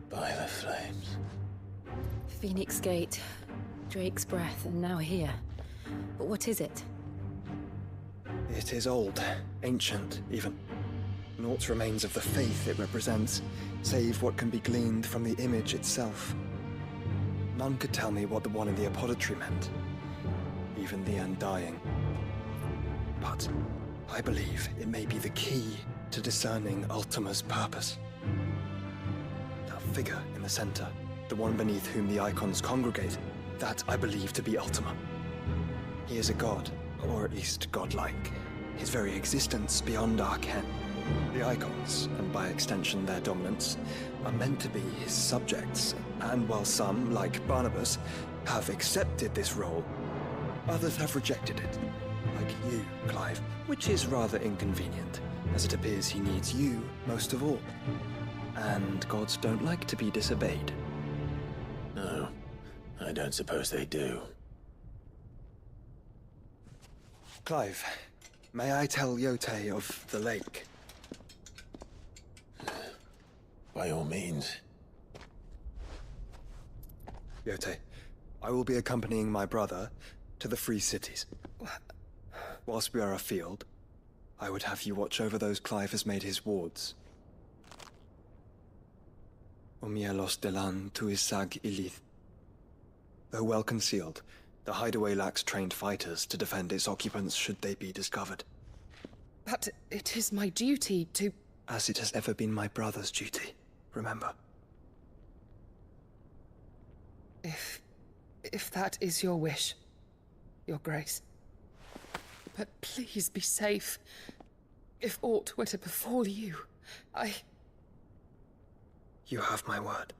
By the flames. Phoenix Gate, Drake's Breath, and now here. But what is it? It is old, ancient, even. Naught remains of the faith it represents, save what can be gleaned from the image itself. None could tell me what the one in the apothecary meant, even the Undying. But I believe it may be the key to discerning Ultima's purpose. That figure in the center, the one beneath whom the icons congregate, that I believe to be Ultima. He is a god, or at least godlike. His very existence beyond our ken. The icons, and by extension their dominants, are meant to be his subjects, and while some, like Barnabas, have accepted this role, others have rejected it. Like you, Clive, which is rather inconvenient, as it appears he needs you most of all. And gods don't like to be disobeyed. No, I don't suppose they do. Clive, may I tell Yote of the lake? By all means. Yote, I will be accompanying my brother to the Free Cities. Whilst we are afield, I would have you watch over those Clive has made his wards. Omielos delan tuisag ilith. Though well concealed, the hideaway lacks trained fighters to defend its occupants should they be discovered. But it is my duty to... As it has ever been my brother's duty, remember. If that is your wish, Your Grace. But please be safe. If aught were to befall you, You have my word.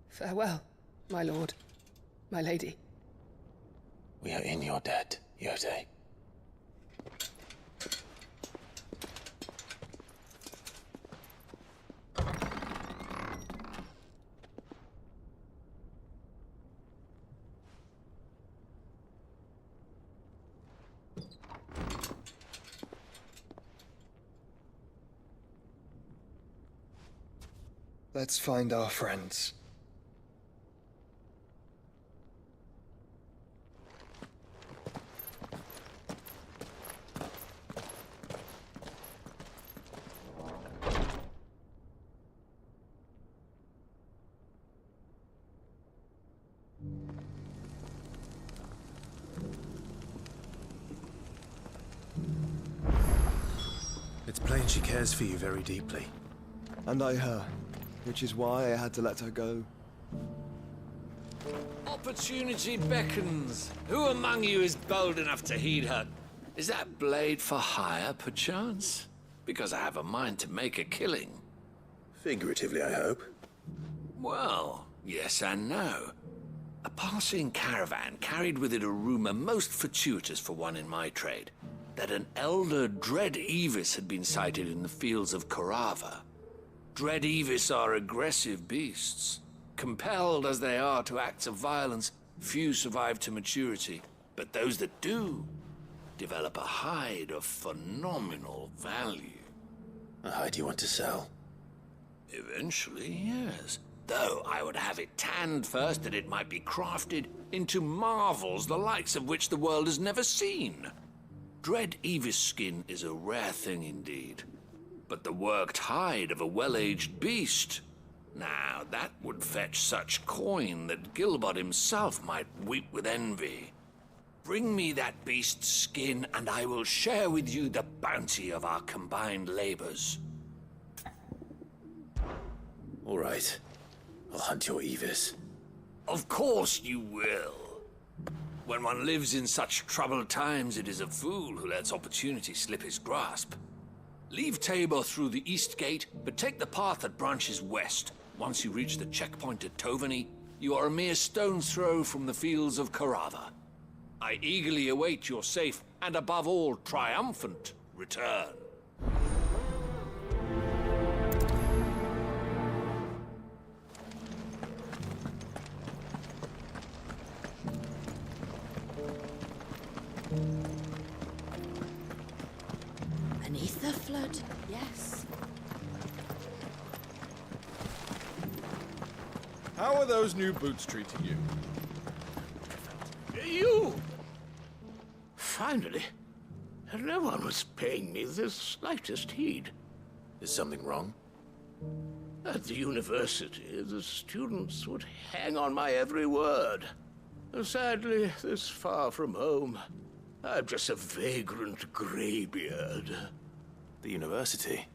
Farewell, my lord, my lady. We are in your debt, Yote. Let's find our friends. It's plain she cares for you very deeply. And I her, which is why I had to let her go. Opportunity beckons. Who among you is bold enough to heed her? Is that blade for hire, perchance? Because I have a mind to make a killing. Figuratively, I hope. Well, yes and no. A passing caravan carried with it a rumor most fortuitous for one in my trade, that an elder Dread Evis had been sighted in the fields of Carava. Dread Evis are aggressive beasts. Compelled as they are to acts of violence, few survive to maturity, but those that do develop a hide of phenomenal value. A hide you want to sell? Eventually, yes. Though I would have it tanned first that it might be crafted into marvels the likes of which the world has never seen. Dread Evis skin is a rare thing indeed. But the worked hide of a well-aged beast, now that would fetch such coin that Gilbert himself might weep with envy. Bring me that beast's skin, and I will share with you the bounty of our combined labors. All right. I'll hunt your Evis. Of course you will. When one lives in such troubled times, it is a fool who lets opportunity slip his grasp. Leave Tabor through the east gate, but take the path that branches west. Once you reach the checkpoint at Tovany, you are a mere stone's throw from the fields of Carava. I eagerly await your safe, and above all, triumphant return. Beneath the flood, yes. How are those new boots treating you? You! Finally. No one was paying me the slightest heed. Is something wrong? At the university, the students would hang on my every word. Sadly, this far from home, I'm just a vagrant graybeard. The university?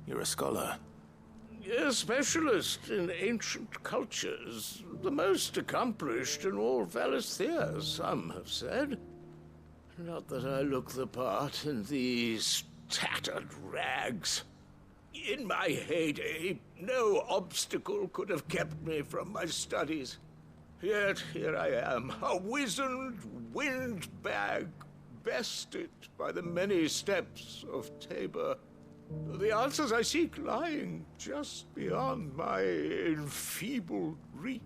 You're a scholar. A specialist in ancient cultures. The most accomplished in all Valisthea, some have said. Not that I look the part in these tattered rags. In my heyday, no obstacle could have kept me from my studies. Yet here I am, a wizened windbag, bested by the many steps of Tabor. The answers I seek lying just beyond my enfeebled reach.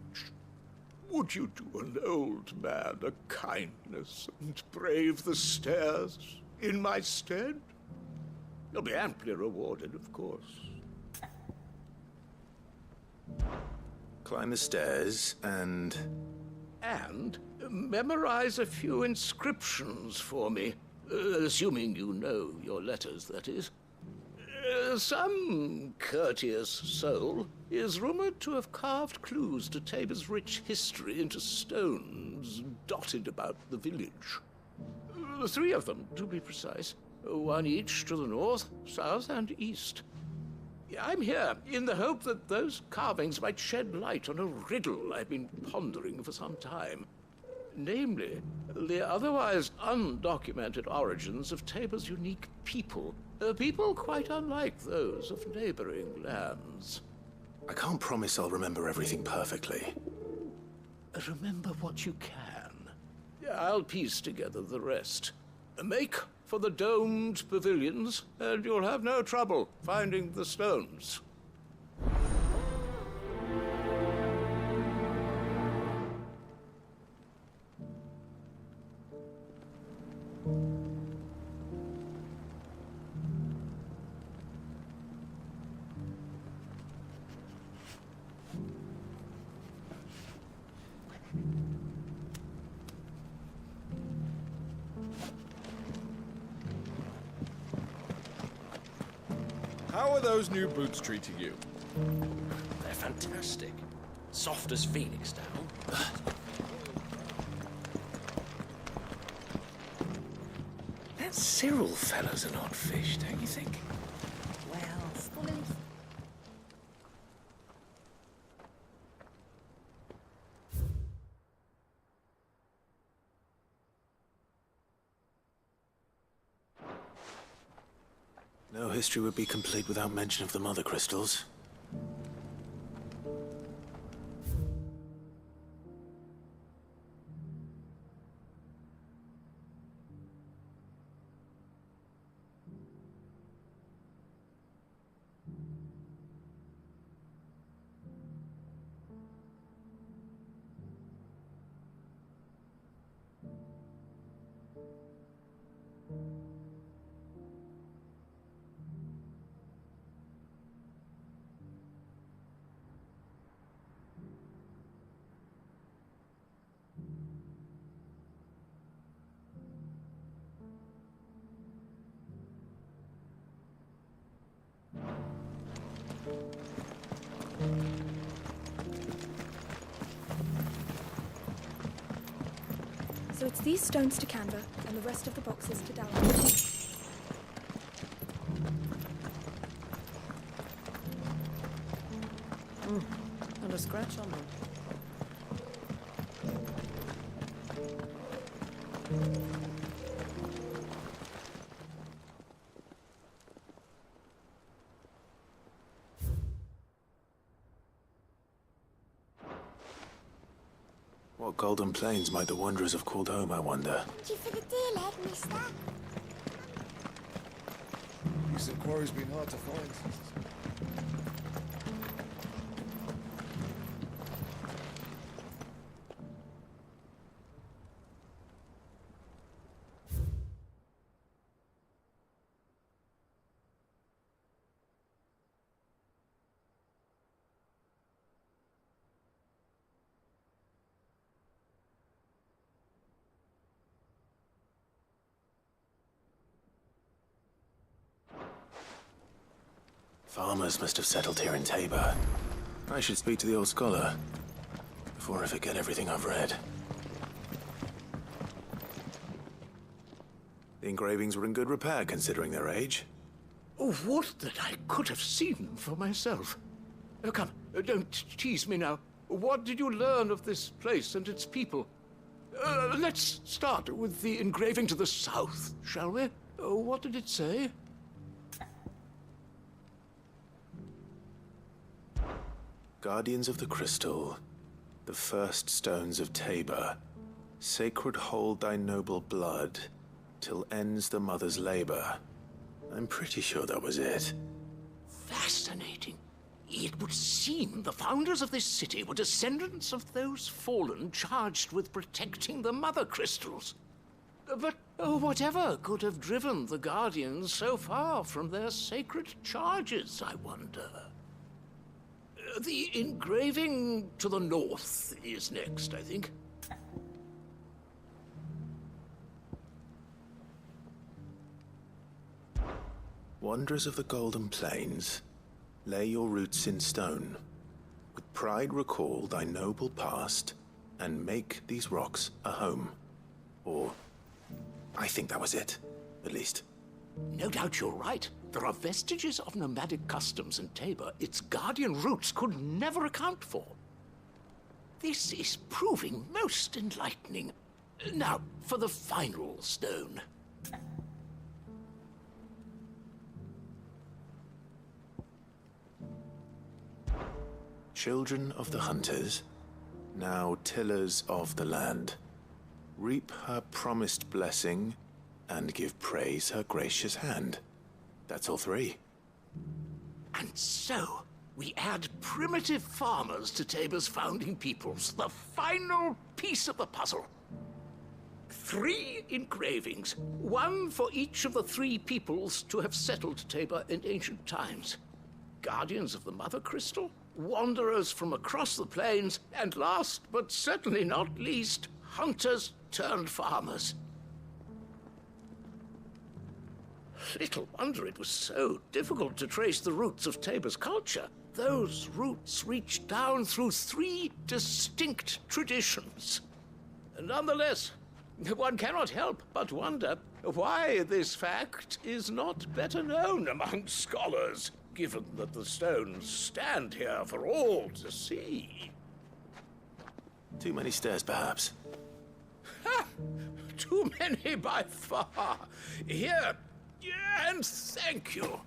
Would you do an old man a kindness and brave the stairs in my stead? You'll be amply rewarded, of course. Climb the stairs and... And memorize a few inscriptions for me. Assuming you know your letters, that is. Some courteous soul is rumored to have carved clues to Tabor's rich history into stones dotted about the village. 3 of them, to be precise. 1 each to the north, south, and east. I'm here in the hope that those carvings might shed light on a riddle I've been pondering for some time. Namely, the otherwise undocumented origins of Tabor's unique people. People quite unlike those of neighboring lands. I can't promise I'll remember everything perfectly. Remember what you can. I'll piece together the rest. Make for the domed pavilions, and you'll have no trouble finding the stones. How are those new boots treating you? They're fantastic. Soft as phoenix down. That Cyril fellow's an odd fish, don't you think? No history would be complete without mention of the mother crystals. So it's these stones to Canva, and the rest of the boxes to Dalla. And a scratch on them. What golden plains might the wanderers have called home, I wonder? Thank you for the deal, Ed, mister. Recent quarry's been hard to find. Farmers must have settled here in Tabor. I should speak to the old scholar before I forget everything I've read. The engravings were in good repair considering their age. Oh, would that I could have seen them for myself. Oh, come, don't tease me now. What did you learn of this place and its people? Let's start with the engraving to the south, shall we? What did it say? Guardians of the Crystal, the first stones of Tabor, sacred hold thy noble blood, till ends the mother's labor. I'm pretty sure that was it. Fascinating. It would seem the founders of this city were descendants of those fallen charged with protecting the mother crystals. But whatever could have driven the Guardians so far from their sacred charges, I wonder? The engraving to the north is next, I think. Wanderers of the Golden Plains, lay your roots in stone. With pride recall thy noble past, and make these rocks a home. Or, I think that was it, at least. No doubt you're right. There are vestiges of nomadic customs in Tabor its guardian roots could never account for. This is proving most enlightening. Now, for the final stone. Children of the hunters, now tillers of the land, reap her promised blessing and give praise her gracious hand. That's all three. And so, we add primitive farmers to Tabor's founding peoples, the final piece of the puzzle. 3 engravings, one for each of the 3 peoples to have settled Tabor in ancient times. Guardians of the Mother Crystal, wanderers from across the plains, and last but certainly not least, hunters turned farmers. Little wonder it was so difficult to trace the roots of Tabor's culture. Those roots reach down through 3 distinct traditions. Nonetheless, one cannot help but wonder why this fact is not better known among scholars, given that the stones stand here for all to see. Too many stairs, perhaps. Ha! Too many by far. Here, and thank you.